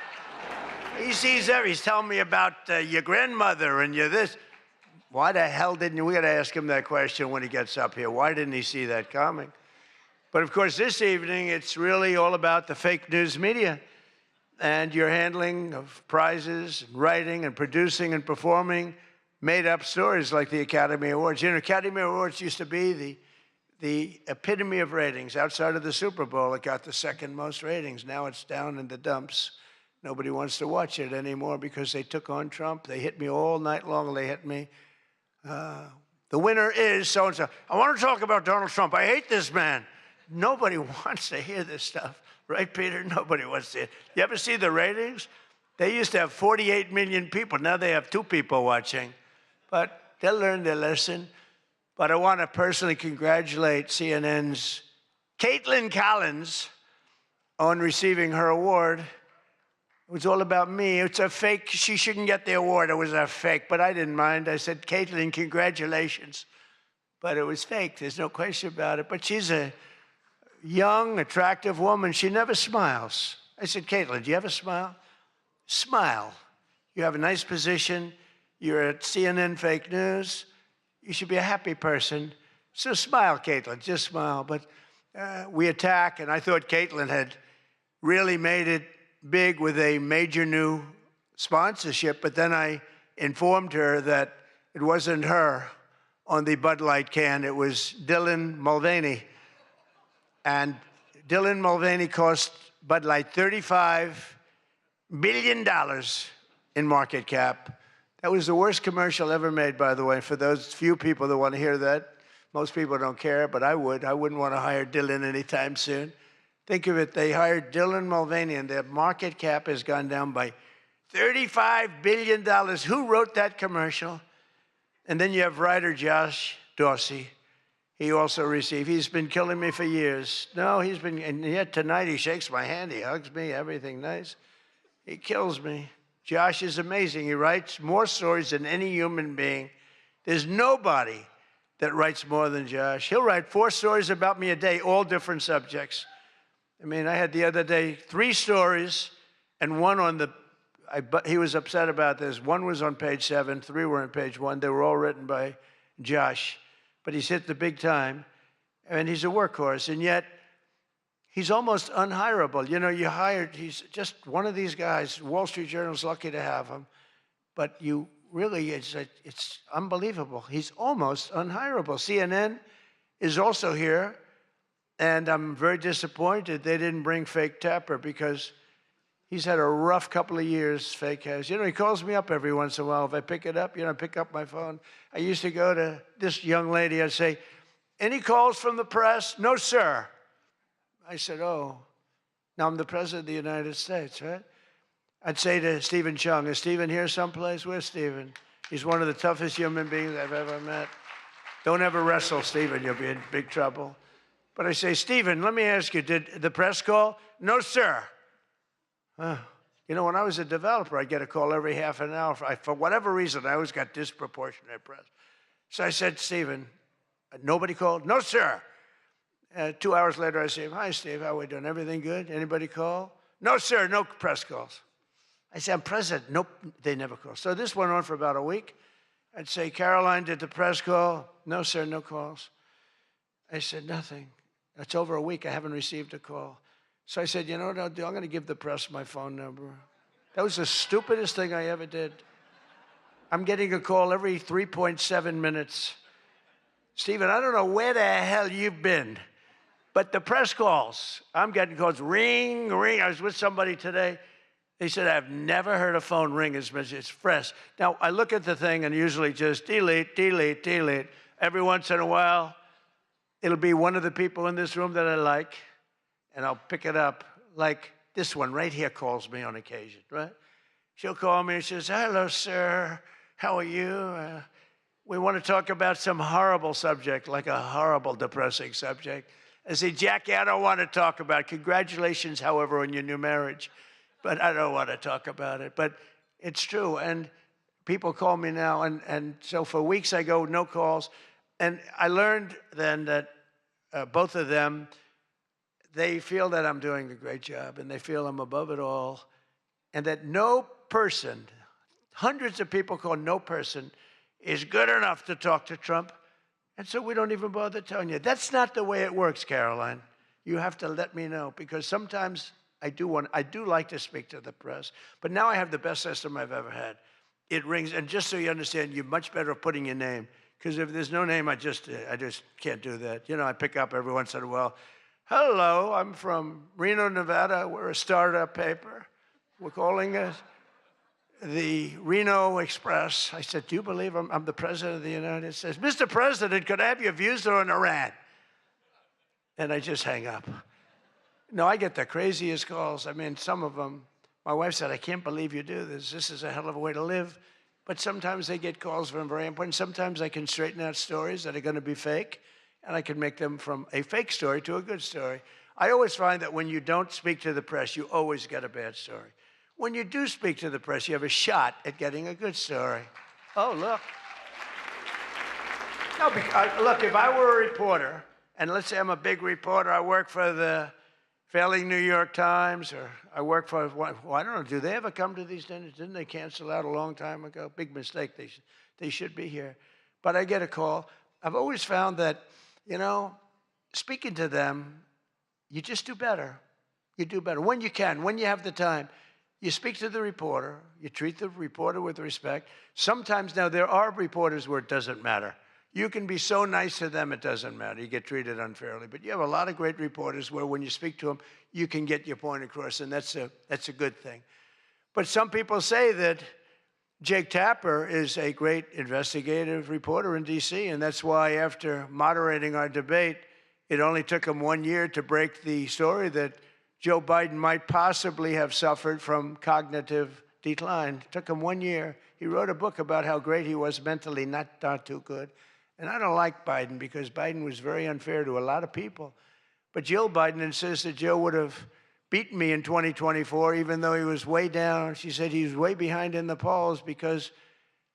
He sees everything. He's telling me about your grandmother and your this. Why the hell didn't you? We got to ask him that question when he gets up here. Why didn't he see that coming? But of course, this evening, it's really all about the fake news media and your handling of prizes, and writing and producing and performing made-up stories like the Academy Awards. You know, Academy Awards used to be the epitome of ratings. Outside of the Super Bowl, it got the second most ratings. Now it's down in the dumps. Nobody wants to watch it anymore because they took on Trump. They hit me all night long. They hit me. The winner is so-and-so. I want to talk about Donald Trump. I hate this man. Nobody wants to hear this stuff. Right, Peter? Nobody wants to hear. You ever see the ratings? They used to have 48 million people. Now they have 2 people watching. But they'll learn their lesson. But I want to personally congratulate CNN's Caitlin Collins on receiving her award. It was all about me. It's a fake. She shouldn't get the award. It was a fake. But I didn't mind. I said, Caitlin, congratulations. But it was fake. There's no question about it. But she's a young, attractive woman. She never smiles. I said, Caitlin, do you ever smile? Smile. You have a nice position. You're at CNN Fake News. You should be a happy person. So smile, Caitlin. Just smile. But we attack, and I thought Caitlin had really made it big with a major new sponsorship, but then I informed her that it wasn't her, on the Bud Light can. It was Dylan Mulvaney. And Dylan Mulvaney cost Bud Light $35 billion in market cap. That was the worst commercial ever made, by the way, for those few people that want to hear that. Most people don't care, but I would. I wouldn't want to hire Dylan anytime soon. Think of it, they hired Dylan Mulvaney, and their market cap has gone down by $35 billion. Who wrote that commercial? And then you have writer Josh Dorsey. He also received, he's been killing me for years. No, he's been, and yet tonight he shakes my hand, he hugs me, everything nice. He kills me. Josh is amazing. He writes more stories than any human being. There's nobody that writes more than Josh. He'll write 4 stories about me a day, all different subjects. I mean, I had the other day 3 stories and one on the, he was upset about this. 1 was on page 7, 3 were on page 1. They were all written by Josh. But he's hit the big time, and he's a workhorse, and yet he's almost unhireable. You know, you hired, he's just one of these guys. Wall Street Journal's lucky to have him, but you really, it's unbelievable. He's almost unhireable. CNN is also here, and I'm very disappointed they didn't bring Fake Tapper because he's had a rough couple of years, Fake has. You know, he calls me up every once in a while. If I pick it up, you know, I pick up my phone. I used to go to this young lady. I'd say, any calls from the press? No, sir. I said, oh, now I'm the President of the United States, right? I'd say to Stephen Chung, is Stephen here someplace? Where's Stephen? He's one of the toughest human beings I've ever met. Don't ever wrestle Stephen, you'll be in big trouble. But I say, Stephen, let me ask you, did the press call? No, sir. You know, when I was a developer, I'd get a call every half an hour. For whatever reason, I always got disproportionate press. So I said, Stephen, nobody called? No, sir. 2 hours later, I say, hi, Steve, how are we doing? Everything good? Anybody call? No, sir, no press calls. I said, I'm president. Nope, they never call. So this went on for about a week. I'd say, Caroline, did the press call? No, sir, no calls. I said, nothing. It's over a week. I haven't received a call. So I said, you know what I'll do? I'm going to give the press my phone number. That was the stupidest thing I ever did. I'm getting a call every 3.7 minutes. Stephen, I don't know where the hell you've been, but the press calls, I'm getting calls, ring, ring. I was with somebody today. They said, I've never heard a phone ring as much as it's fresh. Now, I look at the thing and usually just delete, delete, delete. Every once in a while, it'll be one of the people in this room that I like, and I'll pick it up. Like this one right here calls me on occasion, right? She'll call me and she says, hello, sir. How are you? We want to talk about some horrible subject, like a horrible, depressing subject. I say, Jackie, I don't want to talk about it. Congratulations, however, on your new marriage. But I don't want to talk about it. But it's true. And people call me now. And so for weeks I go, no calls. And I learned then that both of them, they feel that I'm doing a great job, and they feel I'm above it all, and that no person, hundreds of people call no person, is good enough to talk to Trump, and so we don't even bother telling you. That's not the way it works, Caroline. You have to let me know, because sometimes I do like to speak to the press, but now I have the best system I've ever had. It rings, and just so you understand, you're much better at putting your name, because if there's no name, I just can't do that. You know, I pick up every once in a while. Hello, I'm from Reno, Nevada. We're a startup paper. We're calling it the Reno Express. I said, do you believe I'm the President of the United States? Mr. President, could I have your views on Iran? And I just hang up. No, I get the craziest calls. I mean, some of them, my wife said, I can't believe you do this. This is a hell of a way to live. But sometimes they get calls from very important. Sometimes I can straighten out stories that are going to be fake, and I can make them from a fake story to a good story. I always find that when you don't speak to the press, you always get a bad story. When you do speak to the press, you have a shot at getting a good story. Oh, look. No, look, if I were a reporter, and let's say I'm a big reporter, I work for the failing New York Times, or I work for, well, I don't know, do they ever come to these dinners? Didn't they cancel out a long time ago? Big mistake, they should be here. But I get a call. I've always found that, you know, speaking to them, you just do better. You do better. When you can, when you have the time, you speak to the reporter, you treat the reporter with respect. Sometimes now there are reporters where it doesn't matter. You can be so nice to them, it doesn't matter. You get treated unfairly. But you have a lot of great reporters where when you speak to them, you can get your point across, and that's a good thing. But some people say that Jake Tapper is a great investigative reporter in D.C., and that's why after moderating our debate, it only took him 1 year to break the story that Joe Biden might possibly have suffered from cognitive decline. It took him 1 year. He wrote a book about how great he was mentally, not too good. And I don't like Biden because Biden was very unfair to a lot of people. But Jill Biden insists that Joe would have beaten me in 2024, even though he was way down. She said he was way behind in the polls because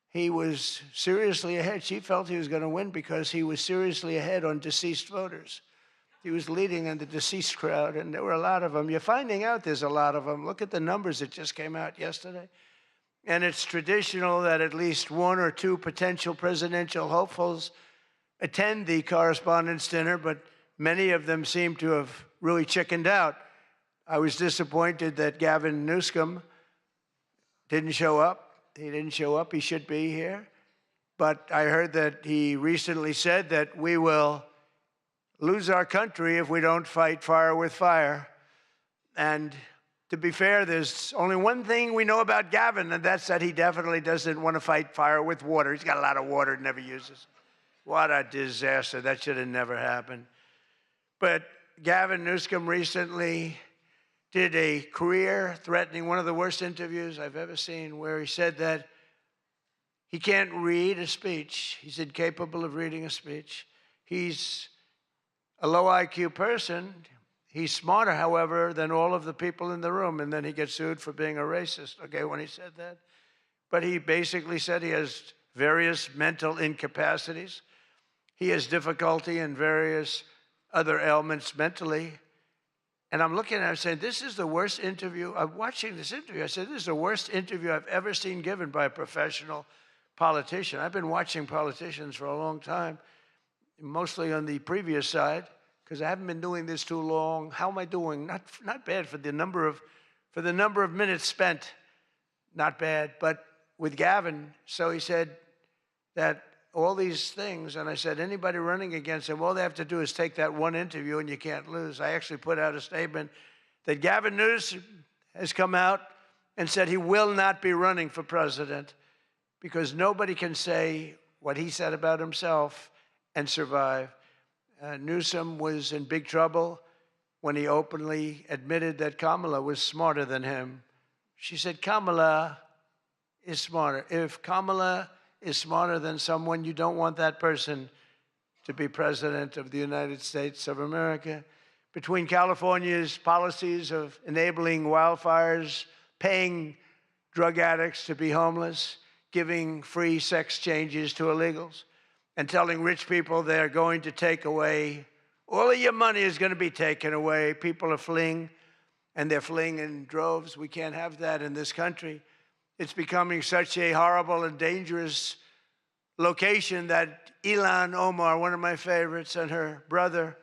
he was seriously ahead. She felt he was going to win because he was seriously ahead on deceased voters. He was leading in the deceased crowd, and there were a lot of them. You're finding out there's a lot of them. Look at the numbers that just came out yesterday. And it's traditional that at least one or two potential presidential hopefuls attend the Correspondents' dinner, but many of them seem to have really chickened out. I was disappointed that Gavin Newsom didn't show up. He didn't show up. He should be here. But I heard that he recently said that we will lose our country if we don't fight fire with fire. And to be fair, there's only one thing we know about Gavin, and that's that he definitely doesn't want to fight fire with water. He's got a lot of water he never uses. What a disaster. That should have never happened. But Gavin Newsom recently did a career-threatening, one of the worst interviews I've ever seen, where he said that he can't read a speech. He's incapable of reading a speech. He's a low IQ person. He's smarter, however, than all of the people in the room, and then he gets sued for being a racist, okay, when he said that. But he basically said he has various mental incapacities. He has difficulty in various other ailments mentally. And I'm looking at him saying, this is the worst interview. I'm watching this interview. I said, this is the worst interview I've ever seen given by a professional politician. I've been watching politicians for a long time, mostly on the previous side, because I haven't been doing this too long. How am I doing? Not bad for the number of minutes spent. Not bad. But with Gavin, so he said that all these things, and I said, anybody running against him, all they have to do is take that one interview and you can't lose. I actually put out a statement that Gavin Newsom has come out and said he will not be running for president because nobody can say what he said about himself and survive. Newsom was in big trouble when he openly admitted that Kamala was smarter than him. She said, Kamala is smarter. If Kamala is smarter than someone, you don't want that person to be president of the United States of America. Between California's policies of enabling wildfires, paying drug addicts to be homeless, giving free sex changes to illegals, and telling rich people they're going to take away, all of your money is going to be taken away. People are fleeing, and they're fleeing in droves. We can't have that in this country. It's becoming such a horrible and dangerous location that Ilhan Omar, one of my favorites, and her brother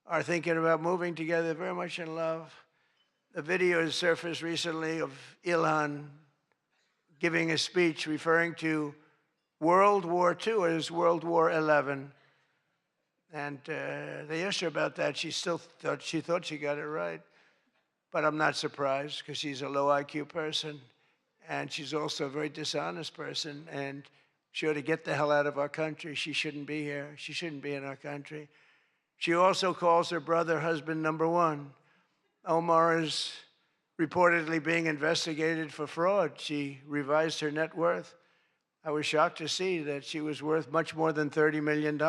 are thinking about moving together, very much in love. The video has surfaced recently of Ilhan giving a speech referring to World War II as World War XI. And they asked her about that. She thought she got it right. But I'm not surprised because she's a low IQ person. And she's also a very dishonest person. And she ought to get the hell out of our country. She shouldn't be here. She shouldn't be in our country. She also calls her brother husband number one. Omar is reportedly being investigated for fraud. She revised her net worth. I was shocked to see that she was worth much more than $30 million.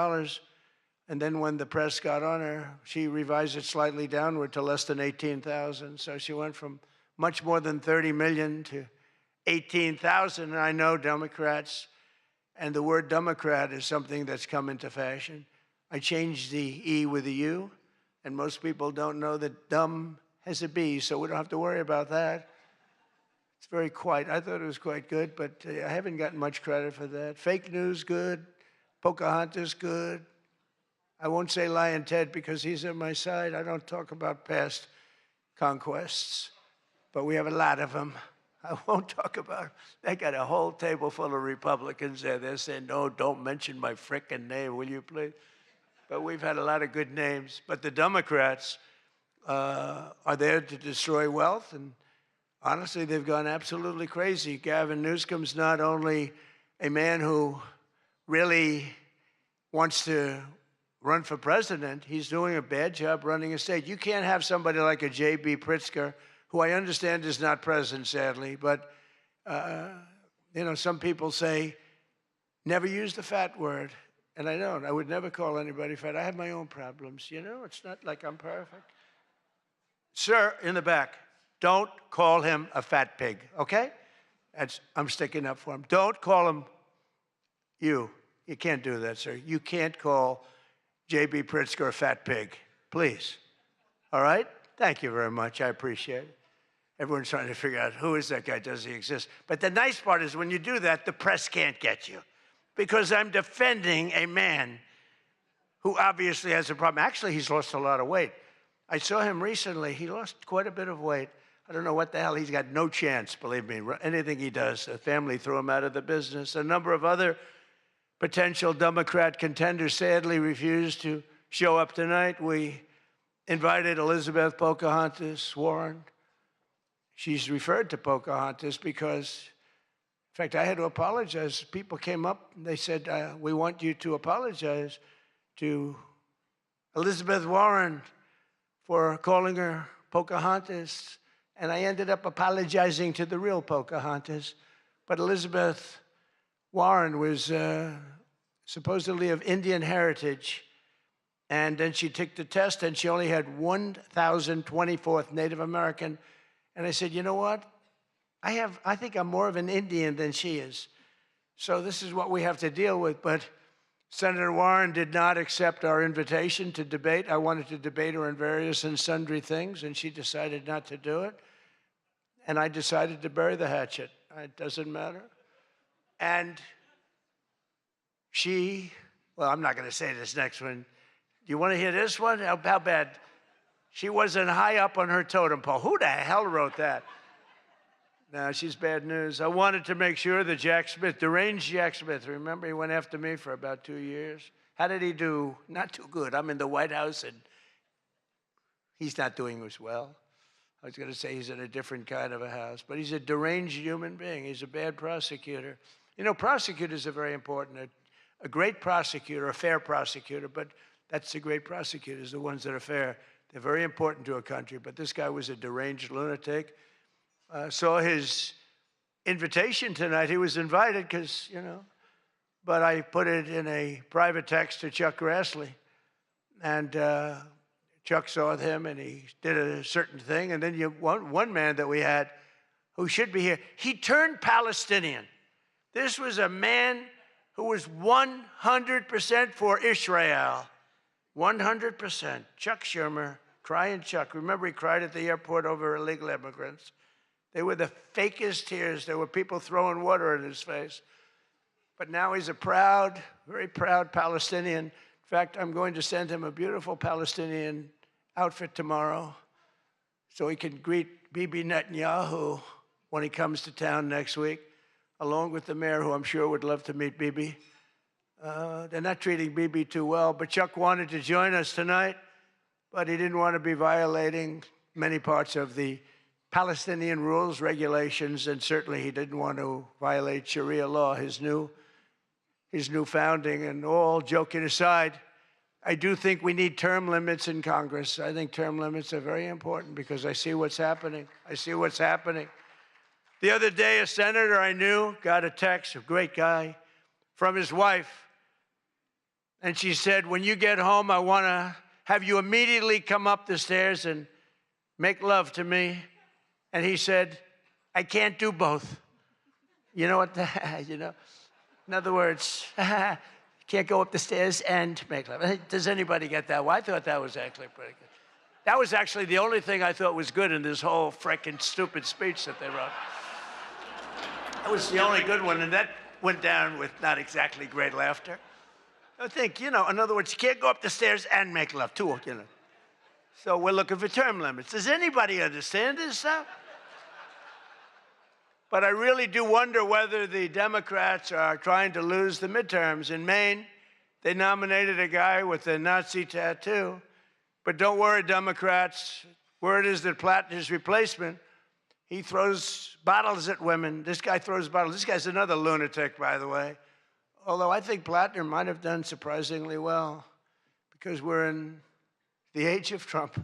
And then when the press got on her, she revised it slightly downward to less than 18,000. So she went from much more than 30 million to 18,000. And I know Democrats, and the word Democrat is something that's come into fashion. I changed the E with a U, and most people don't know that dumb has a B, so we don't have to worry about that. It's very quiet. I thought it was quite good, but I haven't gotten much credit for that. Fake news, good. Pocahontas, good. I won't say Lion Ted because he's on my side. I don't talk about past conquests, but we have a lot of them. I won't talk about it. They got a whole table full of Republicans there. They're saying, no, don't mention my frickin' name, will you please? But we've had a lot of good names. But the Democrats are there to destroy wealth, and honestly, they've gone absolutely crazy. Gavin Newsom's not only a man who really wants to run for president, he's doing a bad job running a state. You can't have somebody like a J.B. Pritzker, who I understand is not president, sadly, but some people say, never use the fat word. And I don't. I would never call anybody fat. I have my own problems, It's not like I'm perfect. Sir, in the back, don't call him a fat pig, okay? I'm sticking up for him. Don't call him you. You can't do that, sir. You can't call J.B. Pritzker a fat pig, please. All right? Thank you very much. I appreciate it. Everyone's trying to figure out who is that guy, does he exist? But the nice part is when you do that, the press can't get you, because I'm defending a man who obviously has a problem. Actually, he's lost a lot of weight. I saw him recently. He lost quite a bit of weight. I don't know what the hell. He's got no chance, believe me. Anything he does, the family threw him out of the business. A number of other potential Democrat contenders sadly refused to show up tonight. We invited Elizabeth Pocahontas Warren. She's referred to Pocahontas because, in fact, I had to apologize. People came up and they said, we want you to apologize to Elizabeth Warren for calling her Pocahontas. And I ended up apologizing to the real Pocahontas. But Elizabeth Warren was supposedly of Indian heritage. And then she took the test and she only had 1,024th Native American. And I said, you know what? I think I'm more of an Indian than she is. So this is what we have to deal with. But Senator Warren did not accept our invitation to debate. I wanted to debate her on various and sundry things, and she decided not to do it. And I decided to bury the hatchet. It doesn't matter. And well, I'm not going to say this next one. Do you want to hear this one? How bad? She wasn't high up on her totem pole. Who the hell wrote that? No, she's bad news. I wanted to make sure that Jack Smith, deranged Jack Smith, remember he went after me for about 2 years? How did he do? Not too good. I'm in the White House and he's not doing as well. I was going to say he's in a different kind of a house, but he's a deranged human being. He's a bad prosecutor. Prosecutors are very important. A great prosecutor, a fair prosecutor, but that's the great prosecutors, the ones that are fair. They're very important to a country, but this guy was a deranged lunatic. Saw his invitation tonight. He was invited because, but I put it in a private text to Chuck Grassley. And Chuck saw him and he did a certain thing. And then one man that we had who should be here, he turned Palestinian. This was a man who was 100% for Israel. 100%. Chuck Schumer, crying Chuck. Remember, he cried at the airport over illegal immigrants. They were the fakest tears. There were people throwing water in his face. But now he's a proud, very proud Palestinian. In fact, I'm going to send him a beautiful Palestinian outfit tomorrow so he can greet Bibi Netanyahu when he comes to town next week, along with the mayor, who I'm sure would love to meet Bibi. They're not treating Bibi too well, but Chuck wanted to join us tonight, but he didn't want to be violating many parts of the Palestinian rules, regulations, and certainly he didn't want to violate Sharia law, his new founding. And all joking aside, I do think we need term limits in Congress. I think term limits are very important because I see what's happening. I see what's happening. The other day, a senator I knew got a text, a great guy, from his wife. And she said, when you get home, I want to have you immediately come up the stairs and make love to me. And he said, I can't do both. You know what? In other words, can't go up the stairs and make love. Does anybody get that? Well, I thought that was actually pretty good. That was actually the only thing I thought was good in this whole frickin' stupid speech that they wrote. That was the only good one, and that went down with not exactly great laughter. I think, in other words, you can't go up the stairs and make love, too, So we're looking for term limits. Does anybody understand this stuff? But I really do wonder whether the Democrats are trying to lose the midterms. In Maine, they nominated a guy with a Nazi tattoo. But don't worry, Democrats. Word is that Plattner's replacement, he throws bottles at women. This guy throws bottles. This guy's another lunatic, by the way. Although I think Plattner might have done surprisingly well because we're in the age of Trump.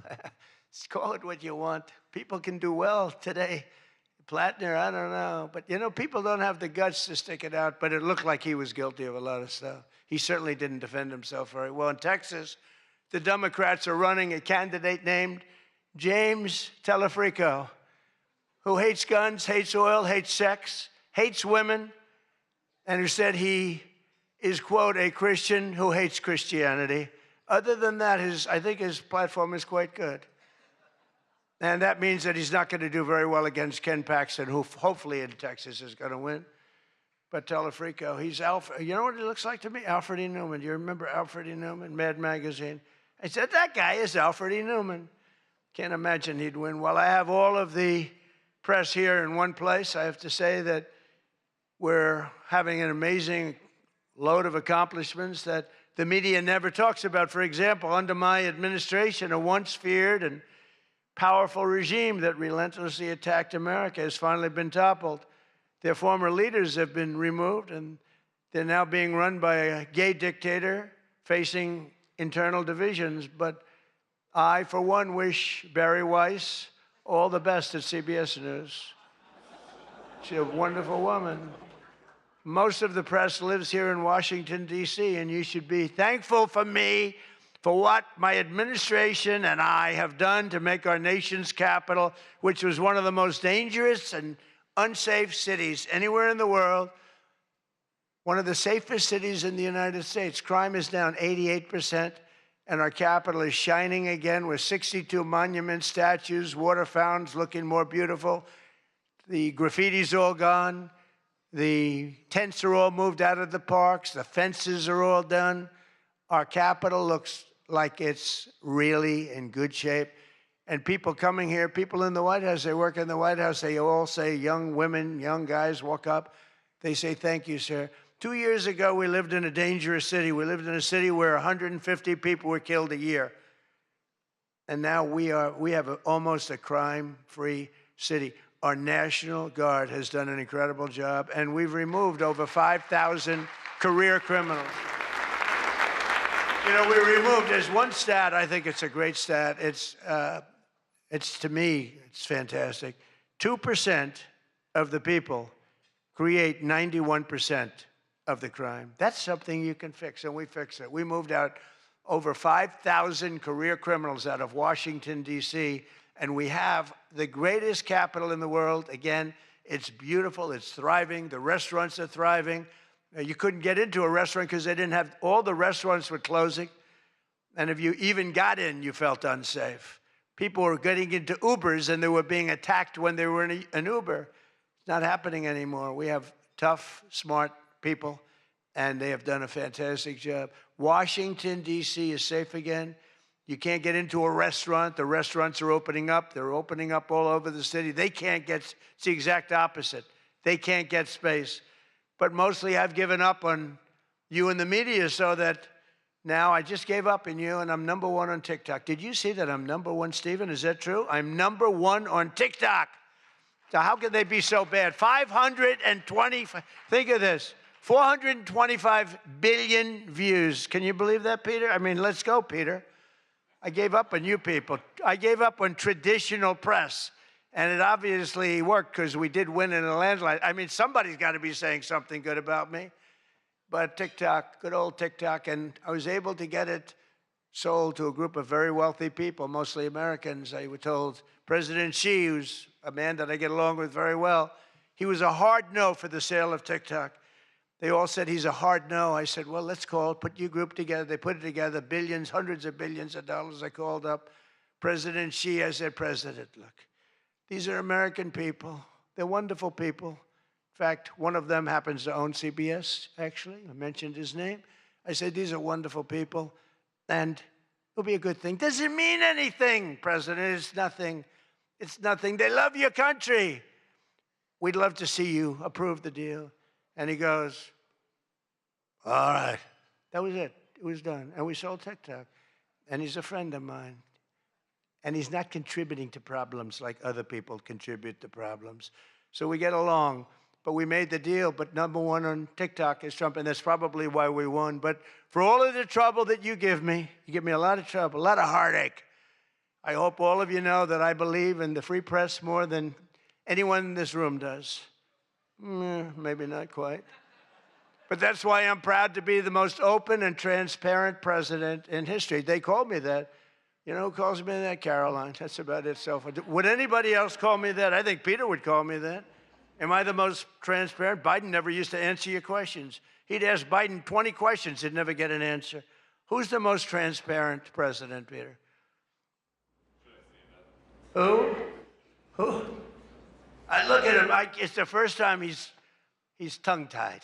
Call it what you want. People can do well today. Plattner, I don't know. But, you know, people don't have the guts to stick it out, but it looked like he was guilty of a lot of stuff. He certainly didn't defend himself very well. In Texas, the Democrats are running a candidate named James Telefrico, who hates guns, hates oil, hates sex, hates women, and who said he is, quote, a Christian who hates Christianity. Other than that, I think his platform is quite good. And that means that he's not going to do very well against Ken Paxton, who hopefully in Texas is going to win. But Telefrico, he's Alfred. You know what he looks like to me? Alfred E. Newman. Do you remember Alfred E. Newman, Mad Magazine? I said, that guy is Alfred E. Newman. Can't imagine he'd win. Well, I have all of the press here in one place. I have to say that we're having an amazing load of accomplishments that the media never talks about. For example, under my administration, a once feared and powerful regime that relentlessly attacked America has finally been toppled. Their former leaders have been removed, and they're now being run by a gay dictator facing internal divisions. But I, for one, wish Barry Weiss all the best at CBS News. She's a wonderful woman. Most of the press lives here in Washington, D.C., and you should be thankful for me for what my administration and I have done to make our nation's capital, which was one of the most dangerous and unsafe cities anywhere in the world, one of the safest cities in the United States. Crime is down 88%, and our capital is shining again with 62 monuments, statues, water fountains looking more beautiful. The graffiti's all gone. The tents are all moved out of the parks. The fences are all done. Our capital looks like it's really in good shape. And people coming here, people in the White House, they work in the White House, they all say, young women, young guys walk up, they say, thank you, sir. 2 years ago, we lived in a dangerous city. We lived in a city where 150 people were killed a year. And now we have almost a crime-free city. Our National Guard has done an incredible job, and we've removed over 5,000 career criminals. You know, we removed, there's one stat, I think it's a great stat. It's to me, it's fantastic. 2% of the people create 91% of the crime. That's something you can fix, and we fix it. We moved out over 5,000 career criminals out of Washington, D.C., and we have the greatest capital in the world. Again, it's beautiful, it's thriving, the restaurants are thriving. You couldn't get into a restaurant because they didn't have, all the restaurants were closing. And if you even got in, you felt unsafe. People were getting into Ubers and they were being attacked when they were in an Uber. It's not happening anymore. We have tough, smart people, and they have done a fantastic job. Washington, D.C. is safe again. You can't get into a restaurant. The restaurants are opening up. They're opening up all over the city. They can't get, it's the exact opposite. They can't get space. But mostly I've given up on you and the media so that now I just gave up on you and I'm #1 on TikTok. Did you see that I'm #1, Stephen? Is that true? I'm #1 on TikTok. So how could they be so bad? 520, think of this, 425 billion views. Can you believe that, Peter? I mean, let's go, Peter. I gave up on you people. I gave up on traditional press. And it obviously worked because we did win in a landslide. I mean, somebody's got to be saying something good about me. But TikTok, good old TikTok, and I was able to get it sold to a group of very wealthy people, mostly Americans. I was told President Xi, who's a man that I get along with very well, he was a hard no for the sale of TikTok. They all said he's a hard no. I said, well, let's call it, put your group together. They put it together, billions, hundreds of billions of dollars. I called up President Xi. I said, President, look. These are American people. They're wonderful people. In fact, one of them happens to own CBS, actually. I mentioned his name. I said, these are wonderful people, and it'll be a good thing. Does it mean anything, President? It's nothing. It's nothing. They love your country. we'd love to see you approve the deal. And he goes, all right. That was it. It was done. And we sold TikTok. And he's a friend of mine. And he's not contributing to problems like other people contribute to problems. So we get along. But we made the deal. But #1 on TikTok is Trump, and that's probably why we won. But for all of the trouble that you give me a lot of trouble, a lot of heartache. I hope all of you know that I believe in the free press more than anyone in this room does. Maybe not quite. But that's why I'm proud to be the most open and transparent president in history. They called me that. You know who calls me that? Caroline. That's about it. So would anybody else call me that? I think Peter would call me that. Am I the most transparent? Biden never used to answer your questions. He'd ask Biden 20 questions, he'd never get an answer. Who's the most transparent president, Peter? Who? I look at him, it's the first time he's tongue-tied.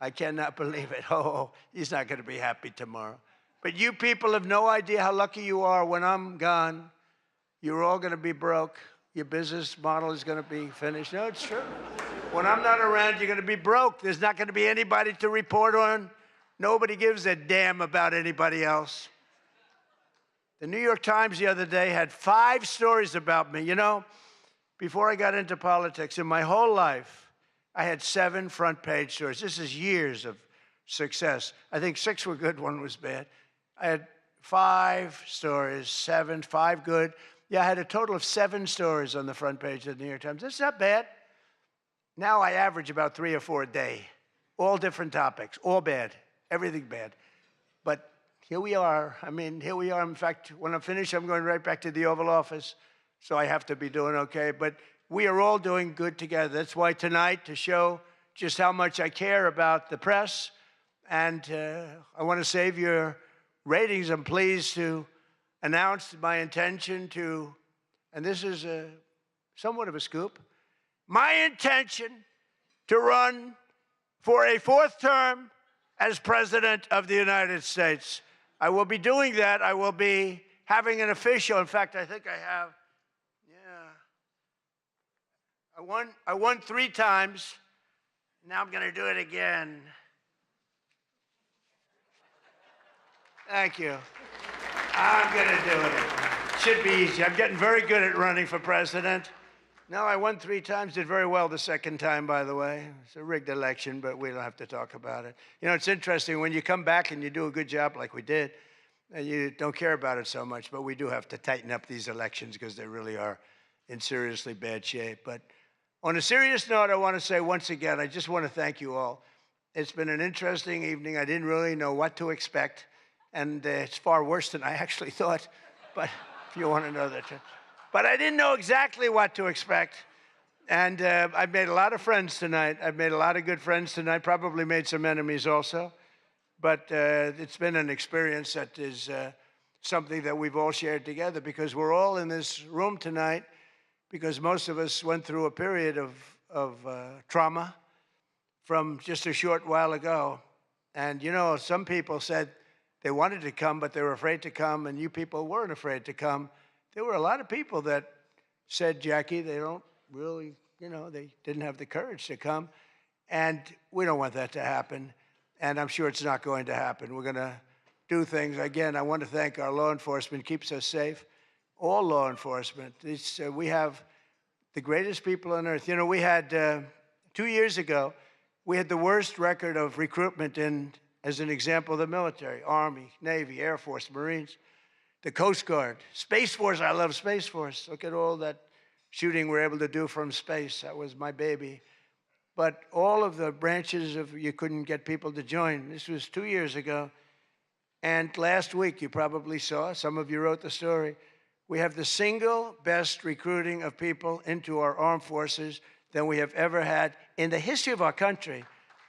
I cannot believe it. Oh, he's not going to be happy tomorrow. But you people have no idea how lucky you are. When I'm gone, you're all going to be broke. Your business model is going to be finished. No, it's true. When I'm not around, you're going to be broke. There's not going to be anybody to report on. Nobody gives a damn about anybody else. The New York Times the other day had 5 stories about me. You know, before I got into politics, in my whole life, I had 7 front-page stories. This is years of success. I think 6 were good, 1 was bad. I had 5 stories, 7, 5 good. Yeah, I had a total of 7 stories on the front page of the New York Times. That's not bad. Now I average about 3 or 4 a day, all different topics, all bad, everything bad. But here we are. I mean, here we are. In fact, when I'm finished, I'm going right back to the Oval Office, so I have to be doing okay. But we are all doing good together. That's why tonight, to show just how much I care about the press, and I want to save your ratings, I'm pleased to announce my intention to, and this is somewhat of a scoop, my intention to run for a 4th term as President of the United States. I will be doing that. I will be having an official, in fact, I think I have, I won 3 times. Now I'm going to do it again. Thank you. I'm going to do it. Should be easy. I'm getting very good at running for president. No, I won 3 times, did very well the 2nd time, by the way. It's a rigged election, but we don't have to talk about it. You know, it's interesting, when you come back and you do a good job like we did, and you don't care about it so much, but we do have to tighten up these elections because they really are in seriously bad shape. But on a serious note, I want to say once again, I just want to thank you all. It's been an interesting evening. I didn't really know what to expect, and it's far worse than I actually thought, but if you want to know that. But I didn't know exactly what to expect, and I've made a lot of friends tonight. I've made a lot of good friends tonight, probably made some enemies also, but it's been an experience that is something that we've all shared together, because we're all in this room tonight because most of us went through a period of trauma from just a short while ago. And, you know, some people said they wanted to come, but they were afraid to come, and you people weren't afraid to come. There were a lot of people that said, Jackie, they don't really, you know, they didn't have the courage to come. And we don't want that to happen. And I'm sure it's not going to happen. We're going to do things. Again, I want to thank our law enforcement, keeps us safe. All law enforcement. We have the greatest people on earth. You know, we had, 2 years ago, we had the worst record of recruitment in, as an example, the military, Army, Navy, Air Force, Marines, the Coast Guard, Space Force. I love Space Force. Look at all that shooting we're able to do from space. That was my baby. But all of the branches of, you couldn't get people to join. This was 2 years ago. And last week, you probably saw, some of you wrote the story, we have the single best recruiting of people into our armed forces than we have ever had in the history of our country.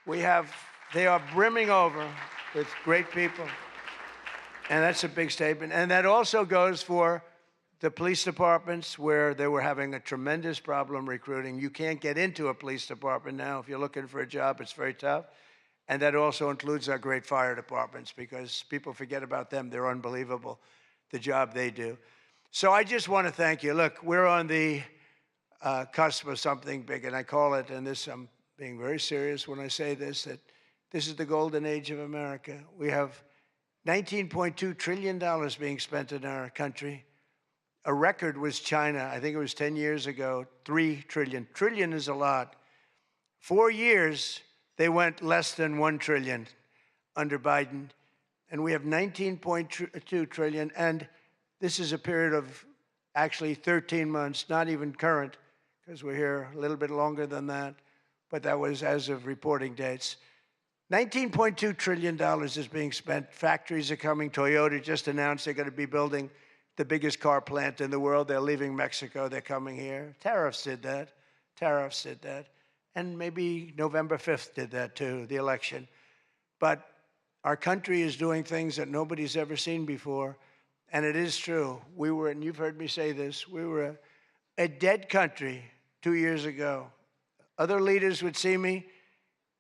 They are brimming over with great people. And that's a big statement. And that also goes for the police departments, where they were having a tremendous problem recruiting. You can't get into a police department now. If you're looking for a job, it's very tough. And that also includes our great fire departments, because people forget about them. They're unbelievable, the job they do. So I just want to thank you. Look, we're on the cusp of something big. And I call it, and this I'm being very serious when I say this, that this is the golden age of America. We have $19.2 trillion being spent in our country. A record was China, I think it was 10 years ago, 3 trillion. Trillion is a lot. 4 years, they went less than 1 trillion under Biden. And we have 19.2 trillion. And this is a period of actually 13 months, not even current, because we're here a little bit longer than that. But that was as of reporting dates. $19.2 trillion is being spent. Factories are coming. Toyota just announced they're going to be building the biggest car plant in the world. They're leaving Mexico. They're coming here. Tariffs did that. Tariffs did that. And maybe November 5th did that too, the election. But our country is doing things that nobody's ever seen before. And it is true. We were, and you've heard me say this, we were a dead country 2 years ago. Other leaders would see me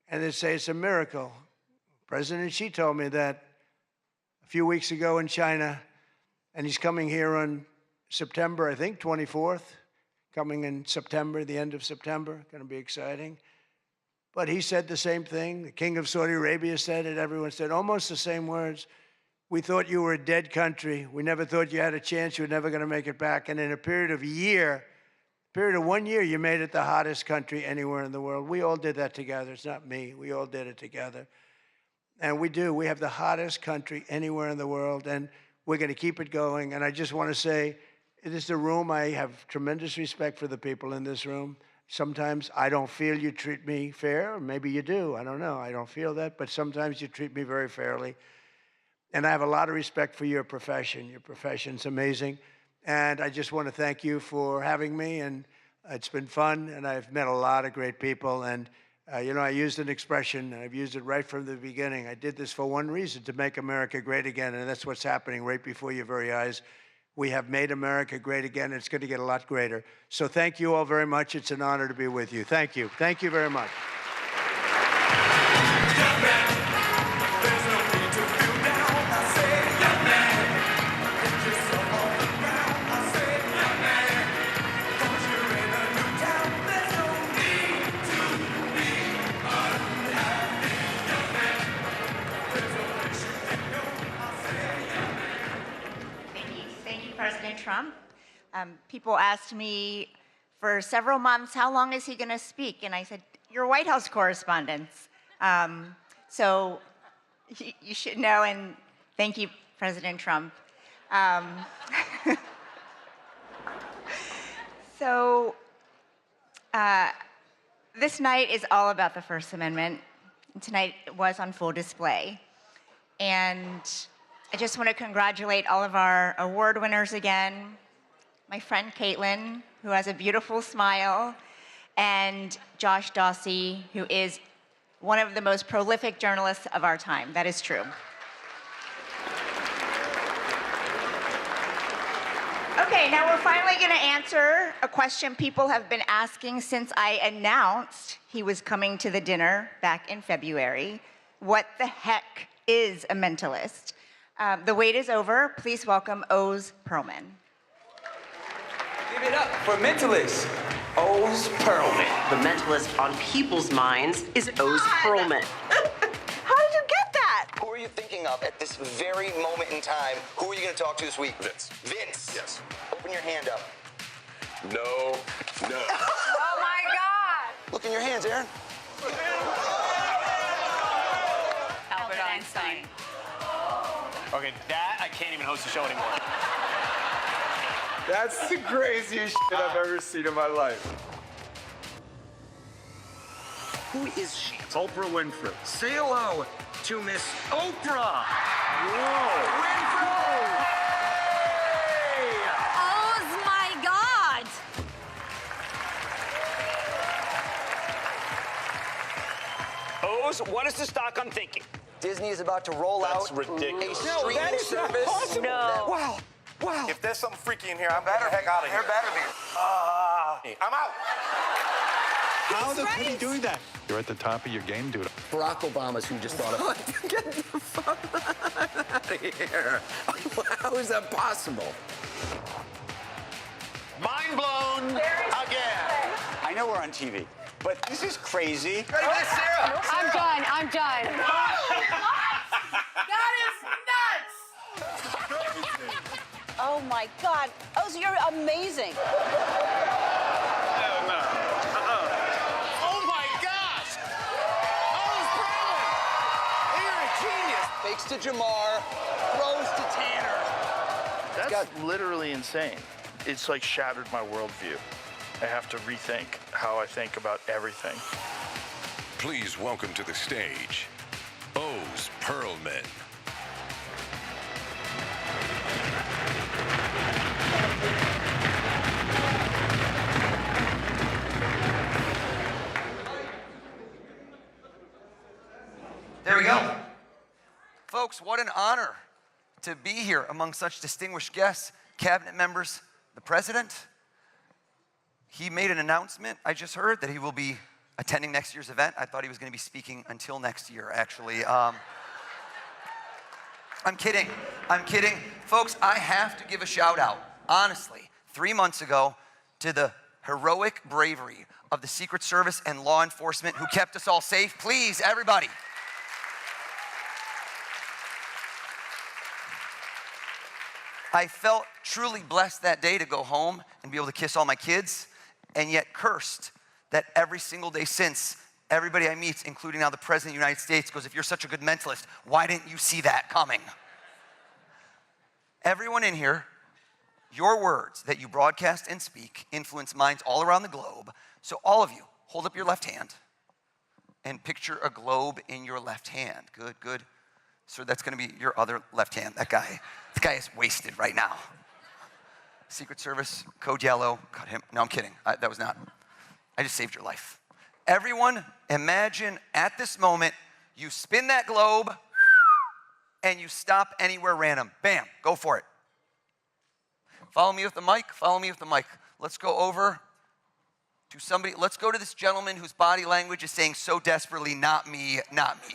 and they'd say it's a miracle. President Xi told me that a few weeks ago in China, and he's coming here on September, I think, 24th, coming in September, the end of September, going to be exciting. But he said the same thing. The King of Saudi Arabia said it. Everyone said almost the same words. We thought you were a dead country. We never thought you had a chance. You were never going to make it back. And in a period of 1 year, you made it the hottest country anywhere in the world. We all did that together. It's not me. We all did it together. And we do. We have the hottest country anywhere in the world, and we're going to keep it going. And I just want to say, it is the room. I have tremendous respect for the people in this room. Sometimes I don't feel you treat me fair. Or maybe you do. I don't know. I don't feel that. But sometimes you treat me very fairly. And I have a lot of respect for your profession. Your profession's amazing. And I just want to thank you for having me. And it's been fun. And I've met a lot of great people. And, you know, I used an expression. And I've used it right from the beginning. I did this for one reason, to make America great again. And that's what's happening right before your very eyes. We have made America great again. It's going to get a lot greater. So thank you all very much. It's an honor to be with you. Thank you. Thank you very much. President Trump. People asked me for several months, how long is he going to speak? And I said, you're White House correspondents. So you should know, and thank you, President Trump. This night is all about the First Amendment. And tonight it was on full display. And I just want to congratulate all of our award winners again, my friend Caitlin, who has a beautiful smile, and Josh Dawsey, who is one of the most prolific journalists of our time. That is true. Okay, now we're finally going to answer a question people have been asking since I announced he was coming to the dinner back in February. What the heck is a mentalist? The wait is over. Please welcome Oz Perlman. Give it up for mentalist, Oz Perlman. The mentalist on people's minds is Oz Perlman. How did you get that? Who are you thinking of at this very moment in time? Who are you going to talk to this week? Vince. Vince. Yes. Open your hand up. No. Oh my God. Look in your hands, Aaron. Albert Einstein. Okay, that I can't even host a show anymore. That's the craziest shit I've ever seen in my life. Who is she? It's Oprah Winfrey. Say hello to Miss Oprah. Whoa. Winfrey. Oh my God! Oz, what is the stock I'm thinking? Disney is about to roll That's out ridiculous. a No, streaming that is not service. possible. No. Wow. Wow. If there's something freaky in here, I'm better heck out of here. There better be. I'm out. How the fuck are you doing that? You're at the top of your game, dude. Barack Obama's who just thought of. Get the fuck out of here. How is that possible? Mind blown again. I know we're on TV, but this is crazy. Ready for this, Sarah? I'm done. I'm done. That is nuts! Oh my God. Oh, so you're amazing. Oh my gosh! Oh, Fakes to Jamar, throws to Tanner. That's literally insane. It's like shattered my worldview. I have to rethink how I think about everything. Please welcome to the stage, O's Pearlman. There we go. Folks, what an honor to be here among such distinguished guests, cabinet members, the president. He made an announcement, I just heard, that he will be attending next year's event. I thought he was going to be speaking until next year, actually. I'm kidding. I'm kidding. Folks, I have to give a shout out, honestly, 3 months ago to the heroic bravery of the Secret Service and law enforcement who kept us all safe. Please, everybody. I felt truly blessed that day to go home and be able to kiss all my kids, and yet cursed that every single day since, everybody I meet, including now the President of the United States, goes, if you're such a good mentalist, why didn't you see that coming? Everyone in here, your words that you broadcast and speak influence minds all around the globe. So all of you, hold up your left hand and picture a globe in your left hand. Good, good. So that's gonna be your other left hand. That guy is wasted right now. Secret Service, code yellow, cut him. No, I'm kidding. That was not. I just saved your life. Everyone, imagine at this moment, you spin that globe and you stop anywhere random. Bam, go for it. Follow me with the mic, follow me with the mic. Let's go over to somebody. Let's go to this gentleman whose body language is saying so desperately, not me, not me.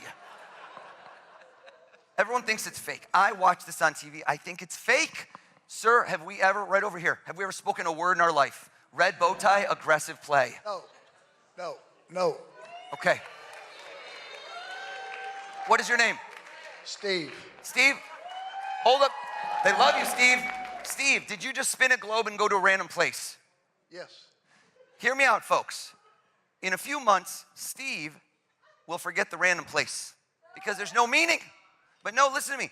Everyone thinks it's fake. I watch this on TV. I think it's fake. Sir, have we ever, right over here, have we ever spoken a word in our life? Red bow tie, aggressive play. No. Okay. What is your name? Steve. Steve? Hold up. They love you, Steve. Steve, did you just spin a globe and go to a random place? Yes. Hear me out, folks. In a few months, Steve will forget the random place because there's no meaning. But no, listen to me.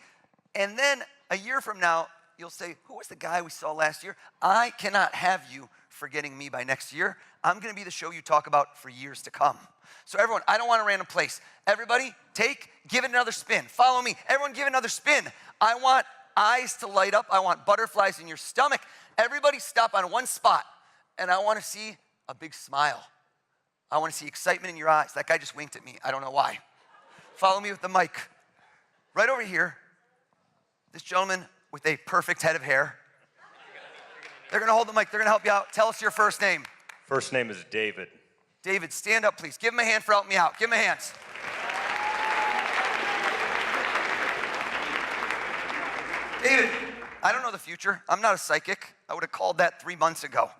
And then a year from now, you'll say, who was the guy we saw last year? I cannot have you forgetting me by next year. I'm gonna be the show you talk about for years to come. So everyone, I don't want a random place. Everybody, give it another spin. Follow me. Everyone give it another spin. I want eyes to light up. I want butterflies in your stomach. Everybody stop on one spot. And I wanna see a big smile. I wanna see excitement in your eyes. That guy just winked at me. I don't know why. Follow me with the mic. Right over here, this gentleman with a perfect head of hair. They're gonna hold the mic, they're gonna help you out. Tell us your first name. First name is David. David, stand up, please. Give him a hand for helping me out. Give him a hand. David, I don't know the future. I'm not a psychic. I would have called that 3 months ago.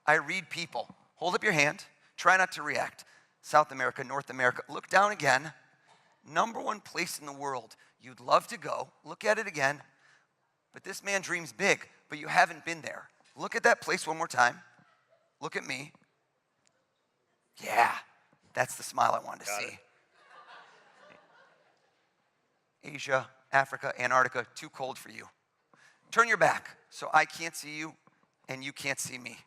I read people. Hold up your hand. Try not to react. South America, North America. Look down again. #1 place in the world you'd love to go. Look at it again. But this man dreams big, but you haven't been there. Look at that place one more time. Look at me. Yeah, that's the smile I wanted to see. Asia, Africa, Antarctica, too cold for you. Turn your back so I can't see you and you can't see me.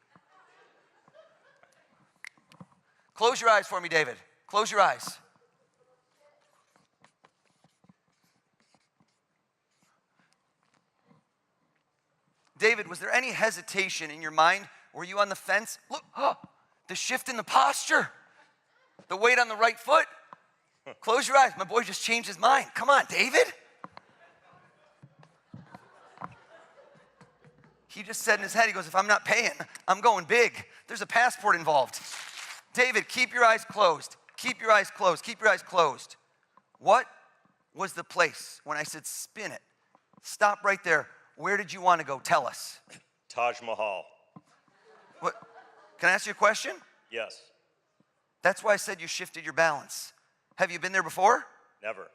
Close your eyes for me, David. Close your eyes. David, was there any hesitation in your mind? Were you on the fence? Look, the shift in the posture, the weight on the right foot. Close your eyes. My boy just changed his mind. Come on, David. He just said in his head, he goes, if I'm not paying, I'm going big. There's a passport involved. David, keep your eyes closed. Keep your eyes closed. Keep your eyes closed. What was the place when I said spin it? Stop right there. Where did you want to go? Tell us. Taj Mahal. What? Can I ask you a question? Yes. That's why I said you shifted your balance. Have you been there before? Never.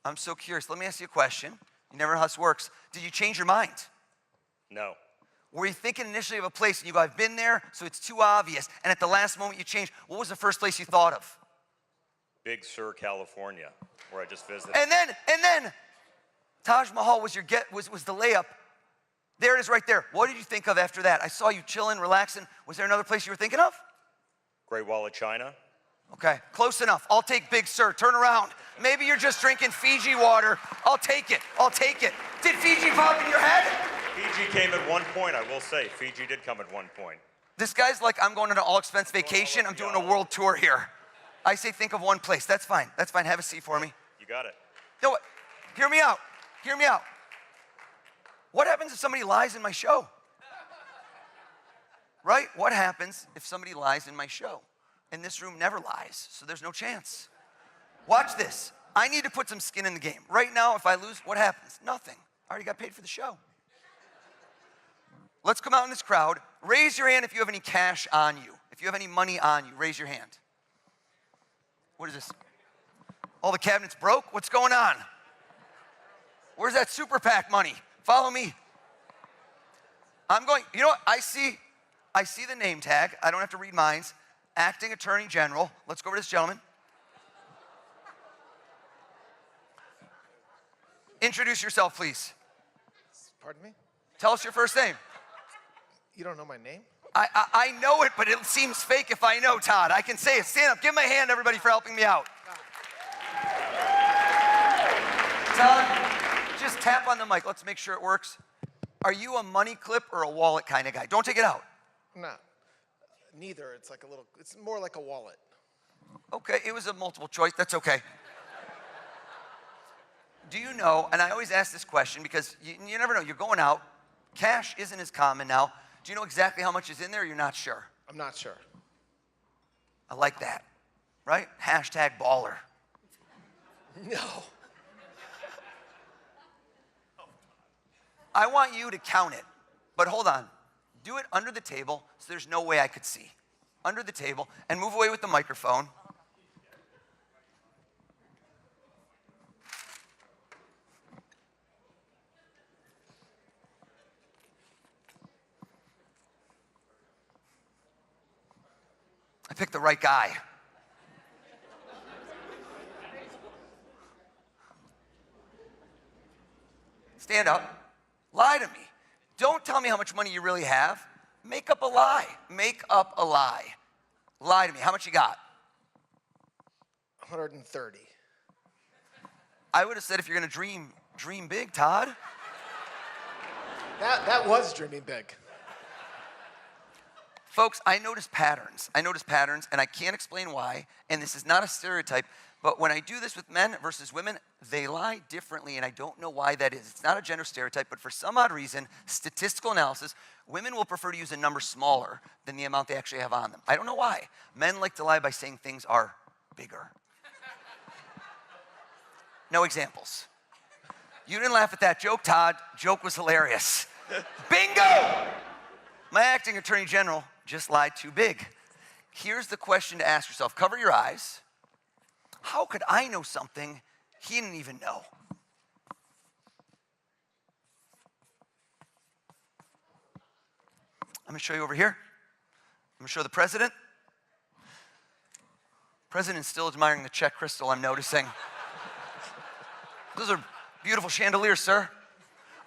I'm so curious. Let me ask you a question. You never know how this works. Did you change your mind? No. Were you thinking initially of a place and you go, I've been there, so it's too obvious, and at the last moment you changed? What was the first place you thought of? Big Sur, California, where I just visited. And then, Taj Mahal was was the layup. There it is right there. What did you think of after that? I saw you chilling, relaxing. Was there another place you were thinking of? Great Wall of China. Okay, close enough. I'll take Big Sur. Turn around. Maybe you're just drinking Fiji water. I'll take it. I'll take it. Did Fiji pop in your head? Fiji came at one point, I will say. Fiji did come at one point. This guy's like, I'm going on an all-expense vacation. I'm doing a world tour here. I say think of one place. That's fine. That's fine. Have a seat for me. You got it. You know what? Hear me out. Hear me out. What happens if somebody lies in my show? Right? What happens if somebody lies in my show? And this room never lies, so there's no chance. Watch this. I need to put some skin in the game. Right now, if I lose, what happens? Nothing. I already got paid for the show. Let's come out in this crowd. Raise your hand if you have any cash on you. If you have any money on you, raise your hand. What is this? All the cabinets broke? What's going on? Where's that super PAC money? Follow me. I'm going, you know what? I see the name tag. I don't have to read minds. Acting Attorney General. Let's go over to this gentleman. Introduce yourself, please. Pardon me? Tell us your first name. You don't know my name? I know it, but it seems fake if I know, Todd. I can say it. Stand up. Give him a hand, everybody, for helping me out. Todd, just tap on the mic. Let's make sure it works. Are you a money clip or a wallet kind of guy? Don't take it out. No. Neither. It's more like a wallet. Okay, it was a multiple choice. That's okay. Do you know, and I always ask this question because you never know. You're going out. Cash isn't as common now. Do you know exactly how much is in there or you're not sure? I'm not sure. I like that, right? Hashtag baller. No. I want you to count it, but hold on. Do it under the table so there's no way I could see. Under the table, and move away with the microphone. I picked the right guy. Stand up. Lie to me. Don't tell me how much money you really have. Make up a lie. Make up a lie. Lie to me. How much you got? 130. I would have said if you're going to dream big, Todd. That was dreaming big. Folks, I notice patterns. And I can't explain why, and this is not a stereotype, but when I do this with men versus women, they lie differently, and I don't know why that is. It's not a gender stereotype, but for some odd reason, statistical analysis, women will prefer to use a number smaller than the amount they actually have on them. I don't know why. Men like to lie by saying things are bigger. No examples. You didn't laugh at that joke, Todd. Joke was hilarious. Bingo! My acting attorney general just lied too big. Here's the question to ask yourself. Cover your eyes. How could I know something he didn't even know? I'm going to show you over here. I'm going to show the president. President's still admiring the Czech crystal, I'm noticing. Those are beautiful chandeliers, sir.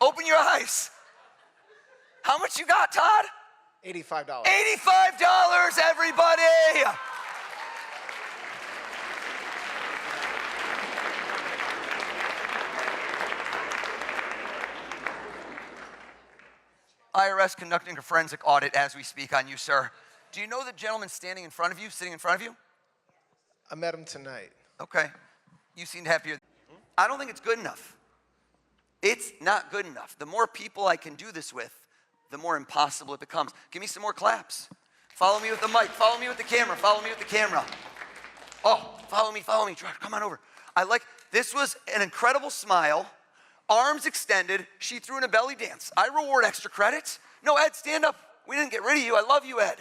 Open your eyes. How much you got, Todd? $85. $85, everybody! IRS conducting a forensic audit as we speak on you, sir. Do you know the gentleman standing in front of you, sitting in front of you? I met him tonight. Okay. You seem happier. I don't think it's good enough. It's not good enough. The more people I can do this with, the more impossible it becomes. Give me some more claps. Follow me with the mic. Follow me with the camera. Follow me with the camera. Oh, follow me. Come on over. This was an incredible smile. Arms extended. She threw in a belly dance. I reward extra credits. No, Ed, stand up. We didn't get rid of you. I love you, Ed.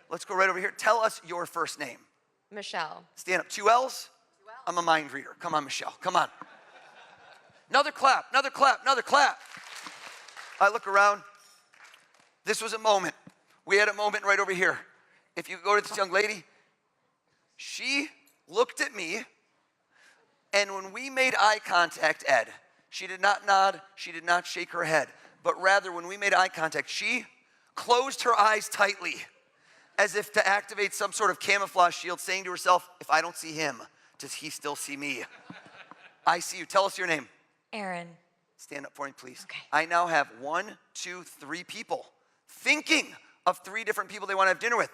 Let's go right over here. Tell us your first name. Michelle. Stand up. 2 L's? I'm a mind reader. Come on, Michelle. Come on. Another clap, another clap, another clap. I look around. This was a moment. We had a moment right over here. If you go to this young lady, she looked at me, and when we made eye contact, Ed, she did not nod, she did not shake her head, but rather when we made eye contact, she closed her eyes tightly as if to activate some sort of camouflage shield, saying to herself, if I don't see him, does he still see me? I see you. Tell us your name. Aaron. Stand up for me, please. Okay. I now have 1, 2, 3 people thinking of 3 different people they want to have dinner with.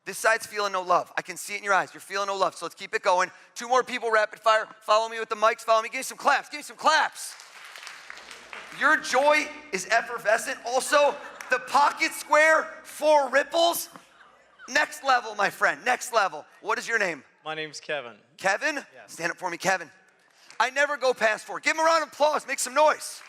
This side's feeling no love. I can see it in your eyes. You're feeling no love, so let's keep it going. 2 more people, rapid fire. Follow me with the mics. Follow me. Give me some claps. Give me some claps. Your joy is effervescent. Also, the pocket square, 4 ripples. Next level, my friend. Next level. What is your name? My name's Kevin. Kevin? Yes. Stand up for me, Kevin. I never go past 4. Give him a round of applause. Make some noise.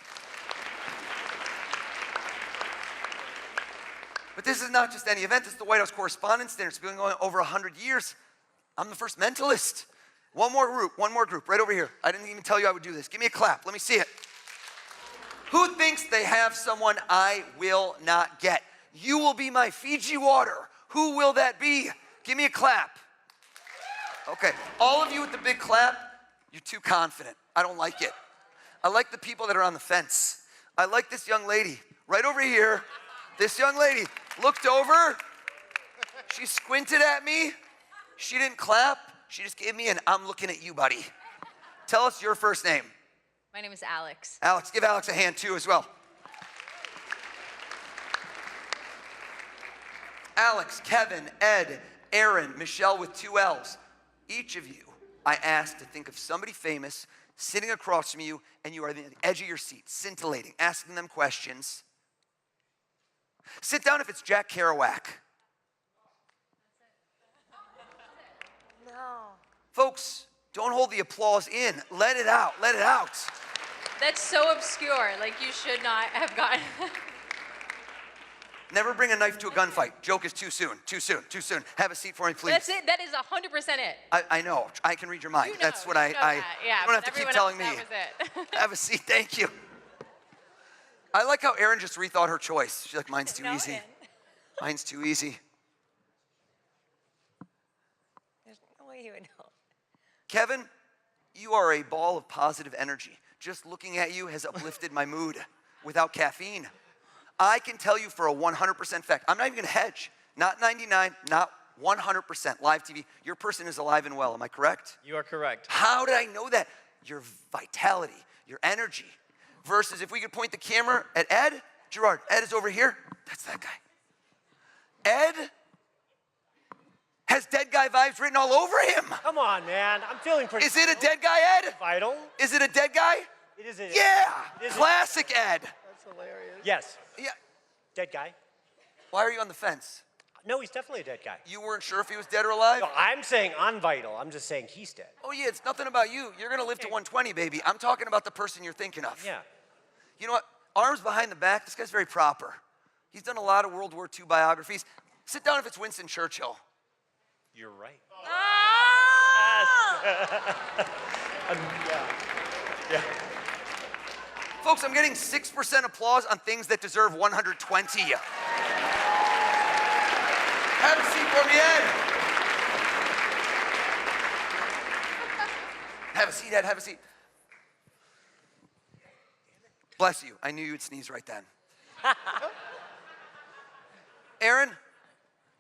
But this is not just any event. This is the White House Correspondents' Dinner. It's been going on over 100 years. I'm the first mentalist. One more group, right over here. I didn't even tell you I would do this. Give me a clap. Let me see it. Who thinks they have someone I will not get? You will be my Fiji water. Who will that be? Give me a clap. Okay, all of you with the big clap, you're too confident. I don't like it. I like the people that are on the fence. I like this young lady right over here. This young lady looked over. She squinted at me. She didn't clap. She just gave me an I'm looking at you, buddy. Tell us your first name. My name is Alex. Alex, give Alex a hand too as well. Alex, Kevin, Ed, Aaron, Michelle with 2 L's. Each of you, I asked to think of somebody famous sitting across from you, and you are at the edge of your seat, scintillating, asking them questions. Sit down if it's Jack Kerouac. No. Folks, don't hold the applause in. Let it out. Let it out. That's so obscure. Like, you should not have gotten. Never bring a knife to a gunfight. Joke is too soon. Too soon. Too soon. Have a seat for me, please. That's it. That is 100% it. I know. I can read your mind. You know, That's what you I know that. Yeah, you don't have to keep telling me. That was it. Have a seat. Thank you. I like how Erin just rethought her choice. She's like, mine's too easy. Mine's too easy. There's no way you would know. Kevin, you are a ball of positive energy. Just looking at you has uplifted my mood without caffeine. I can tell you for a 100% fact, I'm not even gonna hedge. Not 99, not 100% live TV. Your person is alive and well, am I correct? You are correct. How did I know that? Your vitality, your energy. Versus if we could point the camera at Ed, Gerard, Ed is over here, that's that guy. Ed has dead guy vibes written all over him. Come on, man, I'm feeling pretty. Is it a dead guy, Ed? Vital. Is it a dead guy? It is a. Yeah, it is classic Ed. That's hilarious. Yes. Yeah. Dead guy. Why are you on the fence? No, he's definitely a dead guy. You weren't sure if he was dead or alive? No, I'm saying I'm vital. I'm just saying he's dead. Oh yeah, it's nothing about you. You're gonna live to 120, baby. I'm talking about the person you're thinking of. Yeah. You know what? Arms behind the back. This guy's very proper. He's done a lot of World War II biographies. Sit down if it's Winston Churchill. You're right. Yeah. Folks, I'm getting 6% applause on things that deserve 120. Have a seat for me, Ed. Have a seat, Ed. Have a seat. Bless you. I knew you would sneeze right then. Aaron,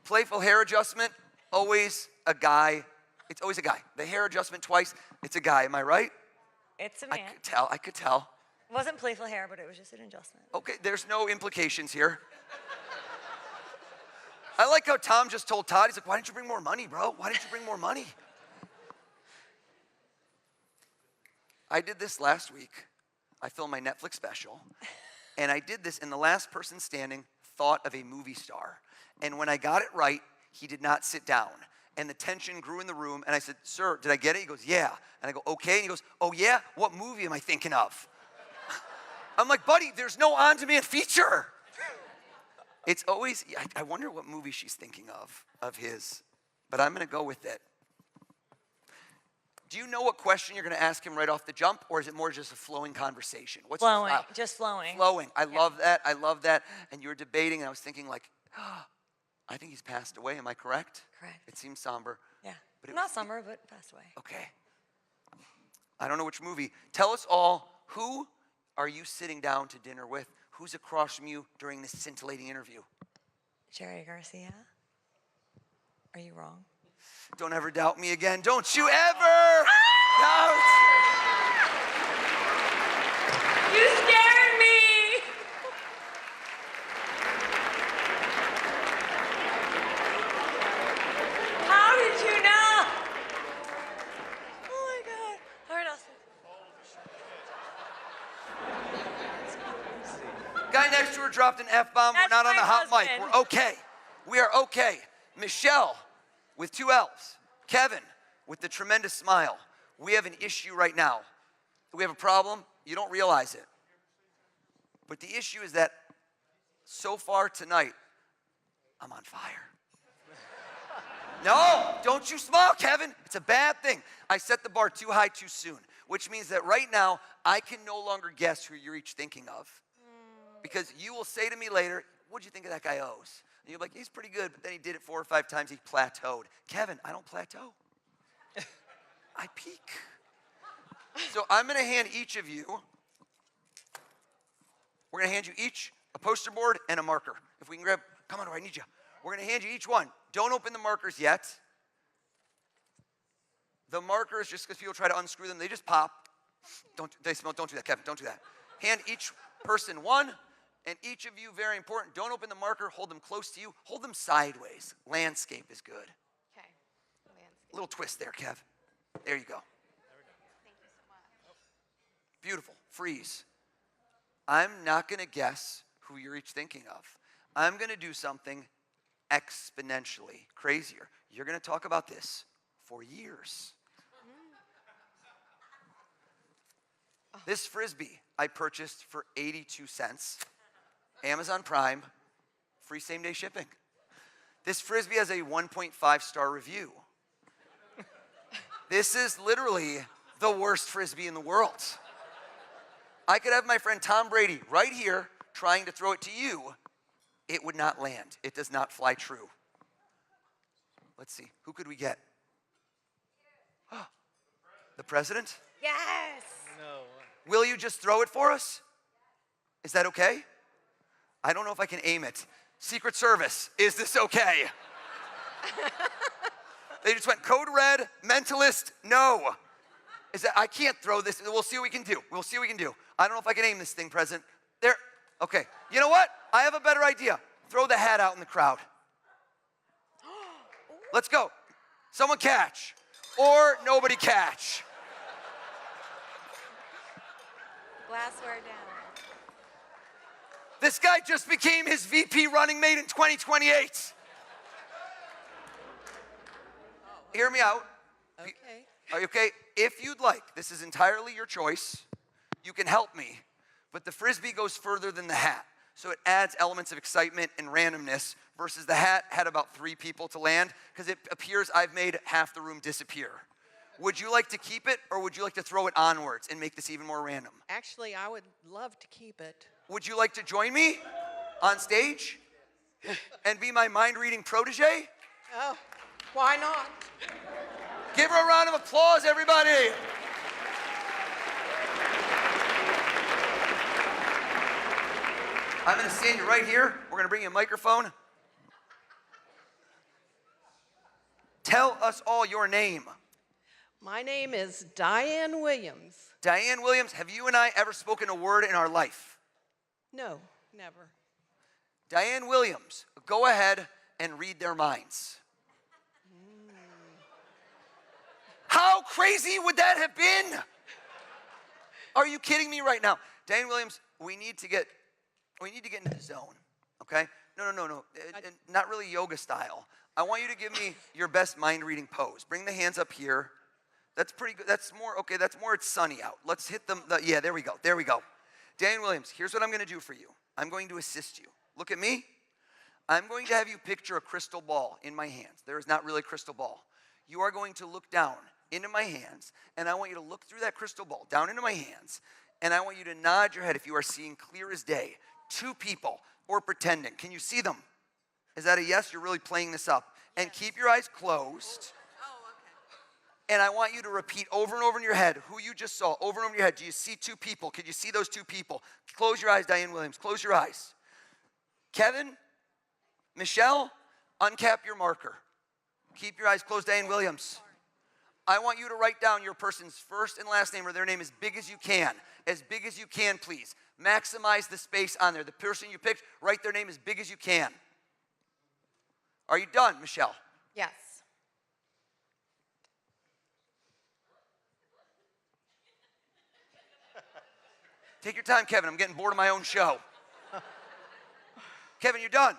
playful hair adjustment, always a guy. It's always a guy. The hair adjustment twice, it's a guy. Am I right? It's a man. I could tell. It wasn't playful hair, but it was just an adjustment. Okay, there's no implications here. I like how Tom just told Todd, he's like, why didn't you bring more money, bro? Why didn't you bring more money? I did this last week. I filmed my Netflix special. And I did this, and the last person standing thought of a movie star. And when I got it right, he did not sit down. And the tension grew in the room, and I said, sir, did I get it? He goes, yeah. And I go, okay. And he goes, oh yeah? What movie am I thinking of? I'm like, buddy, there's no on-demand feature. It's always, I wonder what movie she's thinking of his, but I'm going to go with it. Do you know what question you're going to ask him right off the jump, or is it more just a flowing conversation? What's your Flowing, style? just flowing. Flowing. I love that. I love that. And you were debating, and I was thinking like, I think he's passed away. Am I correct? Correct. It seems somber. Yeah. But it Not was- summer, but passed away. Okay. I don't know which movie. Tell us all, who are you sitting down to dinner with? Who's across from you during this scintillating interview? Jerry Garcia. Are you wrong? Don't ever doubt me again. Don't you ever doubt. You scared me. How did you know? Oh my God. All right, Austin. Guy next to her dropped an F-bomb. We're That's not on my the hot mic. husband. We're okay. We are okay. Michelle with 2 L's. Kevin with the tremendous smile. We have an issue right now. We have a problem. You don't realize it. But the issue is that so far tonight, I'm on fire. No, don't you smile, Kevin. It's a bad thing. I set the bar too high too soon, which means that right now, I can no longer guess who you're each thinking of. Because you will say to me later, what'd you think of that guy O's? And you're like, he's pretty good, but then he did it 4 or 5 times, he plateaued. Kevin, I don't plateau. I peak. So I'm gonna hand each of you, we're gonna hand you each a poster board and a marker. If we can grab, come on, I need you. We're gonna hand you each one. Don't open the markers yet. The markers, just because people try to unscrew them, they just pop. Don't do that, Kevin, don't do that. Hand each person one, and each of you, very important, don't open the marker, hold them close to you, hold them sideways. Landscape is good. Okay. A little twist there, Kev. There you go. Thank you so much. Beautiful. Freeze. I'm not going to guess who you're each thinking of. I'm going to do something exponentially crazier. You're going to talk about this for years. This Frisbee I purchased for 82 cents. Amazon Prime, free same-day shipping. This Frisbee has a 1.5-star review. This is literally the worst Frisbee in the world. I could have my friend Tom Brady right here trying to throw it to you. It would not land. It does not fly true. Let's see. Who could we get? The president? Yes. No. Will you just throw it for us? Is that okay? I don't know if I can aim it. Secret Service, is this okay? They just went code red, mentalist, no. Is that, I can't throw this. We'll see what we can do. We'll see what we can do. I don't know if I can aim this thing, President. There, okay. You know what? I have a better idea. Throw the hat out in the crowd. Let's go. Someone catch. Or nobody catch. Glassware down. This guy just became his VP running mate in 2028. Hear me out. Okay. Are you okay? If you'd like, this is entirely your choice. You can help me. But the Frisbee goes further than the hat. So it adds elements of excitement and randomness versus the hat had about 3 people to land because it appears I've made half the room disappear. Would you like to keep it or would you like to throw it onwards and make this even more random? Actually, I would love to keep it. Would you like to join me on stage and be my mind-reading protege? Oh, why not? Give her a round of applause, everybody. I'm going to stand you right here. We're going to bring you a microphone. Tell us all your name. My name is Diane Williams. Diane Williams, have you and I ever spoken a word in our life? No, never. Diane Williams, go ahead and read their minds. How crazy would that have been? Are you kidding me right now? Diane Williams, we need to get into the zone, okay? No. Not really yoga style. I want you to give me your best mind-reading pose. Bring the hands up here. That's pretty good. That's more, okay, that's more, it's sunny out. Let's hit them, yeah, there we go. Diane Williams, here's what I'm going to do for you. I'm going to assist you. Look at me. I'm going to have you picture a crystal ball in my hands. There is not really a crystal ball. You are going to look down into my hands, and I want you to look through that crystal ball, down into my hands, and I want you to nod your head if you are seeing clear as day 2 people or pretending. Can you see them? Is that a yes? You're really playing this up. And keep your eyes closed. And I want you to repeat over and over in your head who you just saw, over and over in your head. Do you see 2 people? Can you see those 2 people? Close your eyes, Diane Williams. Close your eyes. Kevin, Michelle, uncap your marker. Keep your eyes closed, Diane Williams. I want you to write down your person's first and last name or their name as big as you can. As big as you can, please. Maximize the space on there. The person you picked, write their name as big as you can. Are you done, Michelle? Yes. Take your time, Kevin. I'm getting bored of my own show. Kevin, you're done.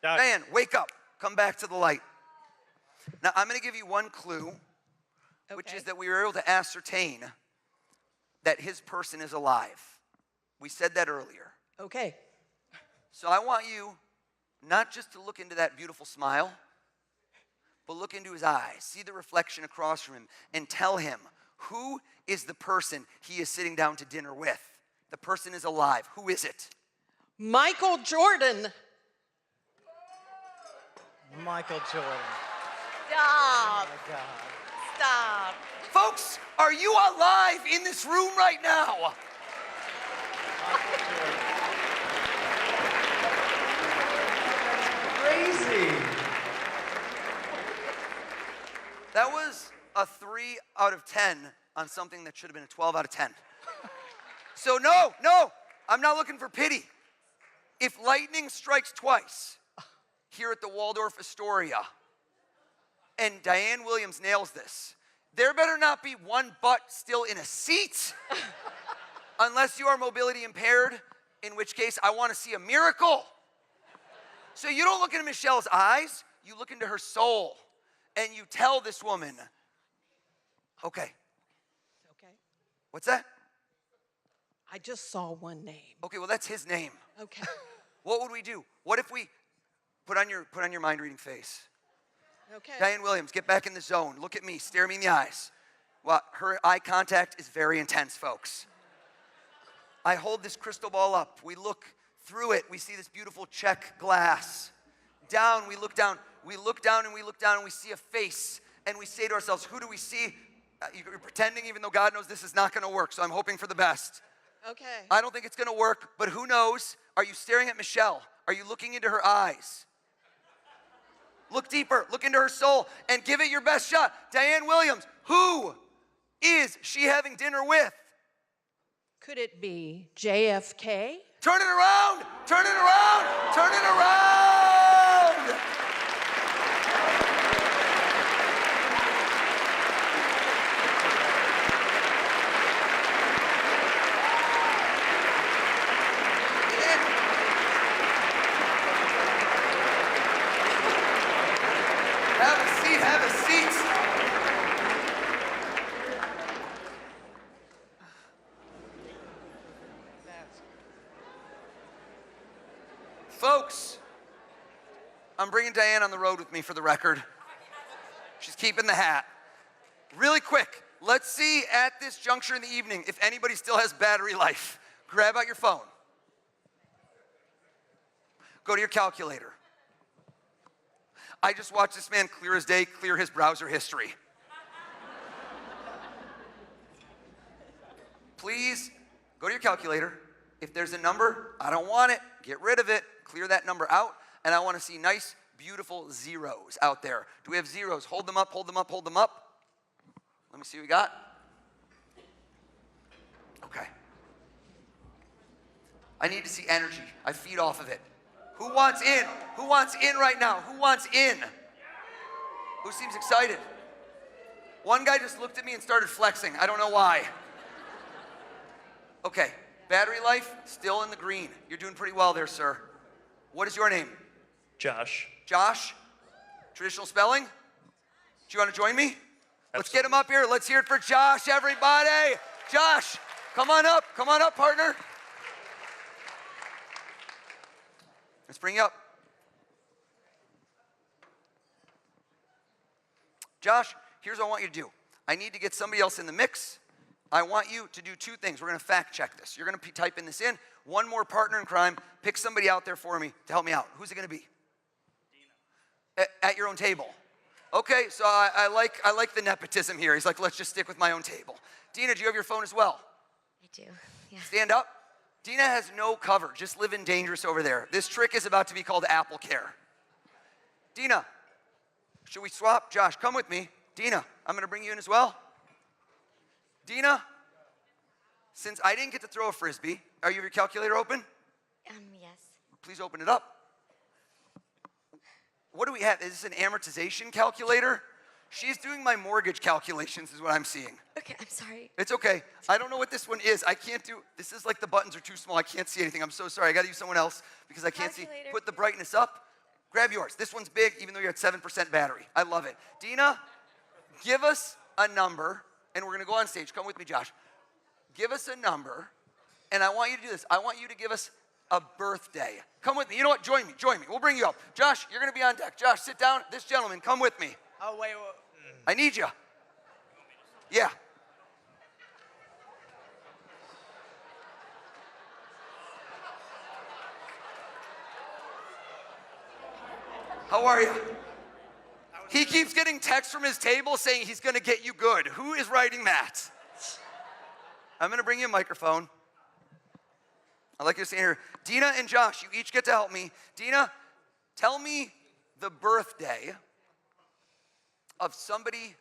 Done. Diane, wake up. Come back to the light. Now, I'm going to give you one clue, which is that we were able to ascertain that his person is alive. We said that earlier. Okay. So I want you not just to look into that beautiful smile, but look into his eyes. See the reflection across from him and tell him who is the person he is sitting down to dinner with. The person is alive. Who is it? Michael Jordan. Michael Jordan. Stop. Oh my God. Stop. Folks, are you alive in this room right now? Crazy. That was a 3 out of 10 on something that should have been a 12 out of 10. So no, I'm not looking for pity. If lightning strikes twice here at the Waldorf Astoria and Diane Williams nails this, there better not be one butt still in a seat unless you are mobility impaired, in which case I want to see a miracle. So you don't look into Michelle's eyes, you look into her soul, and you tell this woman, okay. Okay. What's that? I just saw one name. Okay, well, that's his name. Okay. What would we do? What if we put on your mind-reading face? Okay. Diane Williams, get back in the zone. Look at me. Stare me in the eyes. Well, her eye contact is very intense, folks. I hold this crystal ball up. We look through it. We see this beautiful check glass. Down, we look down. We look down and we look down and we see a face. And we say to ourselves, who do we see? You're pretending even though God knows this is not going to work, so I'm hoping for the best. Okay. I don't think it's going to work, but who knows? Are you staring at Michelle? Are you looking into her eyes? Look deeper, look into her soul, and give it your best shot. Diane Williams, who is she having dinner with? Could it be JFK? Turn it around, turn it around, turn it around! Have a seat. Folks, I'm bringing Diane on the road with me for the record. She's keeping the hat. Really quick, let's see at this juncture in the evening if anybody still has battery life. Grab out your phone. Go to your calculator. I just watched this man clear as day clear his browser history. Please go to your calculator. If there's a number, I don't want it. Get rid of it. Clear that number out. And I want to see nice, beautiful zeros out there. Do we have zeros? Hold them up, hold them up, hold them up. Let me see what we got. Okay. I need to see energy. I feed off of it. Who wants in? Who wants in right now? Who wants in? Who seems excited? One guy just looked at me and started flexing. I don't know why. Okay, battery life, still in the green. You're doing pretty well there, sir. What is your name? Josh. Josh? Traditional spelling? Do you want to join me? Let's get him up here. Let's hear it for Josh, everybody. Josh, come on up. Come on up, partner. Let's bring you up. Josh, here's what I want you to do. I need to get somebody else in the mix. I want you to do two things. We're going to fact check this. You're going to type in this in. One more partner in crime. Pick somebody out there for me to help me out. Who's it going to be? Dina. At your own table. Okay, so I like the nepotism here. He's like, let's just stick with my own table. Dina, do you have your phone as well? I do, yeah. Stand up. Dina has no cover, just living dangerous over there. This trick is about to be called Apple Care. Dina, should we swap? Josh, come with me. Dina, I'm gonna bring you in as well. Dina, since I didn't get to throw a Frisbee, are you have your calculator open? Yes. Please open it up. What do we have? Is this an amortization calculator? She's doing my mortgage calculations is what I'm seeing. Okay, I'm sorry. It's okay. I don't know what this one is. I can't do, this is like the buttons are too small. I can't see anything. I'm so sorry. I gotta use someone else because I can't see. Put the brightness up. Grab yours. This one's big even though you're at 7% battery. I love it. Dina, give us a number and we're gonna go on stage. Come with me, Josh. Give us a number and I want you to do this. I want you to give us a birthday. Come with me. You know what? Join me. We'll bring you up. Josh, you're gonna be on deck. Josh, sit down. This gentleman, come with me. Oh, wait. I need you. Yeah. How are you? He keeps getting texts from his table saying he's going to get you good. Who is writing that? I'm going to bring you a microphone. I'd like you to stand here. Dina and Josh, you each get to help me. Dina, tell me the birthday of somebody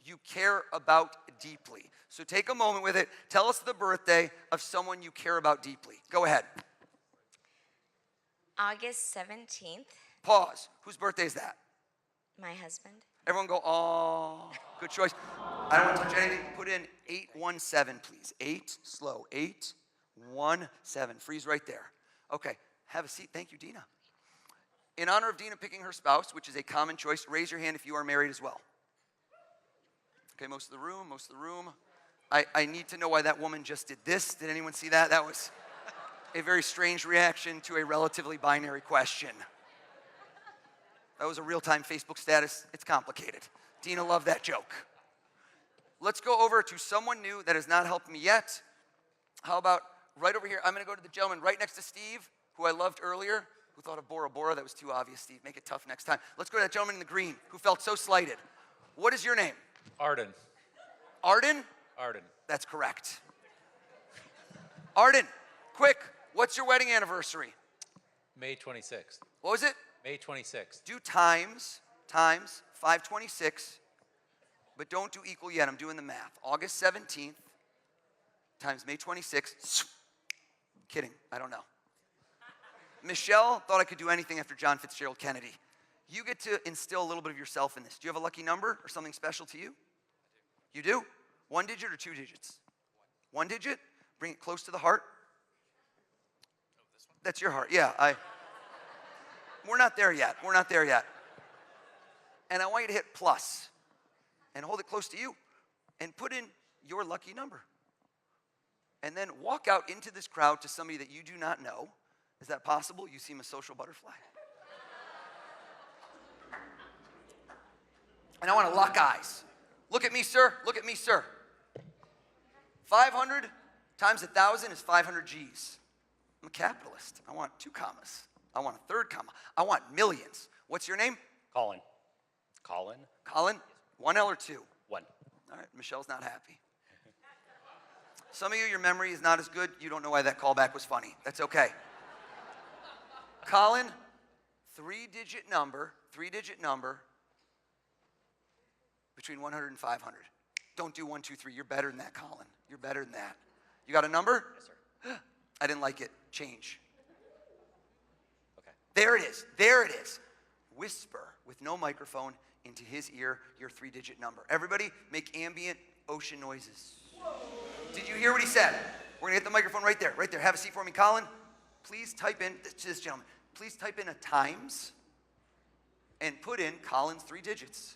you care about deeply. So take a moment with it. Tell us the birthday of someone you care about deeply. Go ahead. August 17th. Pause. Whose birthday is that? My husband. Everyone go, oh, good choice. I don't want to touch anything. Put in 817, please. 8, slow. 817. Freeze right there. Okay, have a seat. Thank you, Dina. In honor of Dina picking her spouse, which is a common choice, raise your hand if you are married as well. Okay, most of the room. I need to know why that woman just did this. Did anyone see that? That was a very strange reaction to a relatively binary question. That was a real-time Facebook status. It's complicated. Dina loved that joke. Let's go over to someone new that has not helped me yet. How about right over here? I'm going to go to the gentleman right next to Steve, who I loved earlier. Who thought of Bora Bora? That was too obvious, Steve. Make it tough next time. Let's go to that gentleman in the green who felt so slighted. What is your name? Arden. Arden? Arden. That's correct. Arden, quick, what's your wedding anniversary? May 26th. What was it? May 26th. Do times 526, but don't do equal yet. I'm doing the math. August 17th times May 26th. Kidding, I don't know. Michelle thought I could do anything after John Fitzgerald Kennedy. You get to instill a little bit of yourself in this. Do you have a lucky number or something special to you? You do? 1 digit or 2 digits? 1 digit? Bring it close to the heart. That's your heart, yeah. We're not there yet. And I want you to hit plus and hold it close to you and put in your lucky number. And then walk out into this crowd to somebody that you do not know. Is that possible? You seem a social butterfly. And I want to lock eyes. Look at me, sir. 500 times 1,000 is 500 G's. I'm a capitalist. I want 2 commas. I want a third comma. I want millions. What's your name? Colin. Colin? 1 L or 2? 1. All right, Michelle's not happy. Some of you, your memory is not as good. You don't know why that callback was funny. That's okay. Colin, 3-digit number between 100 and 500. Don't do 1, 2, 3. You're better than that, Colin. You're better than that. You got a number? Yes, sir. I didn't like it. Change. Okay. There it is. Whisper with no microphone into his ear your 3-digit number. Everybody make ambient ocean noises. Did you hear what he said? We're gonna get the microphone right there. Have a seat for me, Colin. Please type in, this gentleman, please type in a times and put in Colin's 3 digits.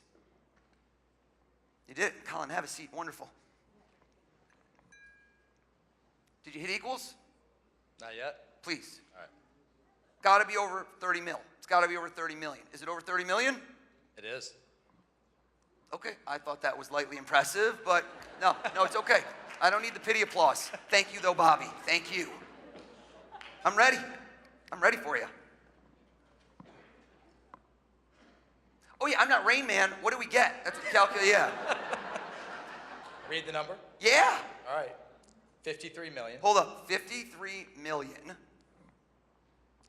You did it. Colin, have a seat. Wonderful. Did you hit equals? Not yet. Please. All right. Gotta be over 30 mil. It's gotta be over 30 million. Is it over 30 million? It is. Okay, I thought that was lightly impressive, but no, it's okay. I don't need the pity applause. Thank you, though, Bobby. Thank you. I'm ready. I'm ready for you. Oh, yeah, I'm not Rain Man. What do we get? That's what calculate, yeah. Read the number. Yeah. All right. 53 million. Hold up. 53 million.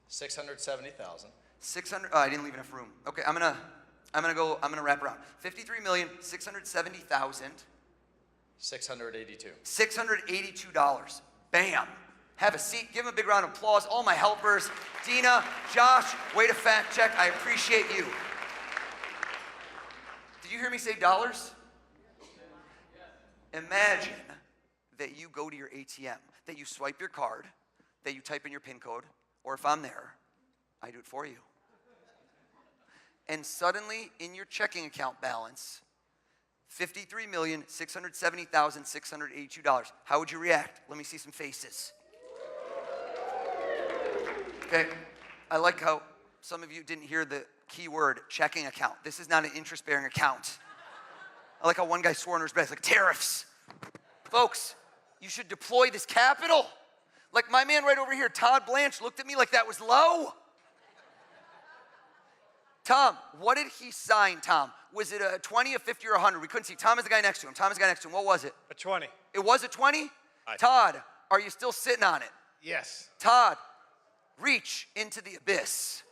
670,000. 600. Oh, I didn't leave enough room. Okay, I'm gonna wrap around. 53,670,000. 682. $682. Bam. Have a seat. Give them a big round of applause. All my helpers. Dina, Josh, way to fact check. I appreciate you. Did you hear me say dollars? Imagine that you go to your ATM, that you swipe your card, that you type in your PIN code, or if I'm there, I do it for you. And suddenly, in your checking account balance, $53,670,682. How would you react? Let me see some faces. Okay, I like how some of you didn't hear the key word, checking account. This is not an interest-bearing account. I like how one guy swore under his breath, like tariffs. Folks, you should deploy this capital. Like my man right over here, Todd Blanche, looked at me like that was low. Tom, what did he sign, Tom? Was it a 20, a 50, or 100? We couldn't see. Tom is the guy next to him. What was it? A 20. It was a 20? Todd, are you still sitting on it? Yes. Todd, reach into the abyss.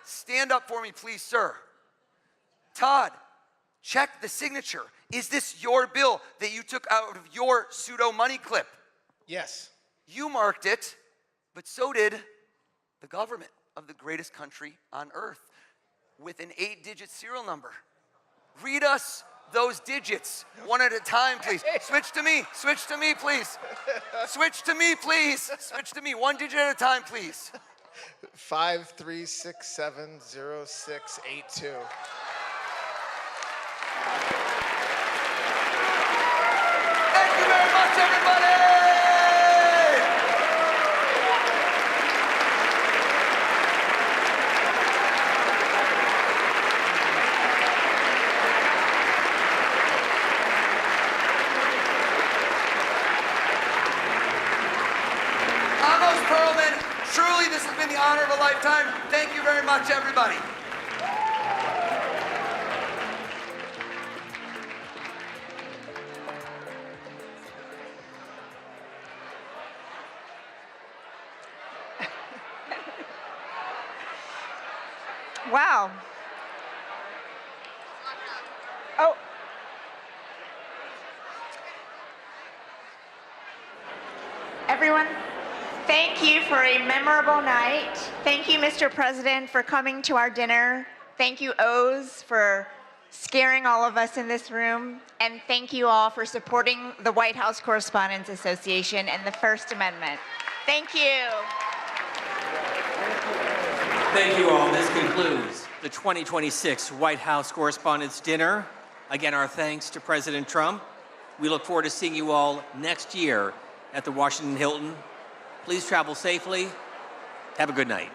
Stand up for me, please, sir. Todd, check the signature. Is this your bill that you took out of your pseudo money clip? Yes. You marked it, but so did the government of the greatest country on earth with an 8-digit serial number. Read us those digits one at a time, please. Switch to me, please. Switch to me, please. Switch to me, 1 digit at a time, please. 53670682. Thank you very much, everybody! Amos Perlman, truly this has been the honor of a lifetime. Thank you very much, everybody. Wow. Oh. Everyone, thank you for a memorable night. Thank you, Mr. President, for coming to our dinner. Thank you, O's, for scaring all of us in this room. And thank you all for supporting the White House Correspondents Association and the First Amendment. Thank you. Thank you all. This concludes the 2026 White House Correspondents' Dinner. Again, our thanks to President Trump. We look forward to seeing you all next year at the Washington Hilton. Please travel safely. Have a good night.